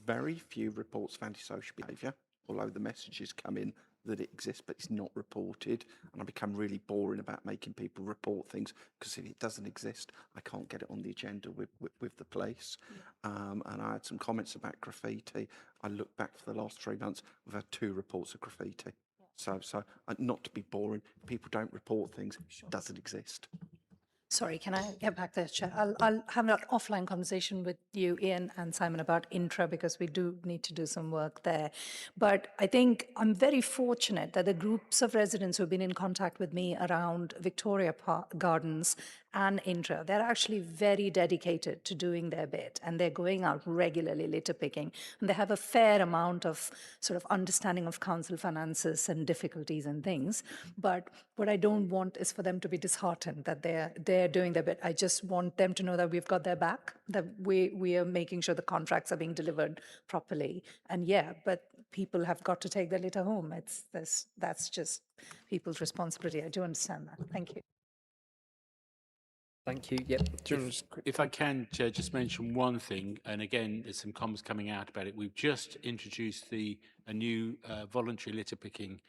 very few reports of antisocial behaviour, although the messages come in that it exists, but it's not reported. And I become really boring about making people report things because if it doesn't exist, I can't get it on the agenda with the police. And I had some comments about graffiti. I look back for the last 3 months, we've had 2 reports of graffiti. So not to be boring, people don't report things, it doesn't exist. Sorry, can I get back there, Chair? I'll have an offline conversation with you, Ian and Simon, about Intra, because we do need to do some work there. But I think I'm very fortunate that the groups of residents who've been in contact with me around Victoria Gardens and Intra, they're actually very dedicated to doing their bit, and they're going out regularly litter picking, and they have a fair amount of sort of understanding of council finances and difficulties and things. But what I don't want is for them to be disheartened that they're doing their bit. I just want them to know that we've got their back, that we are making sure the contracts are being delivered properly. And yeah, but people have got to take their litter home. That's just people's responsibility. I do understand that. Thank you. Thank you. Yep. If I can, Chair, just mention one thing, and again, there's some comments coming out about it. We've just introduced a new voluntary litter picking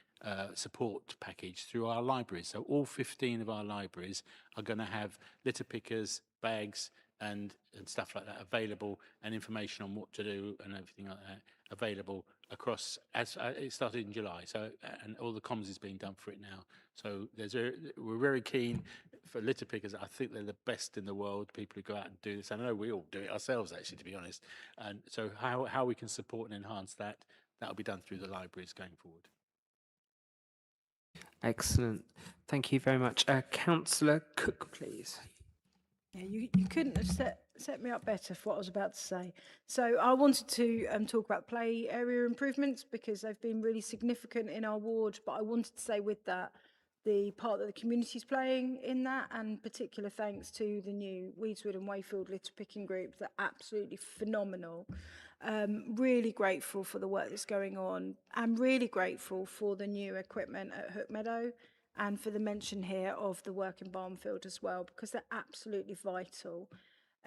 support package through our libraries. So all 15 of our libraries are going to have litter pickers, bags, and stuff like that available, and information on what to do and everything like that available across. As it started in July, so and all the comms is being done for it now. So we're very keen for litter pickers. I think they're the best in the world. People who go out and do this. I know we all do it ourselves, actually, to be honest. And so how we can support and enhance that will be done through the libraries going forward. Excellent. Thank you very much. Councillor Cook, please. Yeah, you couldn't have set me up better for what I was about to say. So I wanted to talk about play area improvements because they've been really significant in our ward, but I wanted to say with that, the part that the community's playing in that, and particular thanks to the new Weedswood and Wayfield litter picking group. They're absolutely phenomenal. Really grateful for the work that's going on. I'm really grateful for the new equipment at Hook Meadow and for the mention here of the work in Barnfield as well, because they're absolutely vital.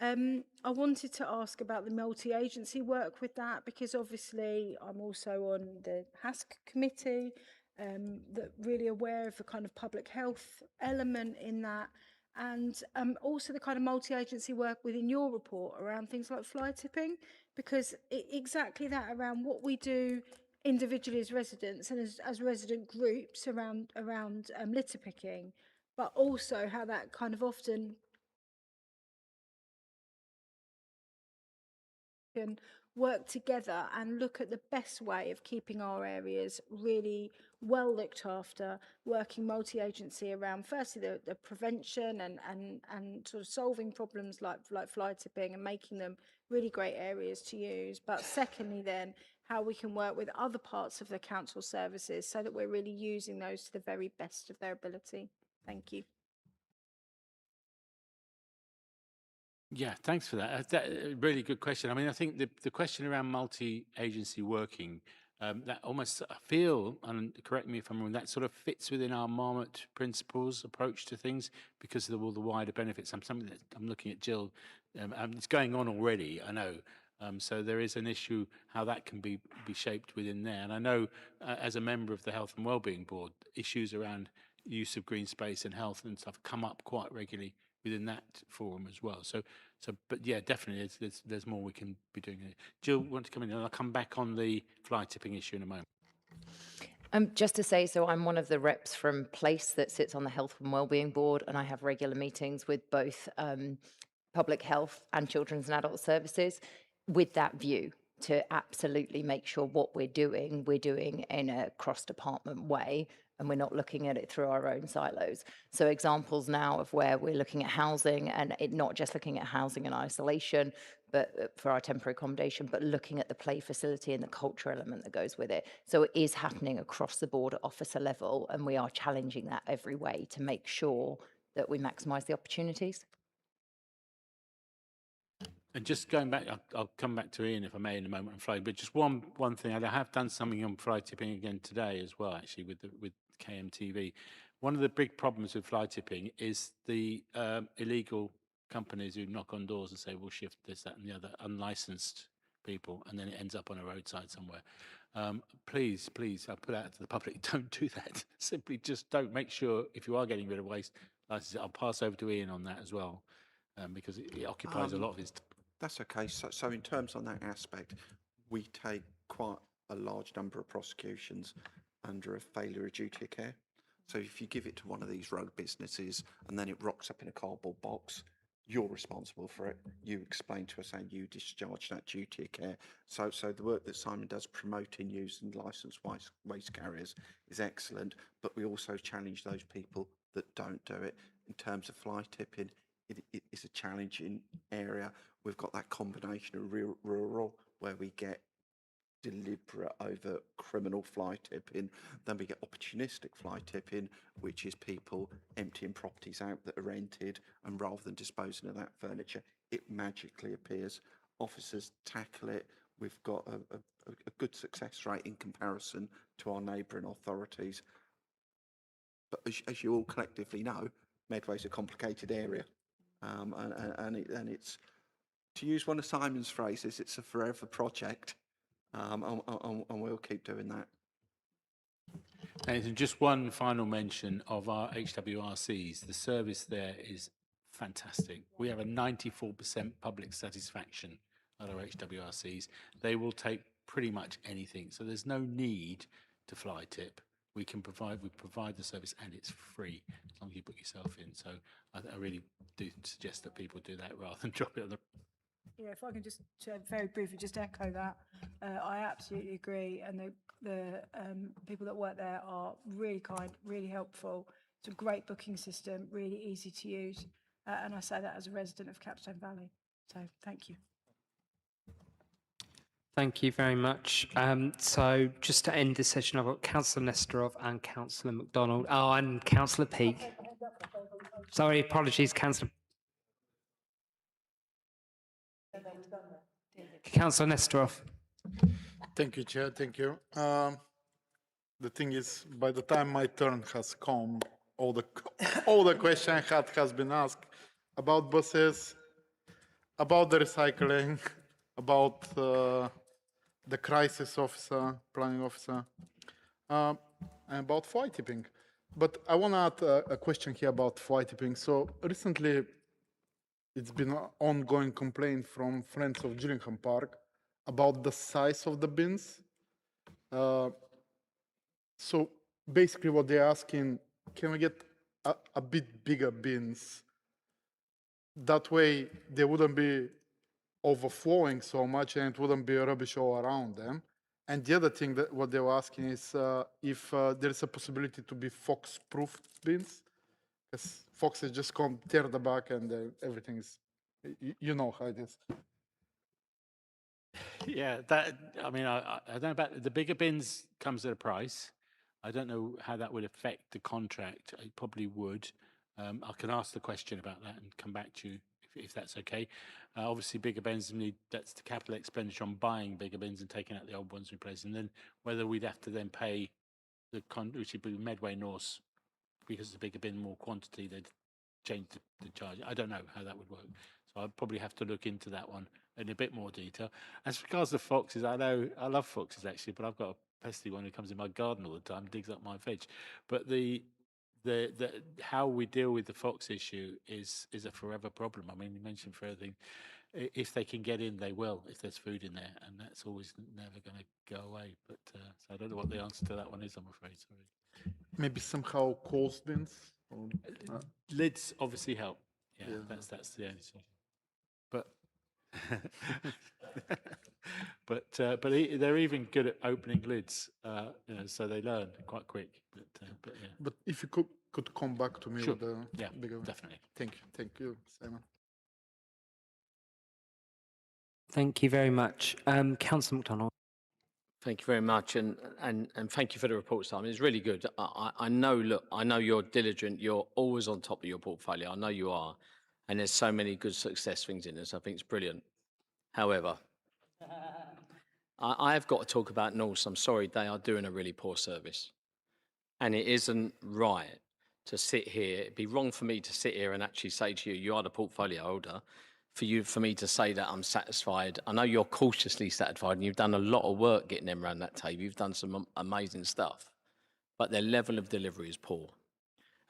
I wanted to ask about the multi-agency work with that, because obviously I'm also on the HASC committee, that really aware of the kind of public health element in that, and also the kind of multi-agency work within your report around things like fly tipping, because exactly that, around what we do individually as residents and as resident groups around litter picking, but also how that kind of often work together and look at the best way of keeping our areas really well looked after, working multi-agency around firstly the prevention and sort of solving problems like fly tipping and making them really great areas to use. But secondly then, how we can work with other parts of the council services so that we're really using those to the very best of their ability. Thank you. Yeah, thanks for that. Really good question. I mean, I think the question around multi-agency working, that almost, I feel, and correct me if I'm wrong, that sort of fits within our Marmot principles approach to things because of all the wider benefits. Something that I'm looking at Jill, it's going on already, I know. So there is an issue how that can be shaped within there. And I know as a member of the Health and Wellbeing Board, issues around use of green space and health and stuff come up quite regularly within that forum as well. But yeah, definitely, there's more we can be doing. Jill, want to come in, and I'll come back on the fly tipping issue in a moment. Just to say, so I'm one of the reps from Place that sits on the Health and Wellbeing Board, and I have regular meetings with both public health and children's and adult services with that view to absolutely make sure what we're doing in a cross-department way, and we're not looking at it through our own silos. So examples now of where we're looking at housing, and it not just looking at housing in isolation, but for our temporary accommodation, but looking at the play facility and the culture element that goes with it. So it is happening across the board at officer level, and we are challenging that every way to make sure that we maximise the opportunities. And just going back, I'll come back to Ian if I may in a moment on fly, but just one thing, I have done something on fly tipping again today as well, actually, with KMTV. One of the big problems with fly tipping is the illegal companies who knock on doors and say, we'll shift this, that, and the other, unlicensed people, and then it ends up on a roadside somewhere. Please, I'll put out to the public, don't do that. Simply just don't. Make sure, if you are getting rid of waste licenses, I'll pass over to Ian on that as well, because it occupies a lot of his time. That's okay. So in terms on that aspect, we take quite a large number of prosecutions under a failure of duty of care. So if you give it to one of these rogue businesses and then it rocks up in a cardboard box, you're responsible for it. You explain to us how you discharge that duty of care. So the work that Simon does promoting using licensed waste carriers is excellent, but we also challenge those people that don't do it. In terms of fly tipping, it is a challenging area. We've got that combination of rural where we get deliberate over criminal fly tipping, then we get opportunistic fly tipping, which is people emptying properties out that are rented, and rather than disposing of that furniture, it magically appears. Officers tackle it. We've got a good success rate in comparison to our neighbouring authorities. But as you all collectively know, Medway's a complicated area. And it's, to use one of Simon's phrases, it's a forever project, and we'll keep doing that. And just one final mention of our HWRCs. The service there is fantastic. We have a 94% public satisfaction at our HWRCs. They will take pretty much anything, so there's no need to fly tip. We provide the service, and it's free as long as you put yourself in. So I really do suggest that people do that rather than drop it on the. Yeah, if I can just very briefly just echo that, I absolutely agree, and the people that work there are really kind, really helpful. It's a great booking system, really easy to use, and I say that as a resident of Capstone Valley. So thank you. Thank you very much. So just to end this session, I've got Councillor Nesterov and Councillor MacDonald. Oh, and Councillor Peake. Sorry, apologies, Councillor. Councillor Nesterov. Thank you, Chair. Thank you. The thing is, by the time my turn has come, all the question I had has been asked about buses, about the recycling, about the crisis officer, planning officer, and about fly tipping. But I want to add a question here about fly tipping. So recently, it's been an ongoing complaint from friends of Gillingham Park about the size of the bins. So basically what they're asking, can we get a bit bigger bins? That way there wouldn't be overflowing so much and it wouldn't be rubbish all around them. And the other thing that what they were asking is if there's a possibility to be fox-proof bins, because foxes just come tear the back and everything is, you know how it is. Yeah, that, I mean, I don't know about the bigger bins comes at a price. I don't know how that would affect the contract. It probably would. I can ask the question about that and come back to you if that's okay. Obviously, bigger bins need, that's the capital expenditure on buying bigger bins and taking out the old ones, replacing. And then whether we'd have to then pay the which would be Medway North, because the bigger bin, more quantity, they'd change the charge. I don't know how that would work. So I'd probably have to look into that one in a bit more detail. As regards to foxes, I know I love foxes actually, but I've got a pesky one who comes in my garden all the time, digs up my veg. But the how we deal with the fox issue is a forever problem. I mean, you mentioned for everything, if they can get in, they will, if there's food in there, and that's always never going to go away. But so I don't know what the answer to that one is, I'm afraid. Sorry. Maybe somehow closed bins? Or, lids obviously help. Yeah, Yeah. that's the only thing. But they're even good at opening lids, you know, so they learn quite quick. But yeah. But if you could come back to me Sure. with the Yeah, bigger one. definitely. Thank you, Simon. Thank you very much. Councillor MacDonald. Thank you very much, and thank you for the report, Simon. It's really good. I know, look, I know you're diligent. You're always on top of your portfolio. I know you are, and there's so many good success things in this. I think it's brilliant. However, I have got to talk about Norse. I'm sorry, they are doing a really poor service, and it isn't right to sit here. It'd be wrong for me to sit here and actually say to you, you are the portfolio holder, for me to say that I'm satisfied. I know you're cautiously satisfied and you've done a lot of work getting them around that table. You've done some amazing stuff, but their level of delivery is poor.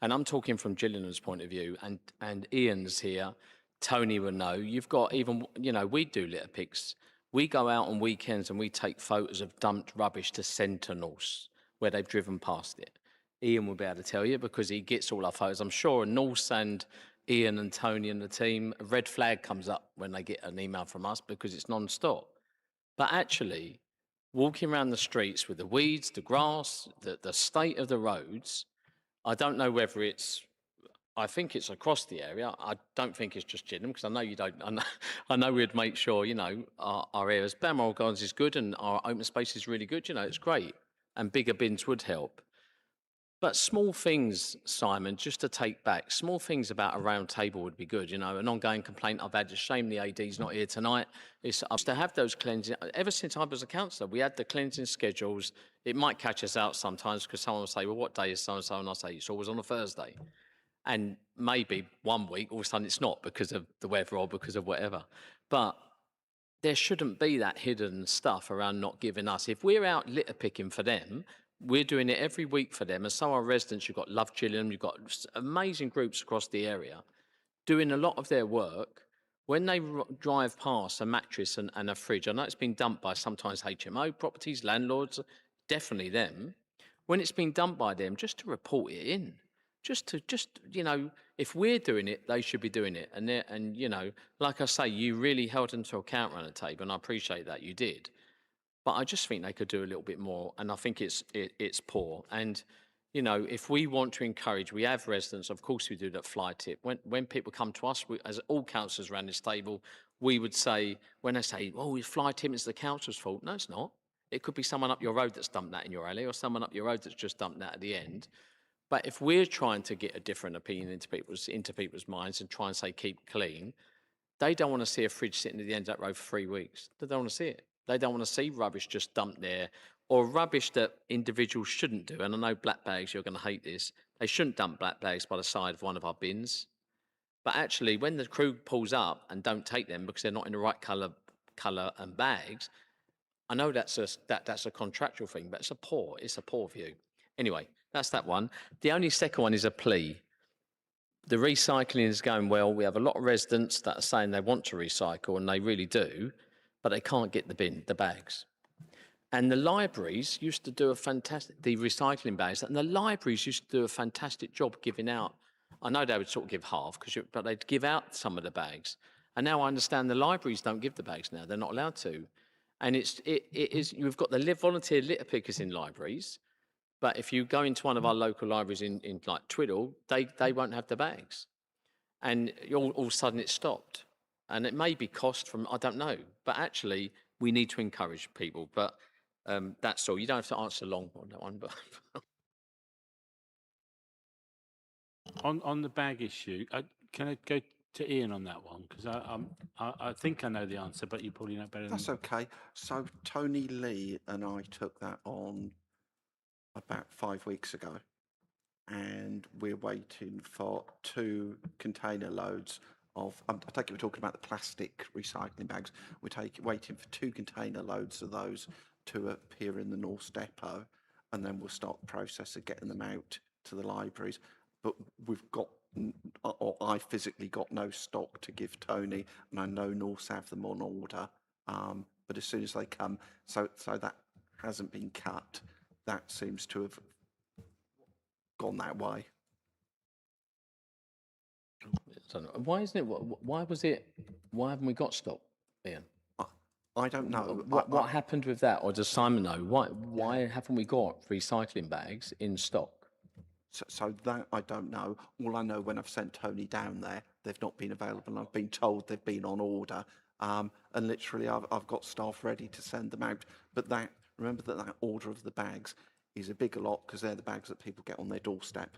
And I'm talking from Gillian's point of view, and Ian's here, Tony will know. You've got even, you know, we do litter picks. We go out on weekends and we take photos of dumped rubbish to send to Norse, where they've driven past it. Ian will be able to tell you because he gets all our photos. I'm sure Norse and Ian and Tony and the team, a red flag comes up when they get an email from us because it's non-stop. But actually, walking around the streets with the weeds, the grass, the state of the roads, I don't know whether it's, I think it's across the area. I don't think it's just Gillingham, because I know you don't, I know we'd make sure, you know, our areas, Balmoral Gardens is good and our open space is really good, you know, it's great. And bigger bins would help. But small things, Simon, just to take back, small things about a round table would be good. You know, an ongoing complaint I've had, it's a shame the AD's not here tonight, is to have those cleansing. Ever since I was a councillor, we had the cleansing schedules. It might catch us out sometimes because someone will say, well, what day is so-and-so? And I say, it's always on a Thursday. And maybe one week, all of a sudden it's not because of the weather or because of whatever. But there shouldn't be that hidden stuff around not giving us. If we're out litter picking for them, we're doing it every week for them. And so are residents. You've got Love Gillingham, you've got amazing groups across the area doing a lot of their work. When they drive past a mattress and a fridge, I know it's been dumped by sometimes HMO properties, landlords, definitely them. When it's been dumped by them, just to report it in. Just, you know, if we're doing it, they should be doing it. And you know, like I say, you really held them to account around the table, and I appreciate that you did. But I just think they could do a little bit more, and I think it's poor. And you know, if we want to encourage, we have residents, of course we do that fly tip. When people come to us, as all councillors around this table, we would say, when they say, oh, it's fly tip, it's the councillor's fault. No, it's not. It could be someone up your road that's dumped that in your alley, or someone up your road that's just dumped that at the end. But if we're trying to get a different opinion into people's minds and try and say keep clean, they don't want to see a fridge sitting at the end of that road for 3 weeks. They don't want to see it. They don't want to see rubbish just dumped there, or rubbish that individuals shouldn't do. And I know black bags, you're going to hate this. They shouldn't dump black bags by the side of one of our bins. But actually, when the crew pulls up and don't take them because they're not in the right colour and bags, I know that's a contractual thing, but it's a poor view. Anyway, that's that one. The only second one is a plea. The recycling is going well. We have a lot of residents that are saying they want to recycle, and they really do, but they can't get the bags. And the libraries used to do the recycling bags, and the libraries used to do a fantastic job giving out. I know they would sort of give half, but they'd give out some of the bags. And now I understand the libraries don't give the bags now. They're not allowed to. And you've got the volunteer litter pickers in libraries, but if you go into one of our local libraries in like Twiddle, they won't have the bags. And all of a sudden it stopped. And it may be cost from, I don't know, but actually we need to encourage people. But that's all. You don't have to answer long on that one. But On the bag issue, can I go to Ian on that one? Because I think I know the answer, but you probably know better than That's okay. So Tony Lee and I took that on about 5 weeks ago, and we're waiting for 2 container loads of, I take it we're talking about the plastic recycling bags. We're waiting for 2 container loads of those to appear in the North Depot, and then we'll start the process of getting them out to the libraries. But we've got, or I physically got no stock to give Tony, and I know Norths have them on order. But as soon as they come, so that hasn't been cut. That seems to have gone that way. I don't know. Why isn't it? Why haven't we got stock, Ian? I don't know. What happened with that, or does Simon know? Why haven't we got recycling bags in stock? So that I don't know. All I know, when I've sent Tony down there, they've not been available. I've been told they've been on order, and literally I've got staff ready to send them out. But remember that order of the bags is a bigger lot, because they're the bags that people get on their doorstep.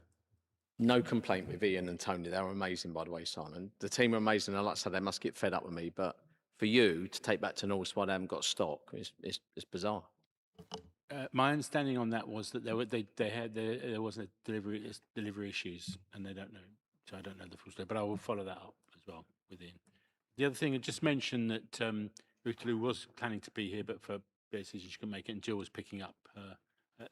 No complaint with Ian and Tony. They were amazing, by the way, Simon. The team are amazing. I like to say they must get fed up with me, but for you to take back to North why they haven't got stock is bizarre. my understanding on that was that there was a delivery issues, and they don't know. So I don't know the full story, but I will follow that up as well with Ian. The other thing I just mentioned that Ruth Lou was planning to be here, but for decisions she couldn't make it, and Jill was picking up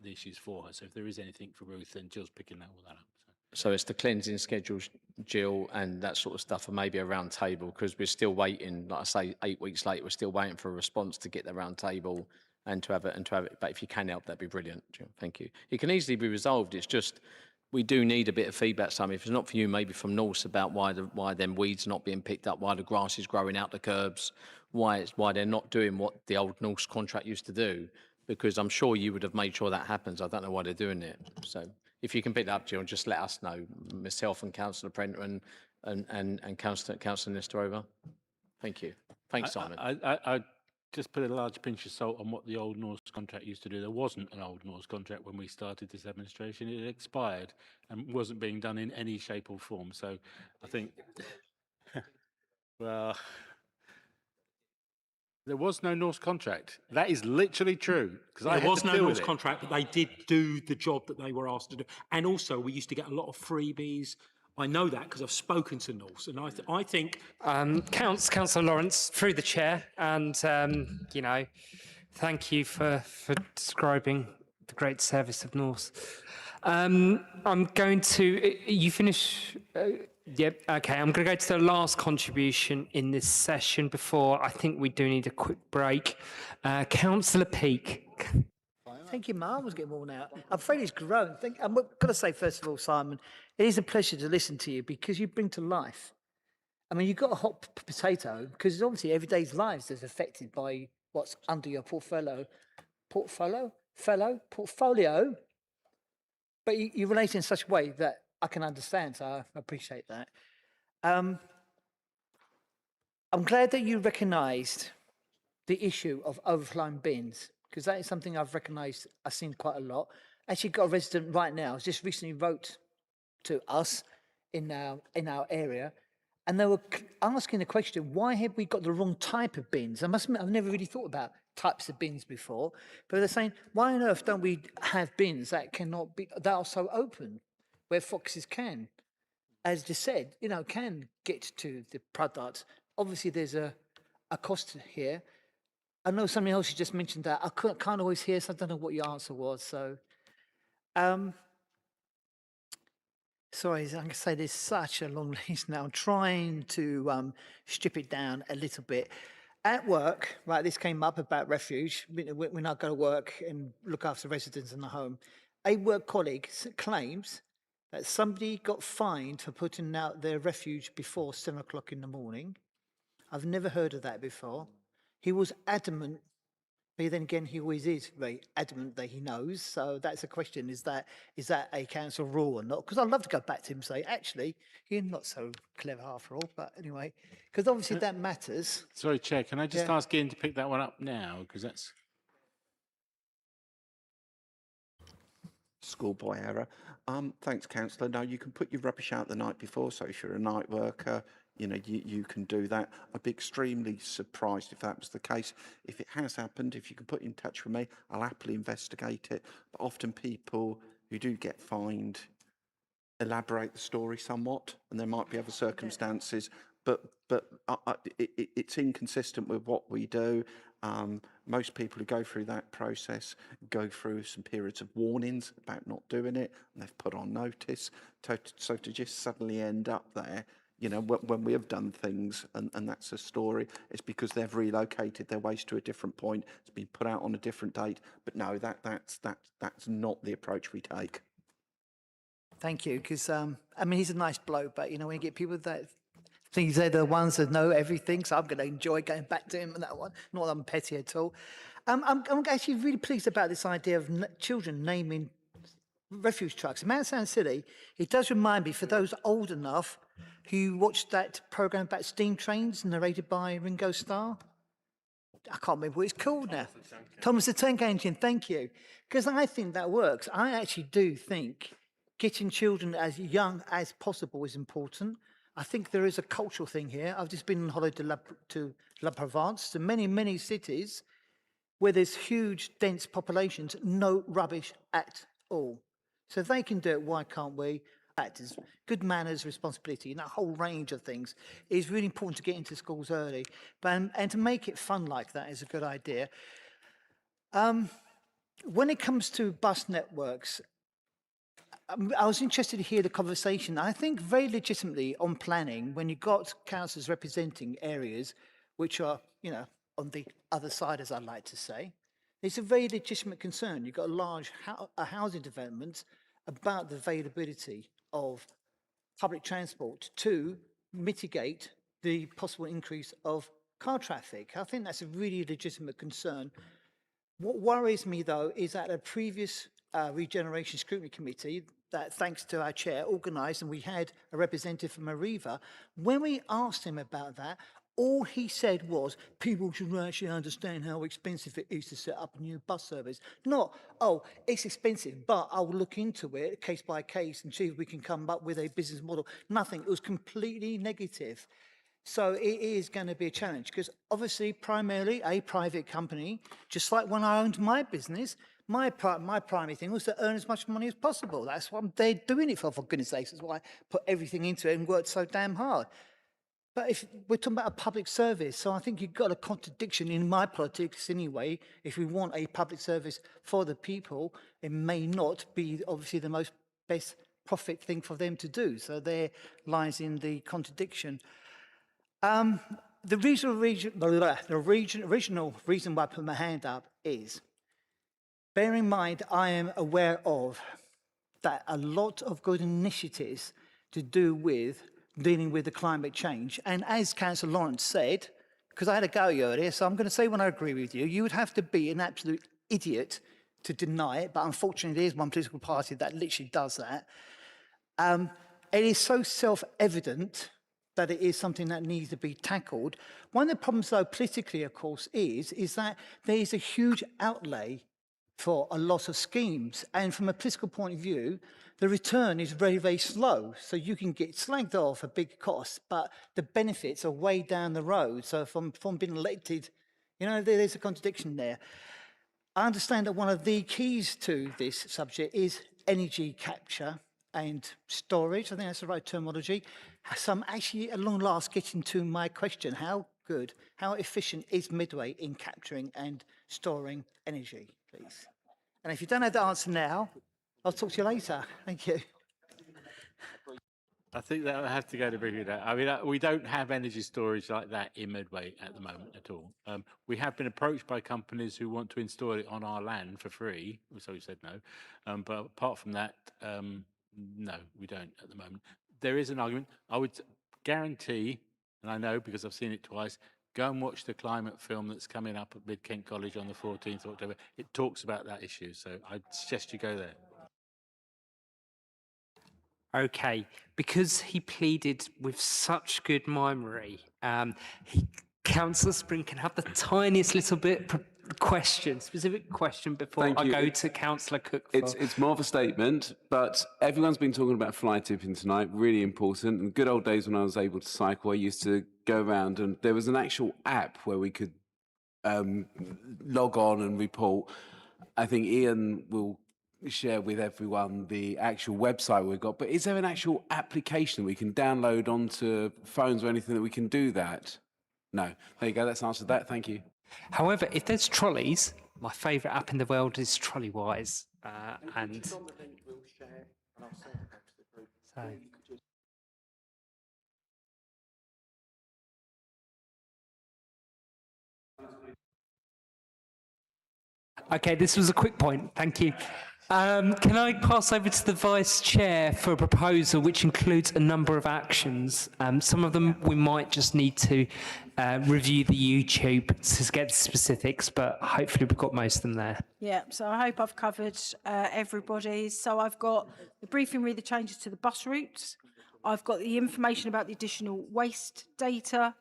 the issues for her. So if there is anything for Ruth, then Jill's picking all that up. So it's the cleansing schedule, Jill, and that sort of stuff, and maybe a round table, because we're still waiting. Like I say, 8 weeks later, we're still waiting for a response to get the round table and to have it. But if you can help, that'd be brilliant, Jill. Thank you. It can easily be resolved. It's just we do need a bit of feedback. Some, if it's not for you, maybe from Norse, about why them weeds not being picked up, why the grass is growing out the curbs, why they're not doing what the old Norse contract used to do. Because I'm sure you would have made sure that happens. I don't know why they're doing it. So if you can pick that up, Jill, just let us know. Myself and Councillor Prenter and Councillor Nestorova. Thank you. Thanks, Simon. I just put a large pinch of salt on what the old Norse contract used to do. There wasn't an old Norse contract when we started this administration. It expired and wasn't being done in any shape or form. So I think, well, there was no Norse contract. That is literally true. There was no Norse contract, but they did do the job that they were asked to do. And also, we used to get a lot of freebies. I know that because I've spoken to Norse, and I think Councillor Lawrence, through the chair, and thank you for describing the great service of Norse. I'm going to. You finish. Yep. Okay. I'm going to go to the last contribution in this session before I think we do need a quick break. Councillor Peake. Thank you, Ma. I was getting worn out. I'm afraid it's grown. I'm going to say, first of all, Simon, it is a pleasure to listen to you because you bring to life. I mean, you've got a hot potato because obviously everyday's lives is affected by what's under your portfolio. But you relate in such a way that I can understand, so I appreciate that. I'm glad that you recognised the issue of overflowing bins, because that is something I've recognised, I've seen quite a lot. Actually got a resident right now, just recently wrote to us in our area, and they were asking the question, why have we got the wrong type of bins? I must admit, I've never really thought about types of bins before, but they're saying, why on earth don't we have bins that that are so open, where foxes can, as just said, can get to the product? Obviously, there's a cost here. I know something else you just mentioned that I can't always hear, so I don't know what your answer was. So, sorry, I'm going to say there's such a long list now. I'm trying to strip it down a little bit. At work, right, this came up about refuge. When I go to work and look after residents in the home, a work colleague claims that somebody got fined for putting out their refuge before 7 o'clock in the morning. I've never heard of that before. He was adamant, but then again, he always is very adamant that he knows. So that's a question: is that a council rule or not? Because I'd love to go back to him and say, actually, you're not so clever after all. But anyway, because obviously that matters. Sorry, Chair, can I just Yeah. ask Ian to pick that one up now? Because that's... Schoolboy error. Thanks, councillor. No, you can put your rubbish out the night before, so if you're a night worker, you can do that. I'd be extremely surprised if that was the case. If it has happened, if you can put in touch with me, I'll happily investigate it. But often people who do get fined elaborate the story somewhat, and there might be other circumstances, but it's inconsistent with what we do. Most people who go through that process go through some periods of warnings about not doing it, and they've put on notice. So to just suddenly end up there, when we have done things, and that's a story, it's because they've relocated their waste to a different point. It's been put out on a different date. But no, that's not the approach we take. Thank you, because I mean, he's a nice bloke, but when you get people that think they're the ones that know everything, so I'm going to enjoy going back to him on that one. Not that I'm petty at all. I'm actually really pleased about this idea of children naming refuge trucks. It might sound silly. It does remind me, for those old enough who watched that program about steam trains narrated by Ringo Starr. I can't remember what it's called now. Thomas the Tank Engine, thank you. Because I think that works. I actually do think getting children as young as possible is important. I think there is a cultural thing here. I've just been on holiday to La Provence, to many cities where there's huge, dense populations, no rubbish at all. So if they can do it, why can't we? Factors, good manners, responsibility, and a whole range of things is really important to get into schools early. And to make it fun like that is a good idea. When it comes to bus networks, I was interested to hear the conversation. I think very legitimately on planning, when you've got councillors representing areas which are, on the other side, as I like to say, it's a very legitimate concern. You've got a large housing development about the availability of public transport to mitigate the possible increase of car traffic. I think that's a really legitimate concern. What worries me, though, is that a previous Regeneration Scrutiny Committee, that thanks to our chair, organised, and we had a representative from Arriva, when we asked him about that, all he said was, people should actually understand how expensive it is to set up a new bus service. Not, oh, it's expensive, but I'll look into it case by case and see if we can come up with a business model. Nothing. It was completely negative. So it is going to be a challenge because obviously, primarily a private company, just like when I owned my business, my primary thing was to earn as much money as possible. That's what they're doing it for goodness sakes. That's why I put everything into it and worked so damn hard. But if we're talking about a public service, so I think you've got a contradiction in my politics anyway. If we want a public service for the people, it may not be obviously the best profit thing for them to do. So there lies in the contradiction. The original reason why I put my hand up is, bear in mind, I am aware of that a lot of good initiatives to do with dealing with the climate change. And as Councillor Lawrence said, because I had a go earlier, so I'm going to say when I agree with you, you would have to be an absolute idiot to deny it, but unfortunately there is one political party that literally does that. It is so self-evident that it is something that needs to be tackled. One of the problems, though, politically, of course, is that there is a huge outlay for a lot of schemes. And from a political point of view, the return is very, very slow. So you can get slagged off a big cost, but the benefits are way down the road. So from being elected, there's a contradiction there. I understand that one of the keys to this subject is energy capture and storage. I think that's the right terminology. So I'm actually, at long last, getting to my question. How efficient is Medway in capturing and storing energy, please? And if you don't have the answer now, I'll talk to you later. Thank you. I think that will have to go to review that. I mean, we don't have energy storage like that in Medway at the moment at all. We have been approached by companies who want to install it on our land for free, so we said no. But apart from that, no, we don't at the moment. There is an argument. I would guarantee and I know because I've seen it twice, go and watch the climate film that's coming up at Mid Kent College on the 14th of October. It talks about that issue, so I suggest you go there. Okay, because he pleaded with such good memory, Councillor Spring can have the tiniest little bit specific question before Thank I you. go to Councillor Cook. It's more of a statement, but everyone's been talking about fly tipping tonight, really important. And good old days when I was able to cycle, I used to go around and there was an actual app where we could log on and report. I think Ian will share with everyone the actual website we've got, but is there an actual application we can download onto phones or anything that we can do that? No. There you go, that's answered that, thank you. However, if there's trolleys, my favourite app in the world is Trolleywise, and so. Okay, this was a quick point. Thank you. Can I pass over to the Vice Chair for a proposal which includes a number of actions? Some of them we might just need to review the YouTube to get the specifics, but hopefully we've got most of them there. Yeah, so I hope I've covered everybody. So I've got the briefing re the changes to the bus routes. I've got the information about the additional waste data.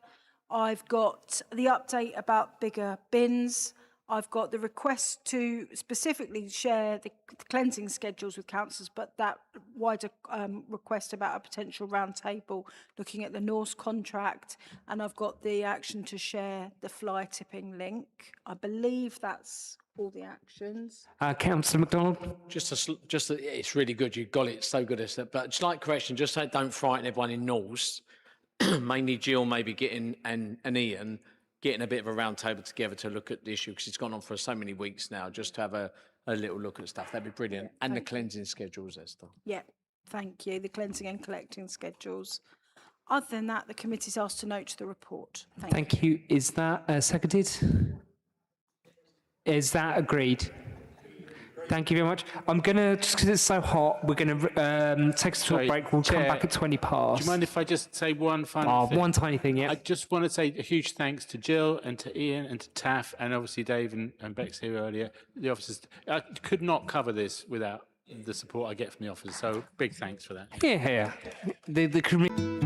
I've got the update about bigger bins. I've got the request to specifically share the cleansing schedules with councillors, but that wider request about a potential round table looking at the Norse contract. And I've got the action to share the fly tipping link. I believe that's all the actions. Councillor MacDonald? It's really good. You got it. So good. But slight correction, just so don't frighten everyone in Norse. Mainly Jill maybe getting and Ian getting a bit of a round table together to look at the issue because it's gone on for so many weeks now, just to have a little look at stuff. That'd be brilliant. Yeah, and the thank you. cleansing schedules, Esther. Yeah, thank you. The cleansing and collecting schedules. Other than that, the committee's asked to note the report. Thank you. Is that seconded? Is that agreed? Thank you very much. I'm going to, just because it's so hot, we're going to take a short break. We'll come back at 20 past. Do you mind if I just say one final thing? One tiny thing, yeah. I just want to say a huge thanks to Jill and to Ian and to Taff and obviously Dave and Bex here earlier. The officers, I could not cover this without the support I get from the officers. So big thanks for that. Yeah. The committee.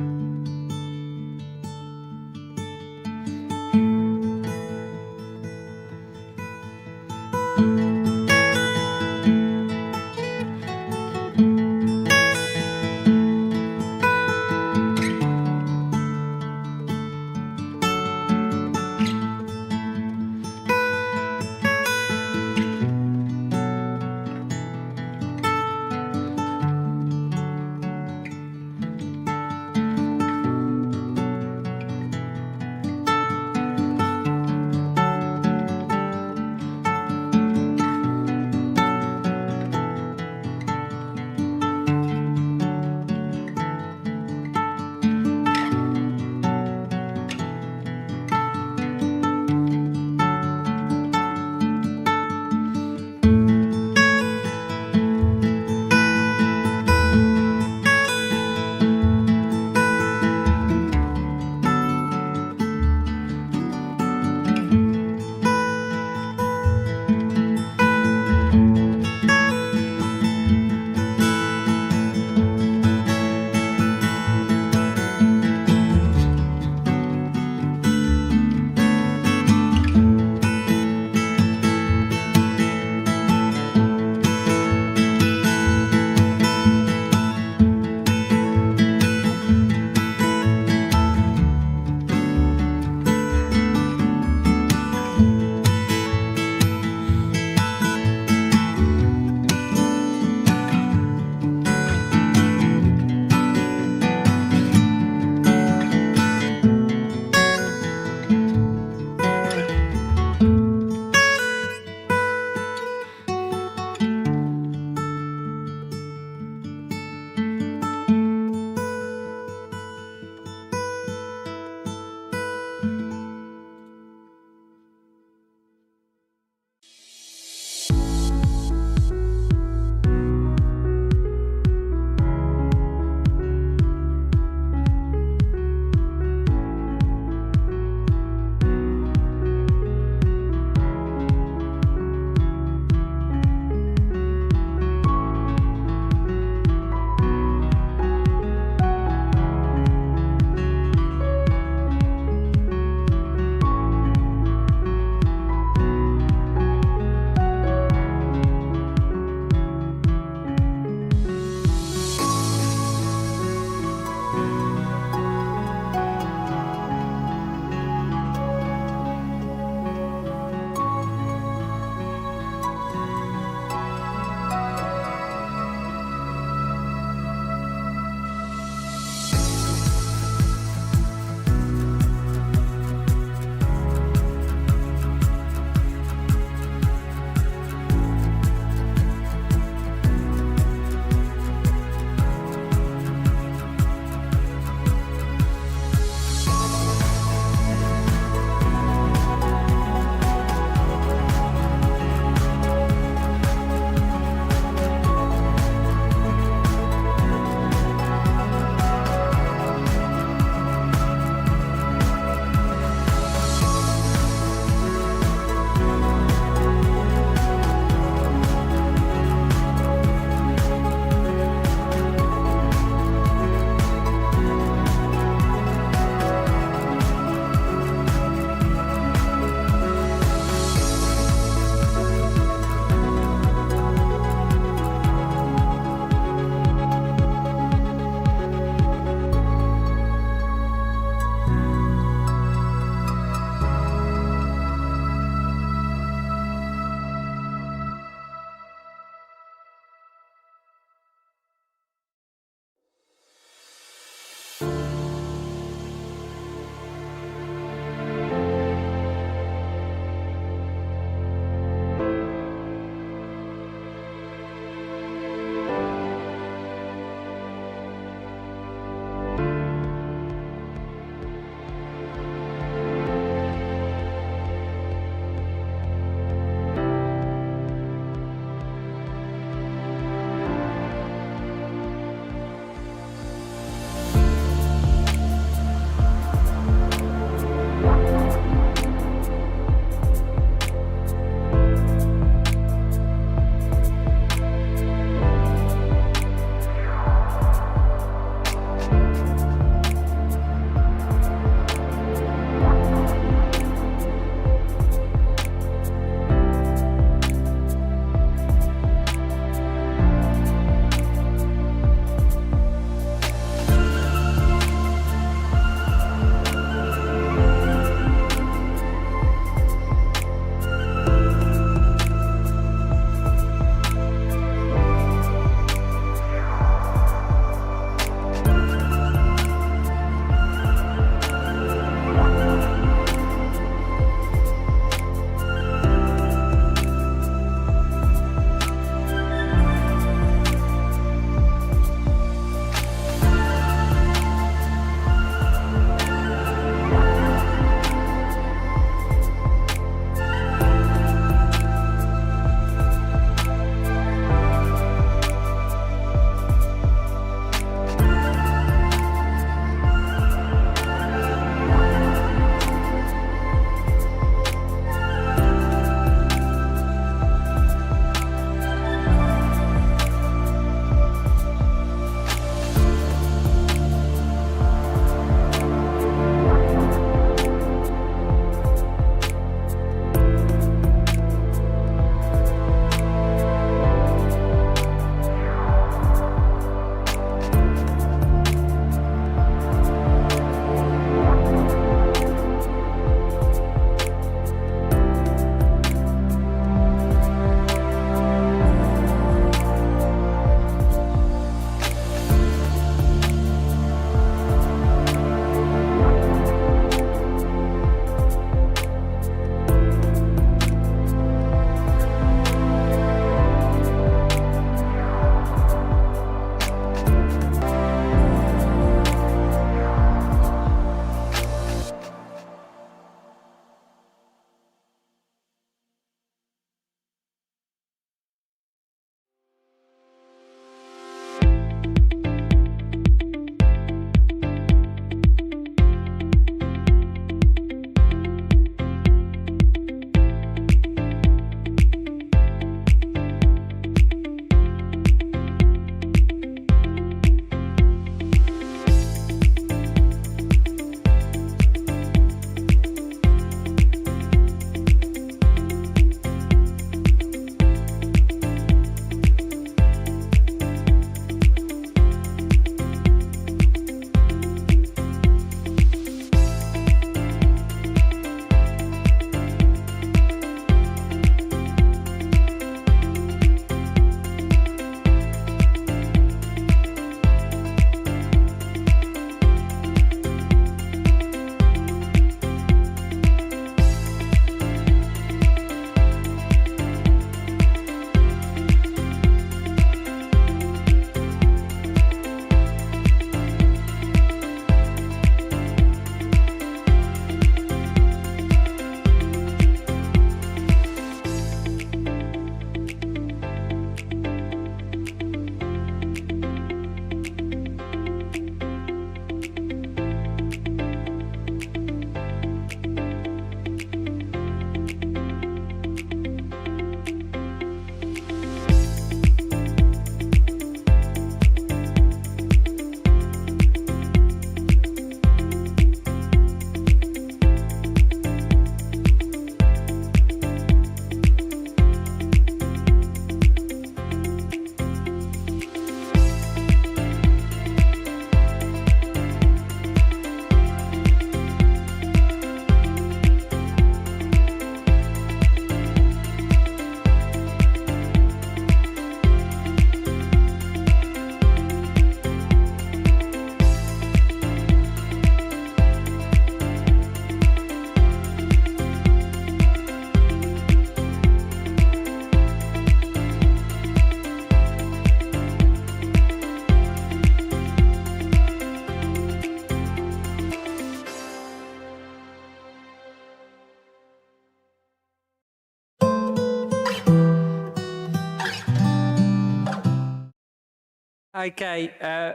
Okay,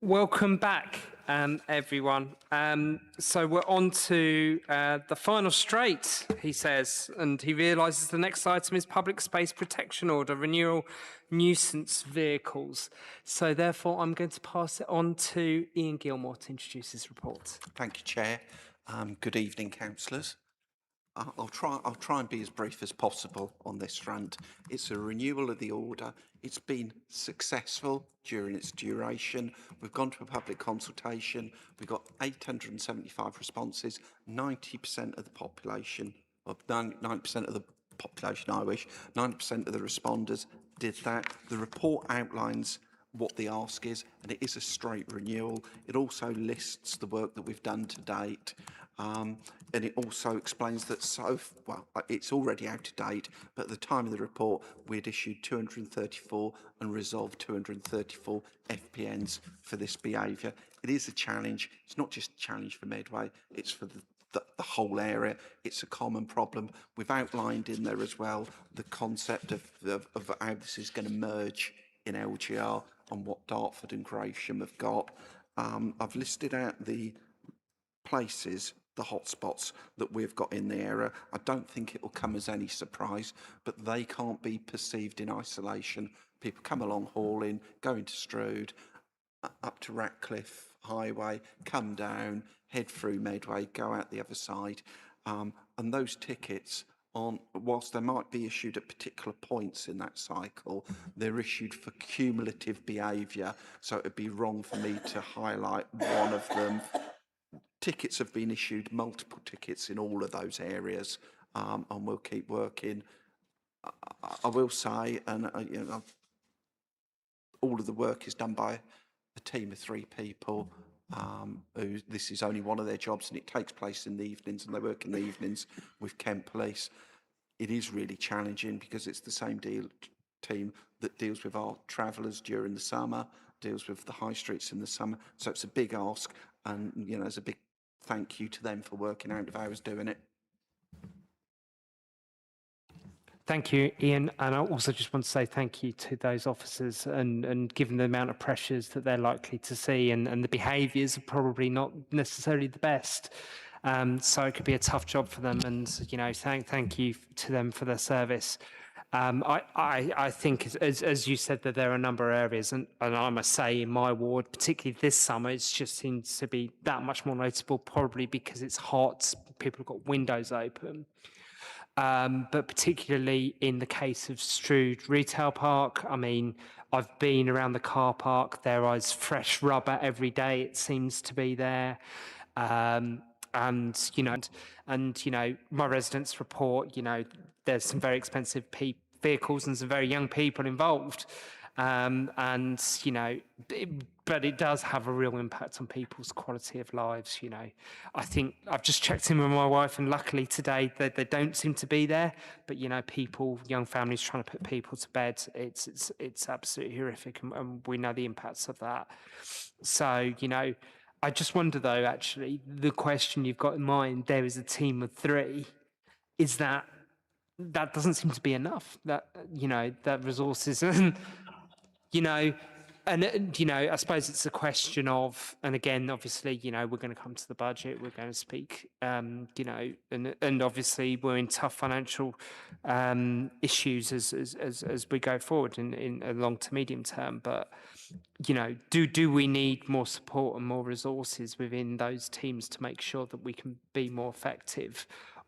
welcome back, everyone. So we're on to the final straight, he says, and he realises the next item is Public Space Protection Order, Renewal Nuisance Vehicles. So therefore, I'm going to pass it on to Ian Gilmore to introduce his report. Thank you, Chair. Good evening, councillors. I'll try and be as brief as possible on this front. It's a renewal of the order. It's been successful during its duration. We've gone to a public consultation. We've got 875 responses. 90% of the population, or 90% of the population, I wish, 90% of the responders did that. The report outlines what the ask is, and it is a straight renewal. It also lists the work that we've done to date. And it also explains that it's already out of date, but at the time of the report, we'd issued 234 and resolved 234 FPNs for this behaviour. It is a challenge. It's not just a challenge for Medway, it's for the whole area. It's a common problem. We've outlined in there as well the concept of how this is going to merge in LGR and what Dartford and Gravesham have got. I've listed out the places, the hotspots that we've got in the area. I don't think it will come as any surprise, but they can't be perceived in isolation. People come along hauling, go into Strood, up to Ratcliffe Highway, come down, head through Medway, go out the other side. And those tickets aren't, whilst they might be issued at particular points in that cycle, they're issued for cumulative behaviour. So it would be wrong for me to highlight one of them. Tickets have been issued, multiple tickets in all of those areas, and we'll keep working. I will say, and you know, all of the work is done by a team of 3 people. This is only one of their jobs, and it takes place in the evenings, and they work in the evenings with Kent Police. It is really challenging because it's the same team that deals with our travellers during the summer, deals with the high streets in the summer. So it's a big ask, and you know, there's a big thank you to them for working out of hours doing it. Thank you, Ian. And I also just want to say thank you to those officers, and given the amount of pressures that they're likely to see, and the behaviours are probably not necessarily the best. So it could be a tough job for them, and you know, thank you to them for their service. I think, as you said, that there are a number of areas, and I must say in my ward, particularly this summer, it just seems to be that much more noticeable, probably because it's hot, people have got windows open. But particularly in the case of Strood Retail Park, I mean, I've been around the car park, there is fresh rubber every day, it seems to be there. And you know, my residents report, you know, there's some very expensive vehicles and some very young people involved. And you know, but it does have a real impact on people's quality of lives. You know, I think I've just checked in with my wife, and luckily today they don't seem to be there. But you know, young families trying to put people to bed, it's absolutely horrific, and we know the impacts of that. So you know, I just wonder though, actually, the question you've got in mind, there is a team of 3, is that doesn't seem to be enough. That, you know, that resources, and, you know, you know, I suppose it's a question of, and again, obviously, you know, we're going to come to the budget, we're going to speak, you know, and obviously we're in tough financial issues as we go forward in a long to medium term, but you know, do we need more support and more resources within those teams to make sure that we can be more effective?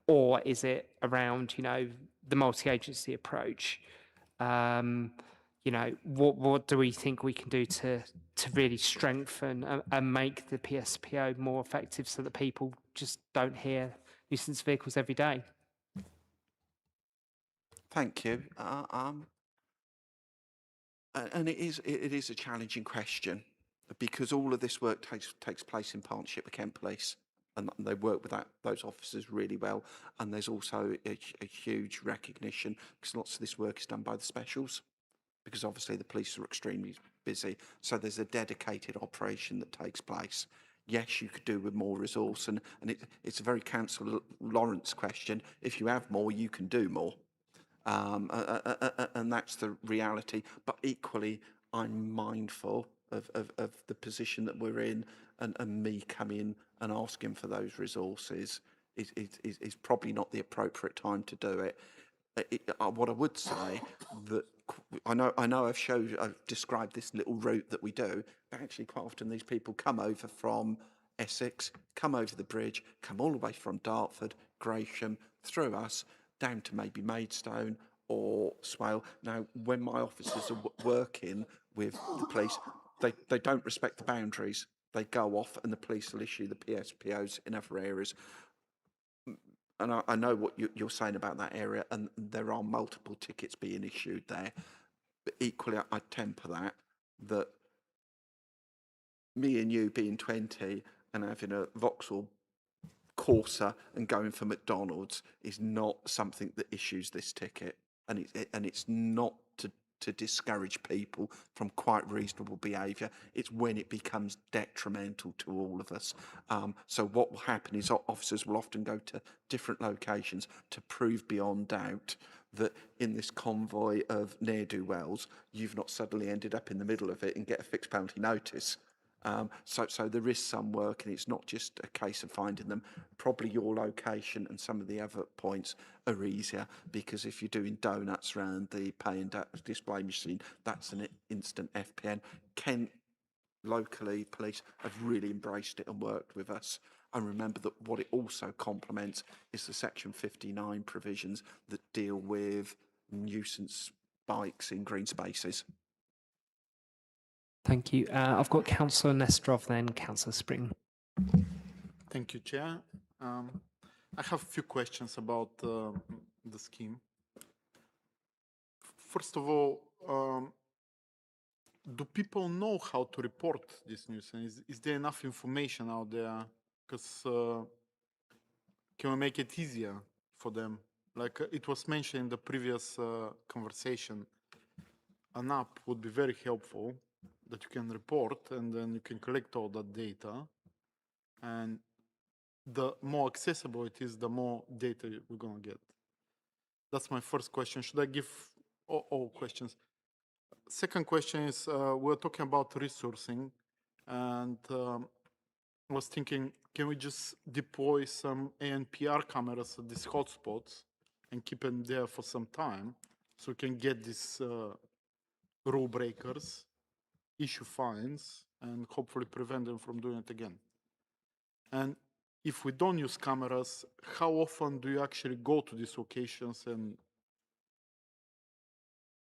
Or is it around, you know, the multi-agency approach? You know, what do we think we can do to really strengthen and make the PSPO more effective so that people just don't hear nuisance vehicles every day? Thank you. And it is a challenging question, because all of this work takes place in partnership with Kent Police, and they work with those officers really well. And there's also a huge recognition, because lots of this work is done by the specials, because obviously the police are extremely busy. So there's a dedicated operation that takes place. Yes, you could do with more resource, and it's a very Councillor Lawrence question. If you have more, you can do more. And that's the reality. But equally, I'm mindful of the position that we're in, and me coming and asking for those resources is probably not the appropriate time to do it. What I would say, that I know I've described this little route that we do, but actually quite often these people come over from Essex, come over the bridge, come all the way from Dartford, Gresham, through us, down to maybe Maidstone or Swale. Now, when my officers are working with the police, they don't respect the boundaries. They go off and the police will issue the PSPOs in other areas. And I know what you're saying about that area, and there are multiple tickets being issued there. But equally, I temper that me and you being 20 and having a Vauxhall Corsa and going for McDonald's is not something that issues this ticket. And it's not to discourage people from quite reasonable behaviour. It's when it becomes detrimental to all of us. So what will happen is officers will often go to different locations to prove beyond doubt that in this convoy of ne'er-do-wells, you've not suddenly ended up in the middle of it and get a fixed penalty notice. So there is some work, and it's not just a case of finding them. Probably your location and some of the other points are easier, because if you're doing donuts around the pay and display machine, that's an instant FPN. Kent, locally, police have really embraced it and worked with us. And remember that what it also complements is the Section 59 provisions that deal with nuisance bikes in green spaces. Thank you. I've got Councillor Nestrov, then Councillor Spring. Thank you, Chair. I have a few questions about the scheme. First of all, do people know how to report this nuisance? Is there enough information out there? Because can we make it easier for them? Like it was mentioned in the previous conversation, an app would be very helpful that you can report, and then you can collect all that data. And the more accessible it is, the more data we're going to get. That's my first question. Should I give all questions? Second question is, we're talking about resourcing, and I was thinking, can we just deploy some ANPR cameras at these hotspots and keep them there for some time, so we can get these rule breakers, issue fines, and hopefully prevent them from doing it again? And if we don't use cameras, how often do you actually go to these locations and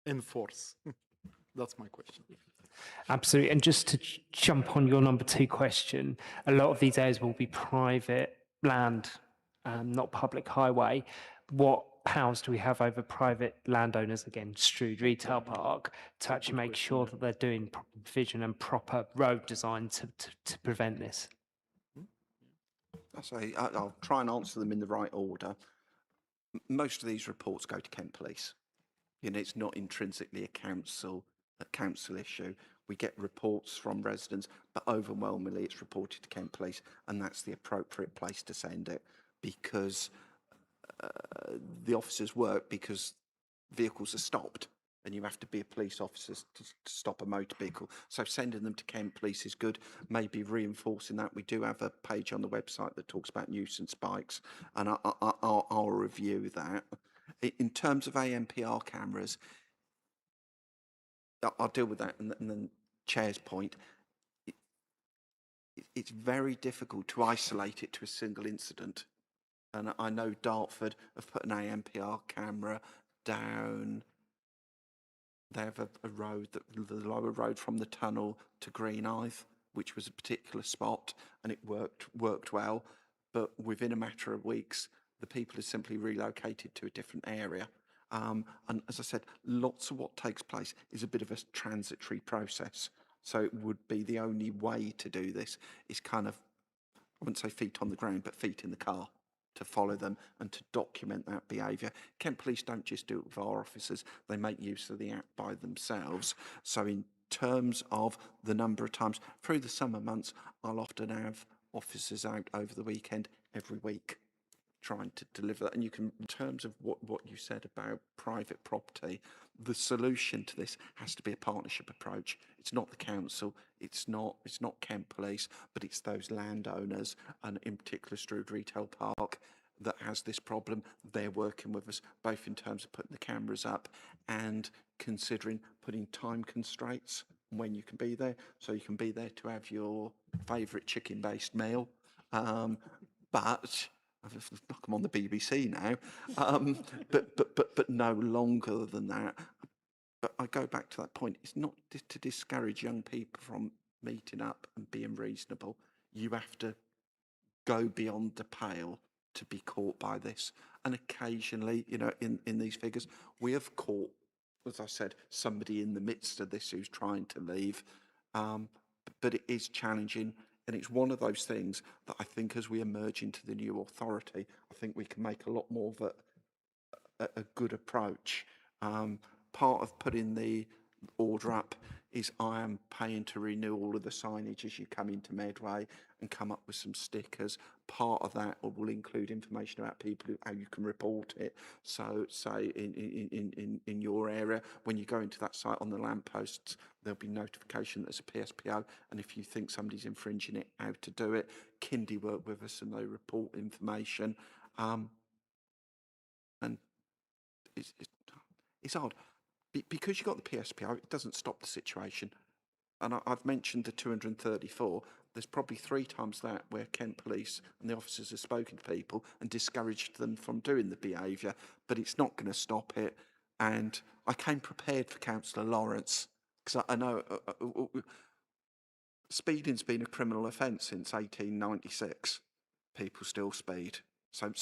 enforce? That's my question. Absolutely. And just to jump on your number 2 question, a lot of these areas will be private land, not public highway. What powers do we have over private landowners, again, Strood Retail Park, to actually make sure that they're doing proper provision and proper road design to prevent this? I'll try and answer them in the right order. Most of these reports go to Kent Police. You know, it's not intrinsically a council issue. We get reports from residents, but overwhelmingly it's reported to Kent Police, and that's the appropriate place to send it, because the officers work because vehicles are stopped, and you have to be a police officer to stop a motor vehicle. So sending them to Kent Police is good. Maybe reinforcing that. We do have a page on the website that talks about nuisance bikes, and I'll review that. In terms of ANPR cameras, I'll deal with that, and then Chair's point. It's very difficult to isolate it to a single incident. And I know Dartford have put an ANPR camera down. They have a road, the lower road from the tunnel to Greenhithe, which was a particular spot, and it worked well. But within a matter of weeks, the people are simply relocated to a different area. And as I said, lots of what takes place is a bit of a transitory process. So it would be the only way to do this is kind of, I wouldn't say feet on the ground, but feet in the car, to follow them and to document that behaviour. Kent Police don't just do it with our officers, they make use of the app by themselves. So in terms of the number of times, through the summer months, I'll often have officers out over the weekend every week, trying to deliver that. And you can, in terms of what you said about private property, the solution to this has to be a partnership approach. It's not the council, it's not Kent Police, but it's those landowners, and in particular Strood Retail Park, that has this problem. They're working with us both in terms of putting the cameras up and considering putting time constraints when you can be there. So you can be there to have your favourite chicken-based meal, but I'm on the BBC now, but no longer than that. But I go back to that point. It's not to discourage young people from meeting up and being reasonable. You have to go beyond the pale to be caught by this. And occasionally, you know, in these figures, we have caught, as I said, somebody in the midst of this who's trying to leave. But it is challenging. And it's one of those things that I think as we emerge into the new authority, I think we can make a lot more of a good approach. Part of putting the order up is I am paying to renew all of the signage as you come into Medway and come up with some stickers. Part of that will include information about people, how you can report it. So say in your area, when you go into that site on the lampposts, there'll be notification that there's a PSPO, and if you think somebody's infringing it, how to do it. Kindy work with us and they report information. And it's hard. Because you've got the PSPO, it doesn't stop the situation. And I've mentioned the 234. There's probably 3 times that where Kent Police and the officers have spoken to people and discouraged them from doing the behaviour, but it's not going to stop it. And I came prepared for Councillor Lawrence, because I know speeding's been a criminal offence since 1896. People still speed. So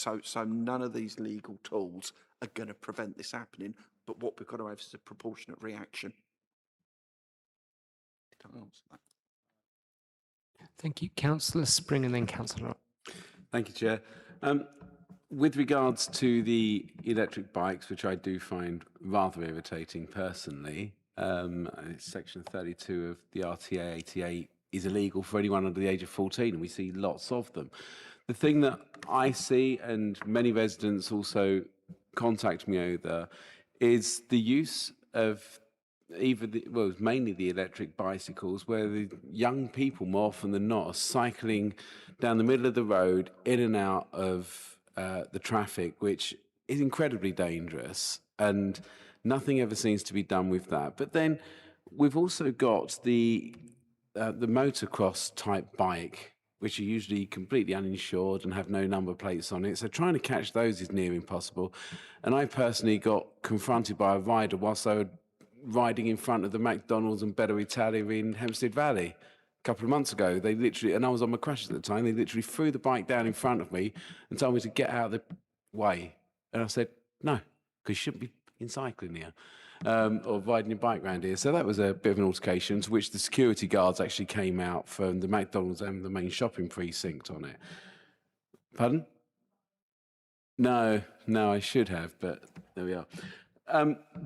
none of these legal tools are going to prevent this happening. But what we've got to have is a proportionate reaction. Did I answer that? Thank you. Councillor Spring and then Councillor. Thank you, Chair. With regards to the electric bikes, which I do find rather irritating personally, Section 32 of the RTA 88 is illegal for anyone under the age of 14, and we see lots of them. The thing that I see, and many residents also contact me over, is the use of mainly the electric bicycles, where the young people, more often than not, are cycling down the middle of the road, in and out of the traffic, which is incredibly dangerous, and nothing ever seems to be done with that. But then we've also got the motocross type bike, which are usually completely uninsured and have no number plates on it. So trying to catch those is near impossible. And I personally got confronted by a rider whilst they were riding in front of the McDonald's and Better Italia in Hempstead Valley a couple of months ago. They literally, and I was on my crashes at the time, they literally threw the bike down in front of me and told me to get out of the way. And I said, no, because you shouldn't be in cycling here. Or riding your bike around here. So that was a bit of an altercation, to which the security guards actually came out from the McDonald's and the main shopping precinct on it. Pardon? No, I should have, but there we are.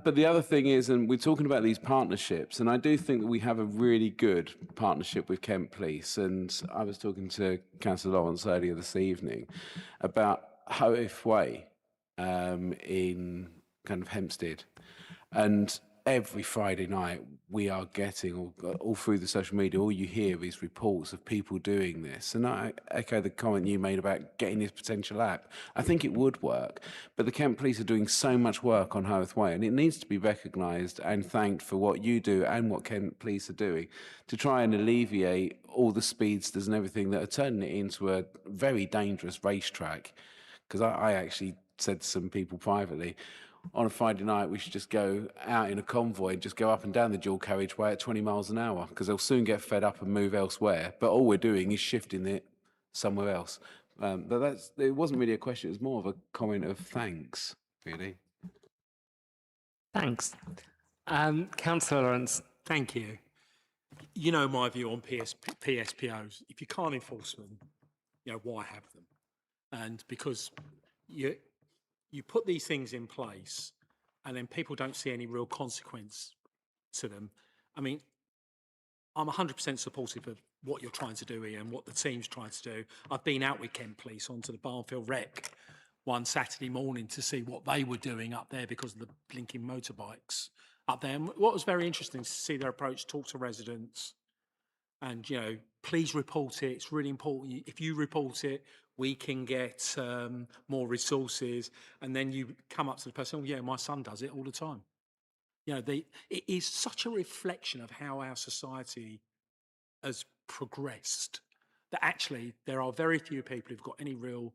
But the other thing is, and we're talking about these partnerships, and I do think that we have a really good partnership with Kent Police. And I was talking to Councillor Lawrence earlier this evening about Hoeth Way in kind of Hempstead. And every Friday night we are getting, all through the social media, all you hear is reports of people doing this. And I echo the comment you made about getting this potential app. I think it would work, but the Kent Police are doing so much work on Hoeth Way, and it needs to be recognised and thanked for what you do and what Kent Police are doing to try and alleviate all the speedsters and everything that are turning it into a very dangerous racetrack. Because I actually said to some people privately, on a Friday night, we should just go out in a convoy and just go up and down the dual carriageway at 20 miles an hour, because they'll soon get fed up and move elsewhere. But all we're doing is shifting it somewhere else. But it wasn't really a question. It was more of a comment of thanks, really. Thanks. Councillor Lawrence. Thank you. You know my view on PSPOs. If you can't enforce them, you know, why have them? And because you put these things in place and then people don't see any real consequence to them. I mean, I'm 100% supportive of what you're trying to do here and what the team's trying to do. I've been out with Kent Police onto the Barnfield Rec one Saturday morning to see what they were doing up there because of the blinking motorbikes up there. And what was very interesting to see their approach, talk to residents, and, you know, please report it. It's really important. If you report it, we can get more resources. And then you come up to the person, oh, yeah, my son does it all the time. You know, it is such a reflection of how our society has progressed that actually there are very few people who've got any real,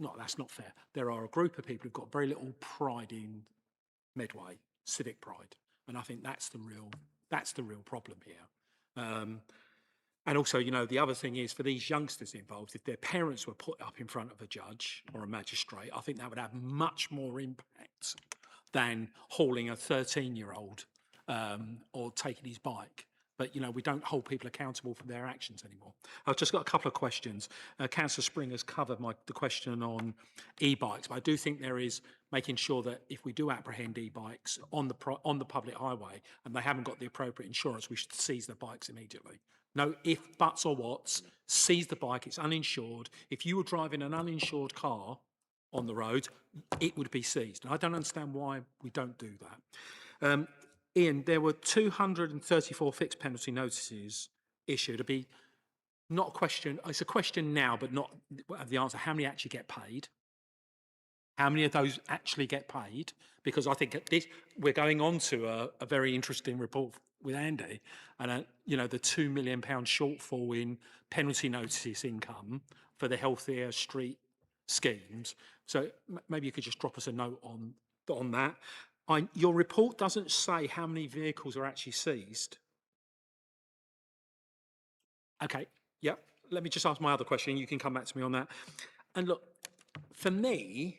no, that's not fair. There are a group of people who've got very little pride in Medway, civic pride. And I think that's the real problem here. And also, you know, the other thing is for these youngsters involved, if their parents were put up in front of a judge or a magistrate, I think that would have much more impact than hauling a 13-year-old or taking his bike. But, you know, we don't hold people accountable for their actions anymore. I've just got a couple of questions. Councillor Spring has covered the question on e-bikes, but I do think there is making sure that if we do apprehend e-bikes on the public highway and they haven't got the appropriate insurance, we should seize the bikes immediately. No if, buts or whats, seize the bike, it's uninsured. If you were driving an uninsured car on the road, it would be seized. And I don't understand why we don't do that. Ian, there were 234 fixed penalty notices issued. It'd be not a question, it's a question now, but not the answer. How many actually get paid? How many of those actually get paid? Because I think we're going on to a very interesting report with Andy, and you know, the £2 million shortfall in penalty notice income for the healthier street schemes. So maybe you could just drop us a note on that. Your report doesn't say how many vehicles are actually seized. Okay, yep. Let me just ask my other question. You can come back to me on that. And look, for me,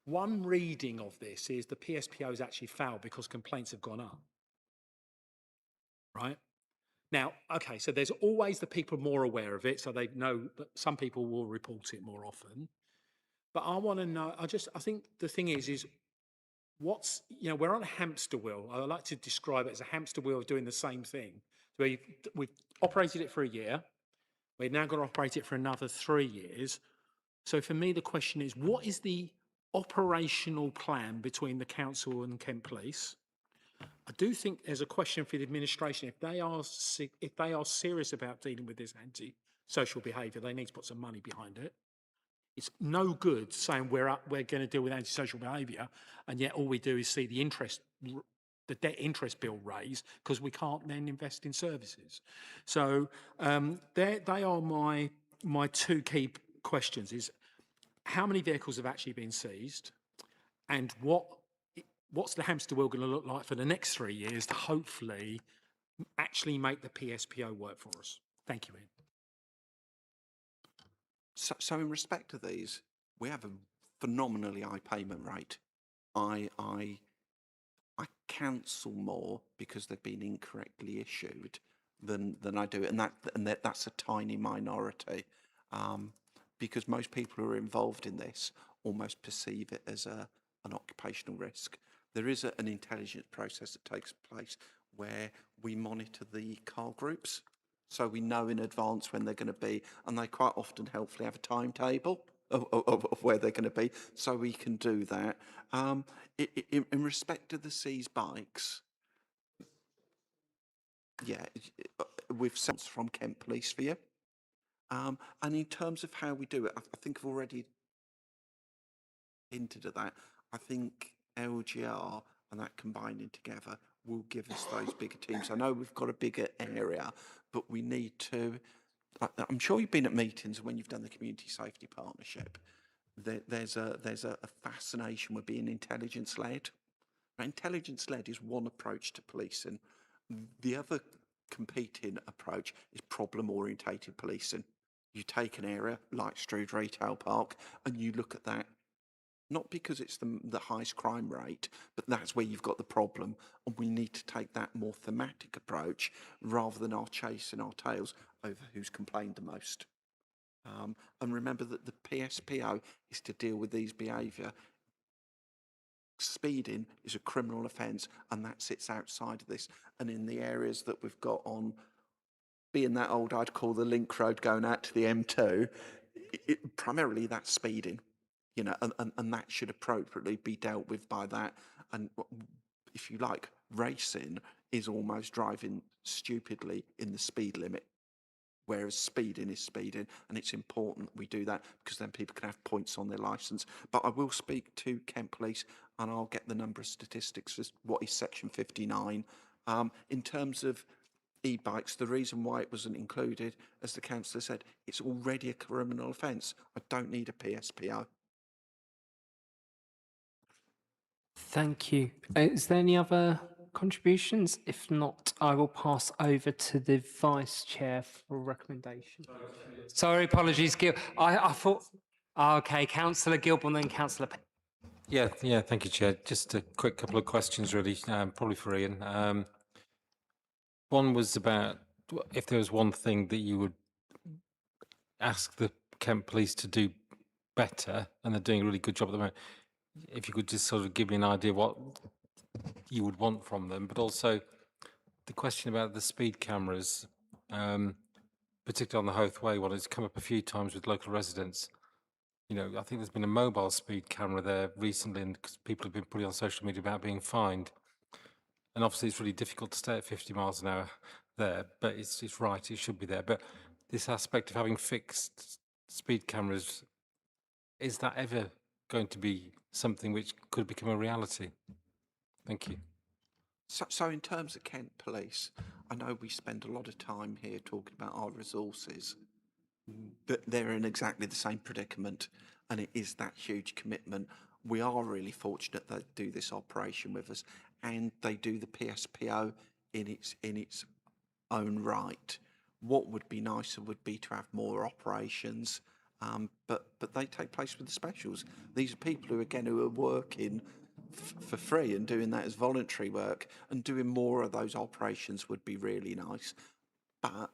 one reading of this is the PSPO has actually failed because complaints have gone up. Right? Now, okay, so there's always the people more aware of it, so they know that some people will report it more often. But I want to know, I think the thing is what's, you know, we're on a hamster wheel. I like to describe it as a hamster wheel of doing the same thing. So we've operated it for a year. We're now going to operate it for another 3 years. So for me, the question is, what is the operational plan between the council and Kent Police? I do think there's a question for the administration. If they are serious about dealing with this anti-social behaviour, they need to put some money behind it. It's no good saying we're going to deal with antisocial behaviour, and yet all we do is see the debt interest bill raise because we can't then invest in services. So they are my two key questions: is how many vehicles have actually been seized, and what's the hamster wheel going to look like for the next 3 years to hopefully actually make the PSPO work for us? Thank you, Ian. So in respect to these, we have a phenomenally high payment rate. I cancel more because they've been incorrectly issued than I do, and that's a tiny minority, because most people who are involved in this almost perceive it as an occupational risk. There is an intelligence process that takes place where we monitor the car groups. So we know in advance when they're going to be, and they quite often helpfully have a timetable of where they're going to be, so we can do that. In respect to the seized bikes, yeah, we've sent from Kent Police for you. And in terms of how we do it, I think I've already hinted at that. I think LGR and that combining together will give us those bigger teams. I know we've got a bigger area, but we need to, I'm sure you've been at meetings when you've done the community safety partnership. There's a fascination with being intelligence-led. Intelligence-led is one approach to policing. The other competing approach is problem-orientated policing. You take an area like Strood Retail Park and you look at that, not because it's the highest crime rate, but that's where you've got the problem. And we need to take that more thematic approach rather than our chasing our tails over who's complained the most. And remember that the PSPO is to deal with these behaviour. Speeding is a criminal offence, and that sits outside of this. And in the areas that we've got on, being that old, I'd call the link road going out to the M2, primarily that's speeding. you know, and that should appropriately be dealt with by that. And if you like, racing is almost driving stupidly in the speed limit, whereas speeding is speeding, and it's important that we do that because then people can have points on their licence. But I will speak to Kent Police and I'll get the number of statistics for what is section 59. In terms of e-bikes, the reason why it wasn't included, as the councillor said, it's already a criminal offence. I don't need a PSPO. Thank you. Is there any other contributions? If not, I will pass over to the Vice Chair for a recommendation. Sorry, apologies, Gil. I thought... Okay, Councillor Gilborn, then Councillor... Yeah, thank you, Chair. Just a quick couple of questions, really, probably for Ian. One was about if there was one thing that you would ask the Kent Police to do better, and they're doing a really good job at the moment. If you could just sort of give me an idea what you would want from them, but also the question about the speed cameras, particularly on the Hoth Way one, it's come up a few times with local residents. You know, I think there's been a mobile speed camera there recently, and people have been putting on social media about being fined. And obviously, it's really difficult to stay at 50 miles an hour there, but it's right, it should be there. But this aspect of having fixed speed cameras, is that ever going to be something which could become a reality? Thank you. So in terms of Kent Police, I know we spend a lot of time here talking about our resources, but they're in exactly the same predicament, and it is that huge commitment. We are really fortunate that they do this operation with us, and they do the PSPO in its own right. What would be nicer would be to have more operations, but they take place with the specials. These are people who, again, who are working for free and doing that as voluntary work, and doing more of those operations would be really nice. But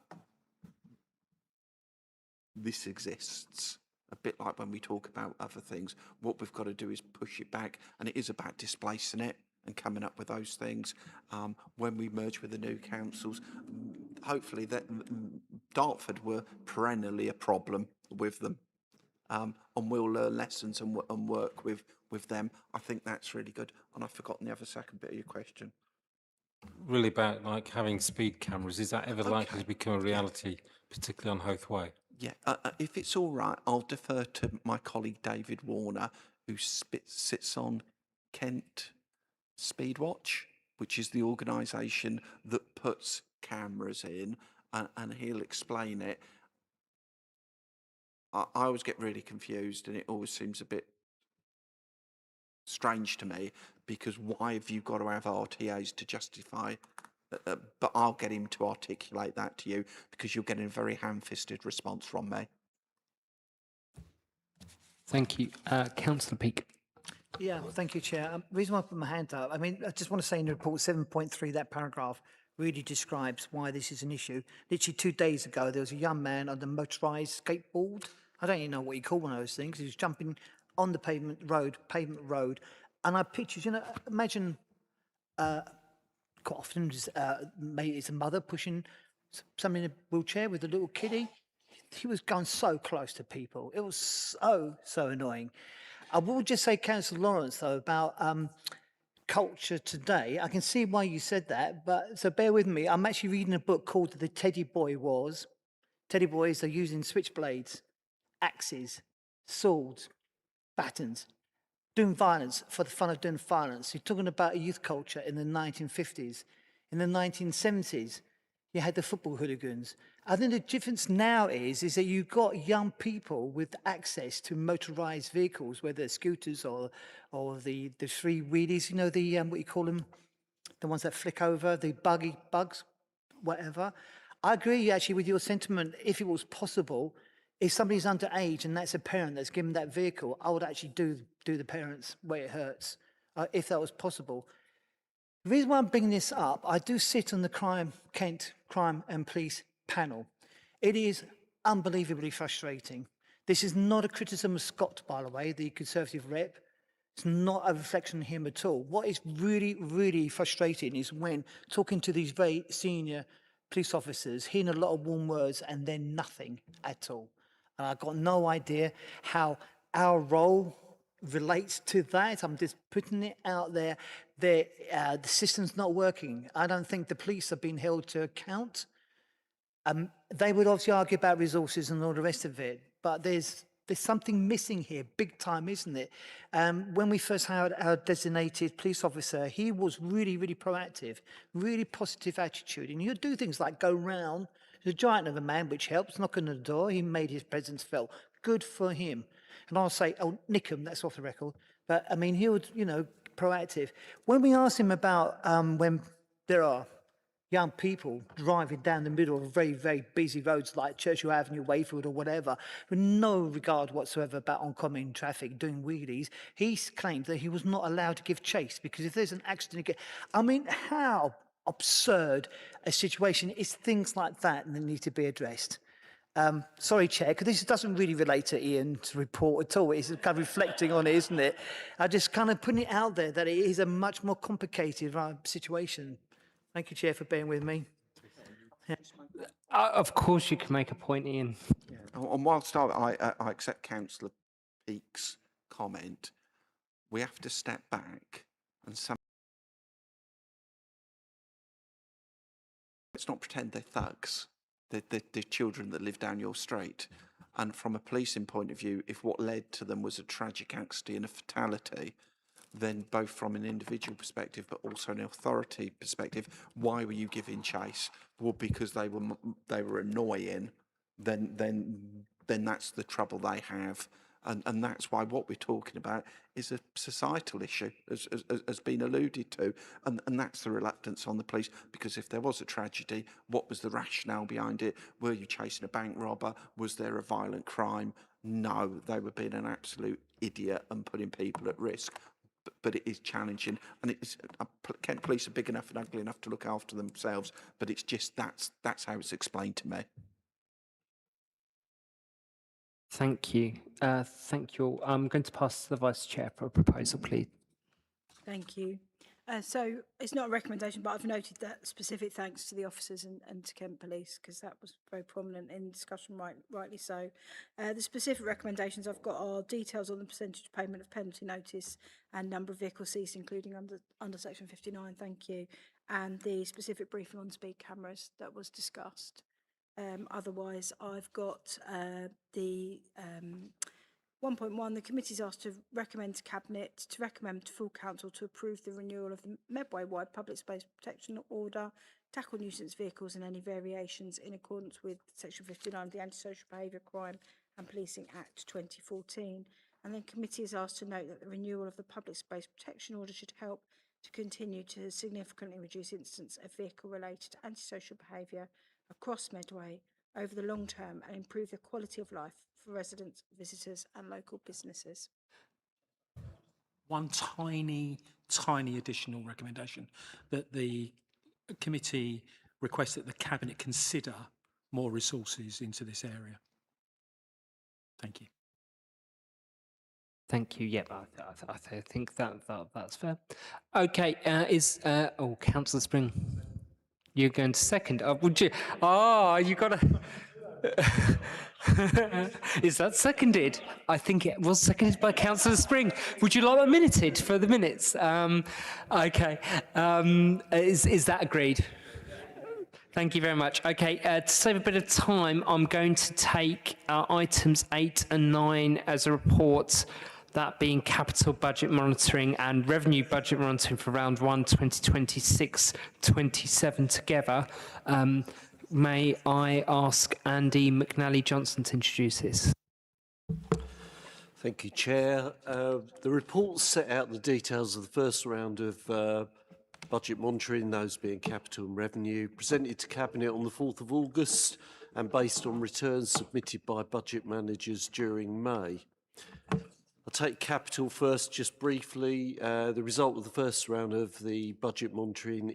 this exists. A bit like when we talk about other things, what we've got to do is push it back, and it is about displacing it and coming up with those things. When we merge with the new councils, hopefully that Dartford were perennially a problem with them, and we'll learn lessons and work with them. I think that's really good. And I've forgotten the other second bit of your question. Really about like having speed cameras, is that ever likely to become a reality, particularly on Hoth Way? Yeah, if it's all right, I'll defer to my colleague David Warner, who sits on Kent Speedwatch, which is the organisation that puts cameras in, and he'll explain it. I always get really confused, and it always seems a bit strange to me, because why have you got to have RTAs to justify? But I'll get him to articulate that to you, because you're getting a very ham-fisted response from me. Thank you. Councillor Peake. Yeah, thank you, Chair. The reason why I put my hand up, I mean, I just want to say in the report 7.3, that paragraph really describes why this is an issue. Literally 2 days ago, there was a young man on the motorised skateboard. I don't even know what you call one of those things. He was jumping on the pavement road, and I pictured, you know, imagine quite often maybe it's a mother pushing somebody in a wheelchair with a little kiddie. He was going so close to people. It was so annoying. I will just say, Councillor Lawrence, though, about culture today. I can see why you said that, but so bear with me. I'm actually reading a book called The Teddy Boy Wars. Teddy boys are using switchblades, axes, swords, batons, doing violence for the fun of doing violence. You're talking about a youth culture in the 1950s. In the 1970s, you had the football hooligans. I think the difference now is that you've got young people with access to motorised vehicles, whether it's scooters or the three wheelies, you know, the what you call them, the ones that flick over, the bugs, whatever. I agree actually with your sentiment. If it was possible, if somebody's underage and that's a parent that's given that vehicle, I would actually do the parents where it hurts, if that was possible. The reason why I'm bringing this up, I do sit on the Kent Crime and Police panel. It is unbelievably frustrating. This is not a criticism of Scott, by the way, the Conservative rep. It's not a reflection on him at all. What is really, really frustrating is when talking to these very senior police officers, hearing a lot of warm words and then nothing at all. And I've got no idea how our role relates to that. I'm just putting it out there. The system's not working. I don't think the police have been held to account. They would obviously argue about resources and all the rest of it, but there's something missing here, big time, isn't it? When we first hired our designated police officer, he was really, really proactive, really positive attitude. And he'd do things like go round, he's a giant of a man, which helps, knock on the door. He made his presence felt. Good for him. And I'll say, oh, Nickham, that's off the record. But I mean, he would, proactive. When we asked him about when there are young people driving down the middle of very, very busy roads like Churchill Avenue, Wayfield or whatever, with no regard whatsoever about oncoming traffic, doing wheelies, he claimed that he was not allowed to give chase because if there's an accident, I mean, how absurd a situation is things like that that need to be addressed. Sorry, Chair, because this doesn't really relate to Ian's report at all. It's kind of reflecting on it, isn't it? I just kind of putting it out there that it is a much more complicated situation. Thank you, Chair, for being with me. Of course you can make a point, Ian. And whilst I accept Councillor Peake's comment, we have to step back and let's not pretend they're thugs. They're children that live down your street. And from a policing point of view, if what led to them was a tragic accident and a fatality, then both from an individual perspective but also an authority perspective, why were you giving chase? Well, because they were annoying. Then that's the trouble they have, and that's why what we're talking about is a societal issue, as been alluded to, and that's the reluctance on the police. Because if there was a tragedy, what was the rationale behind it? Were you chasing a bank robber? Was there a violent crime? No, they were being an absolute idiot and putting people at risk. But it is challenging, and Kent police are big enough and ugly enough to look after themselves. But it's just that's how it's explained to me. Thank you. Thank you all. I'm going to pass to the Vice Chair for a proposal, please. Thank you. So it's not a recommendation, but I've noted that specific thanks to the officers and to Kent Police, because that was very prominent in discussion, rightly so. The specific recommendations I've got are details on the percentage payment of penalty notice and number of vehicles seized, including under section 59, thank you, and the specific briefing on speed cameras that was discussed. Otherwise, I've got the 1.1, the committee is asked to recommend to Cabinet to recommend to full council to approve the renewal of the Medway-wide public space protection order, tackle nuisance vehicles and any variations in accordance with section 59 of the Antisocial Behaviour, Crime and Policing Act 2014. And then committee is asked to note that the renewal of the public space protection order should help to continue to significantly reduce incidents of vehicle-related antisocial behaviour across Medway over the long term and improve the quality of life for residents, visitors and local businesses. One tiny additional recommendation, that the committee requests that the Cabinet consider more resources into this area. Thank you. Thank you. Yep, I think that's fair. Okay, Councillor Spring, you're going to second. Would you? You got to. Is that seconded? I think it was seconded by Councillor Spring. Would you like that minuted for the minutes? Okay. Is that agreed? Thank you very much. Okay, to save a bit of time, I'm going to take items 8 and 9 as a report, that being capital budget monitoring and revenue budget monitoring for round 1, 2026-27 together. May I ask Andy McNally-Johnson to introduce this? Thank you, Chair. The report set out the details of the first round of budget monitoring, those being capital and revenue, presented to Cabinet on the 4th of August and based on returns submitted by budget managers during May. I'll take capital first, just briefly. The result of the first round of the budget monitoring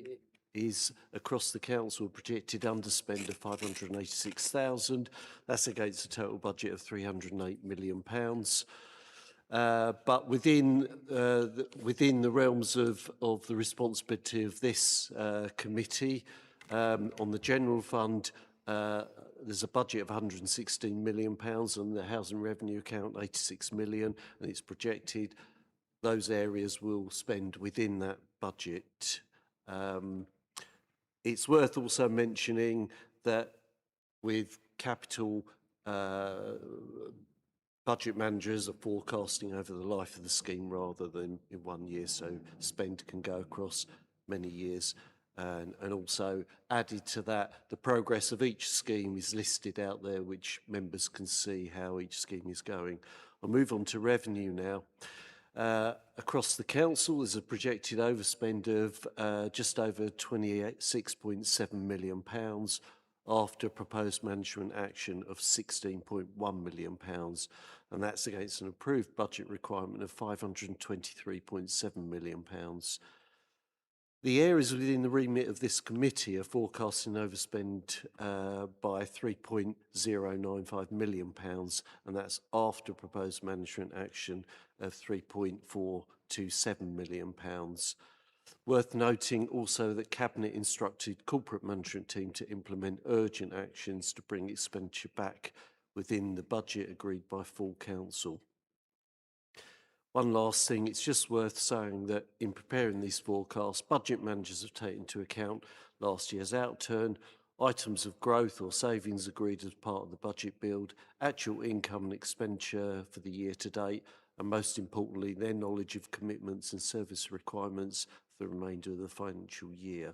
is across the council projected underspend of 586,000. That's against a total budget of £308 million. But within the realms of the responsibility of this committee, on the general fund, there's a budget of £116 million and the housing revenue account 86 million, and it's projected those areas will spend within that budget. It's worth also mentioning that with capital, budget managers are forecasting over the life of the scheme rather than in 1 year, so spend can go across many years. And also added to that, the progress of each scheme is listed out there, which members can see how each scheme is going. I'll move on to revenue now. Across the council, there's a projected overspend of just over £26.7 million after proposed management action of £16.1 million, and that's against an approved budget requirement of £523.7 million. The areas within the remit of this committee are forecasting overspend by £3.095 million, and that's after proposed management action of £3.427 million. Worth noting also that Cabinet instructed corporate management team to implement urgent actions to bring expenditure back within the budget agreed by full council. One last thing, it's just worth saying that in preparing these forecasts, budget managers have taken into account last year's outturn, items of growth or savings agreed as part of the budget build, actual income and expenditure for the year to date, and most importantly, their knowledge of commitments and service requirements for the remainder of the financial year.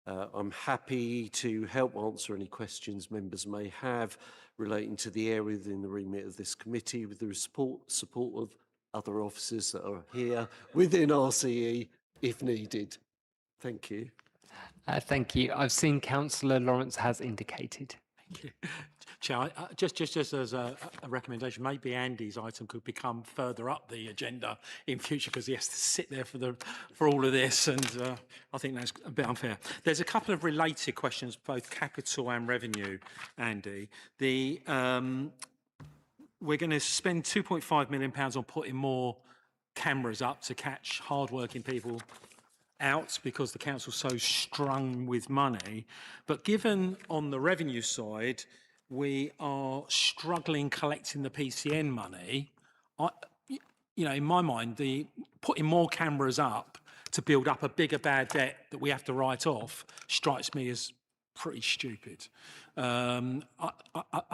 I'm happy to help answer any questions members may have relating to the area within the remit of this committee with the support of other officers that are here within RCE if needed. Thank you. Thank you. I've seen Councillor Lawrence has indicated. Thank you. Chair, just as a recommendation, maybe Andy's item could become further up the agenda in future because he has to sit there for all of this, and I think that's a bit unfair. There's a couple of related questions, both capital and revenue, Andy. We're going to spend £2.5 million on putting more cameras up to catch hard-working people out because the council's so strung with money. But given on the revenue side, we are struggling collecting the PCN money, in my mind, putting more cameras up to build up a bigger bad debt that we have to write off strikes me as pretty stupid. I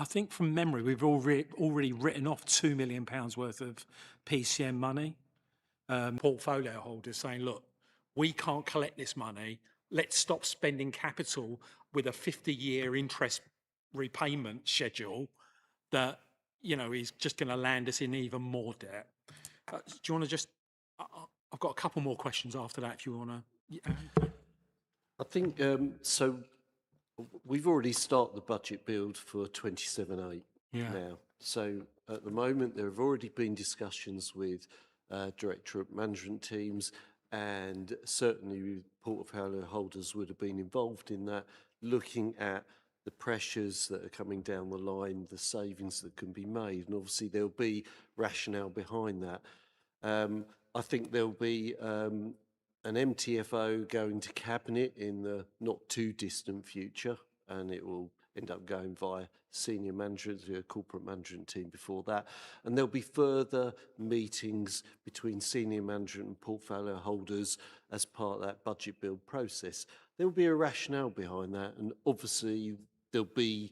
think from memory, we've already written off £2 million worth of PCN money. Portfolio holders saying, look, we can't collect this money. Let's stop spending capital with a 50-year interest repayment schedule that, is just going to land us in even more debt. Do you want to just... I've got a couple more questions after that if you want to... I think, so we've already started the budget build for 27/8 now. So at the moment, there have already been discussions with directorate management teams, and certainly portfolio holders would have been involved in that, looking at the pressures that are coming down the line, the savings that can be made, and obviously there'll be rationale behind that. I think there'll be an MTFO going to Cabinet in the not too distant future, and it will end up going via senior management, the corporate management team before that. And there'll be further meetings between senior management and portfolio holders as part of that budget build process. There'll be a rationale behind that, and obviously there'll be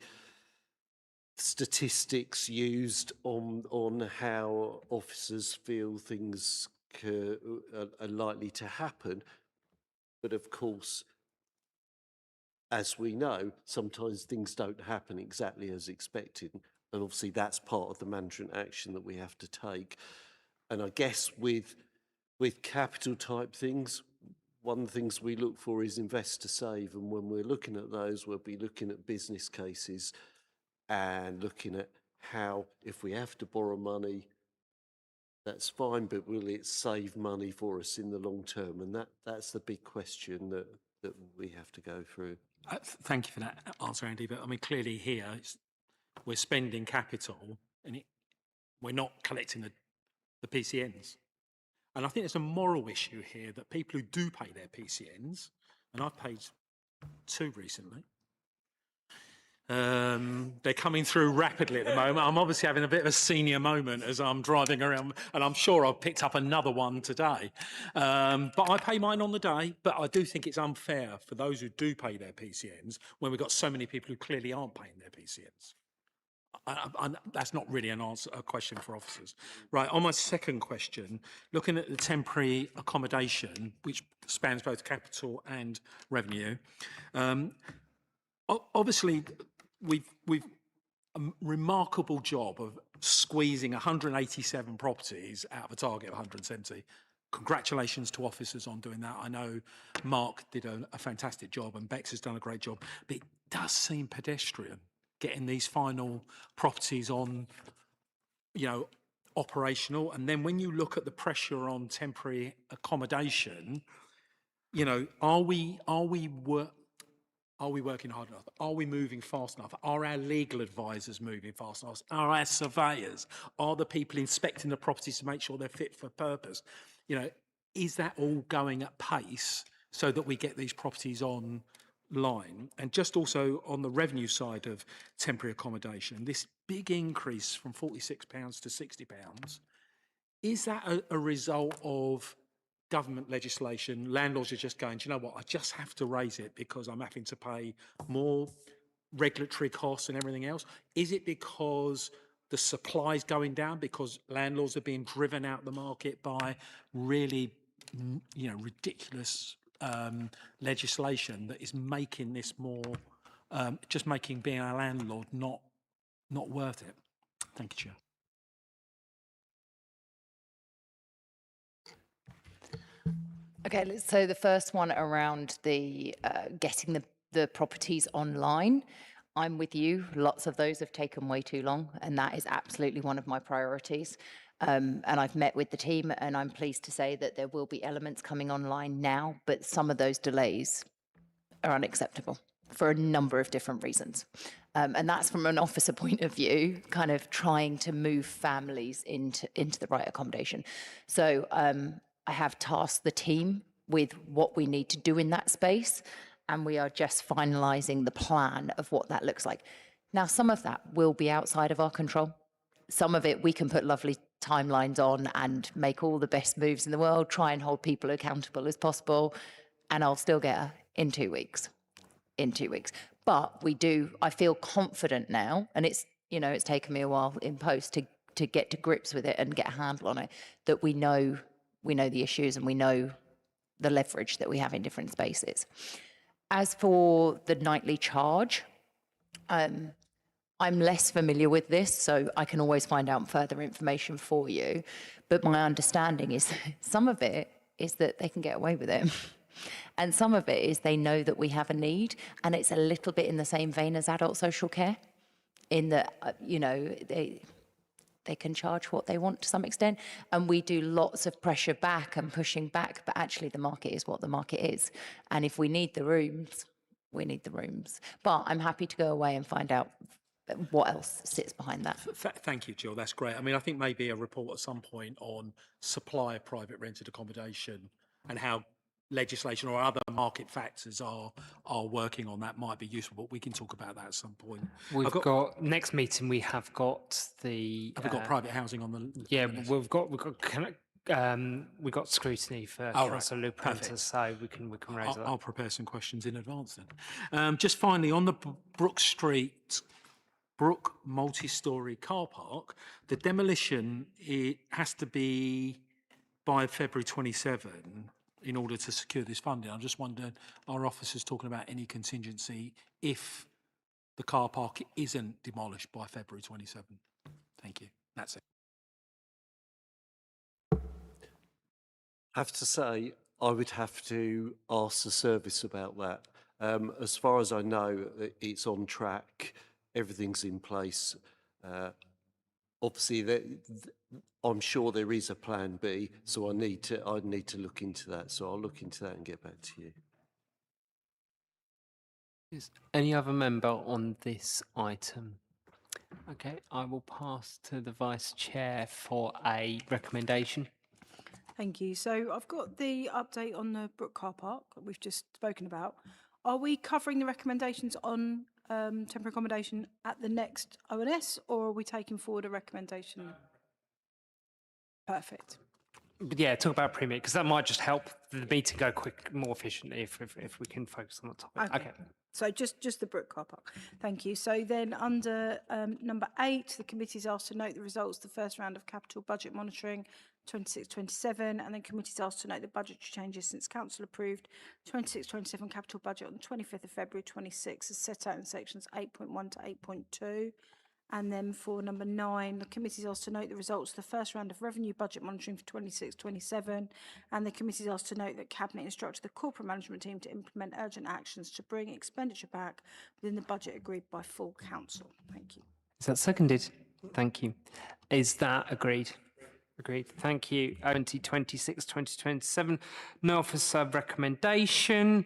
statistics used on how officers feel things are likely to happen. But of course, as we know, sometimes things don't happen exactly as expected. And obviously that's part of the management action that we have to take. And I guess with capital type things, one of the things we look for is invest to save. And when we're looking at those, we'll be looking at business cases and looking at how, if we have to borrow money, that's fine, but will it save money for us in the long term? And that's the big question that we have to go through. Thank you for that answer, Andy. But I mean, clearly here, we're spending capital and we're not collecting the PCNs. And I think there's a moral issue here that people who do pay their PCNs, and I've paid 2 recently, They're coming through rapidly at the moment. I'm obviously having a bit of a senior moment as I'm driving around, and I'm sure I've picked up another one today. But I pay mine on the day, but I do think it's unfair for those who do pay their PCNs when we've got so many people who clearly aren't paying their PCNs. That's not really a question for officers. Right, on my second question, looking at the temporary accommodation, which spans both capital and revenue, obviously we've a remarkable job of squeezing 187 properties out of a target of 170. Congratulations to officers on doing that. I know Mark did a fantastic job and Bex has done a great job, but it does seem pedestrian getting these final properties on, operational. And then when you look at the pressure on temporary accommodation, are we working hard enough? Are we moving fast enough? Are our legal advisors moving fast enough? Are our surveyors? Are the people inspecting the properties to make sure they're fit for purpose? Is that all going at pace so that we get these properties online? And just also on the revenue side of temporary accommodation, this big increase from £46 to £60, is that a result of government legislation? Landlords are just going, do you know what, I just have to raise it because I'm having to pay more regulatory costs and everything else? Is it because the supply is going down because landlords are being driven out the market by really, ridiculous legislation that is making this more, just making being a landlord not worth it? Thank you, Chair. Okay, so the first one around the getting the properties online, I'm with you. Lots of those have taken way too long, and that is absolutely one of my priorities. And I've met with the team, and I'm pleased to say that there will be elements coming online now, but some of those delays are unacceptable for a number of different reasons. And that's from an officer point of view, kind of trying to move families into the right accommodation. So I have tasked the team with what we need to do in that space, and we are just finalising the plan of what that looks like. Now, some of that will be outside of our control. Some of it we can put lovely timelines on and make all the best moves in the world, try and hold people accountable as possible, and I'll still get her in 2 weeks. But I feel confident now, and it's taken me a while in post to get to grips with it and get a handle on it, that we know the issues and we know the leverage that we have in different spaces. As for the nightly charge, I'm less familiar with this, so I can always find out further information for you. But my understanding is some of it is that they can get away with it. And some of it is they know that we have a need, and it's a little bit in the same vein as adult social care, in that, they can charge what they want to some extent, and we do lots of pressure back and pushing back, but actually the market is what the market is. And if we need the rooms, we need the rooms. But I'm happy to go away and find out what else sits behind that. Thank you, Jill. That's great. I mean, I think maybe a report at some point on supply of private rented accommodation and how legislation or other market factors are working on that might be useful, but we can talk about that at some point. We've got next meeting. We have got the. Have we got private housing on the? Yeah, we've got scrutiny for Councillor Lou Prentice, so we can raise that. I'll prepare some questions in advance then. Just finally, on the Brook multi-storey car park, the demolition, it has to be by February 27 in order to secure this funding. I'm just wondering, are officers talking about any contingency if the car park isn't demolished by February 27? Thank you. That's it. I have to say, I would have to ask the service about that. As far as I know, it's on track. Everything's in place. Obviously, I'm sure there is a plan B, so I'd need to look into that. So I'll look into that and get back to you. Is any other member on this item? Okay, I will pass to the Vice Chair for a recommendation. Thank you. So I've got the update on the Brook car park that we've just spoken about. Are we covering the recommendations on temporary accommodation at the next ONS, or are we taking forward a recommendation? Perfect. But yeah, talk about pre-meet, because that might just help the meeting go more efficiently if we can focus on the topic. Okay. So just the Brook car park. Thank you. So then under number 8, the committee is asked to note the results of the first round of capital budget monitoring 26-27, and then committee is asked to note the budgetary changes since council approved 26-27 capital budget on the 25th of February 26 as set out in sections 8.1 to 8.2. And then for number 9, the committee is asked to note the results of the first round of revenue budget monitoring for 26-27, and the committee is asked to note that Cabinet instructed the corporate management team to implement urgent actions to bring expenditure back within the budget agreed by full council. Thank you. Is that seconded? Thank you. Is that agreed? Agreed. Thank you. 2026-2027. No officer recommendation.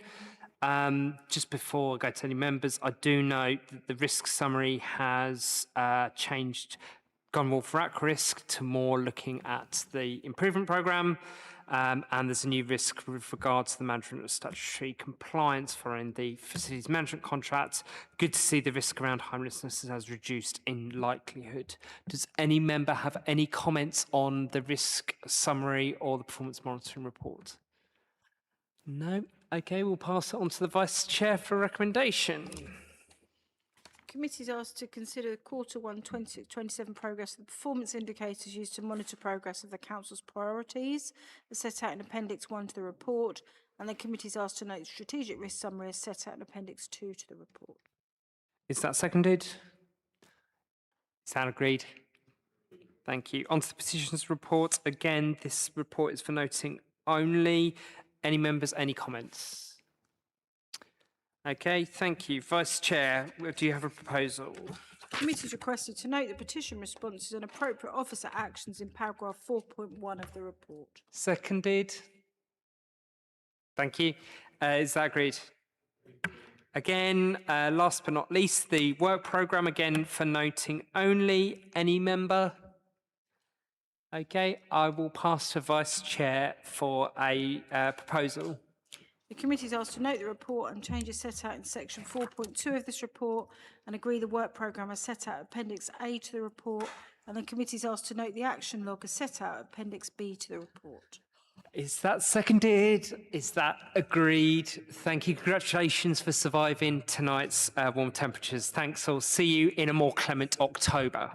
Just before I go to any members, I do note that the risk summary has changed, gone more for at risk to more looking at the improvement programme, and there's a new risk with regard to the management of statutory compliance following the facilities management contract. Good to see the risk around homelessness has reduced in likelihood. Does any member have any comments on the risk summary or the performance monitoring report? No? Okay, we'll pass it on to the Vice Chair for recommendation. Committee is asked to consider Q1 26-27 progress of the performance indicators used to monitor progress of the Council's priorities, as set out in Appendix 1 to the report, and the committee is asked to note the strategic risk summary as set out in Appendix 2 to the report. Is that seconded? Is that agreed? Thank you. On to the petitions report. Again, this report is for noting only. Any members, any comments? Okay, thank you. Vice Chair, do you have a proposal? The committee is requested to note the petition responses and appropriate officer actions in paragraph 4.1 of the report. Seconded. Thank you. Is that agreed? Again, last but not least, the work programme, again for noting only. Any member? Okay, I will pass to Vice Chair for a proposal. The committee is asked to note the report and changes set out in section 4.2 of this report and agree the work programme as set out Appendix A to the report, and the committee is asked to note the action log as set out Appendix B to the report. Is that seconded? Is that agreed? Thank you. Congratulations for surviving tonight's warm temperatures. Thanks all. See you in a more clement October.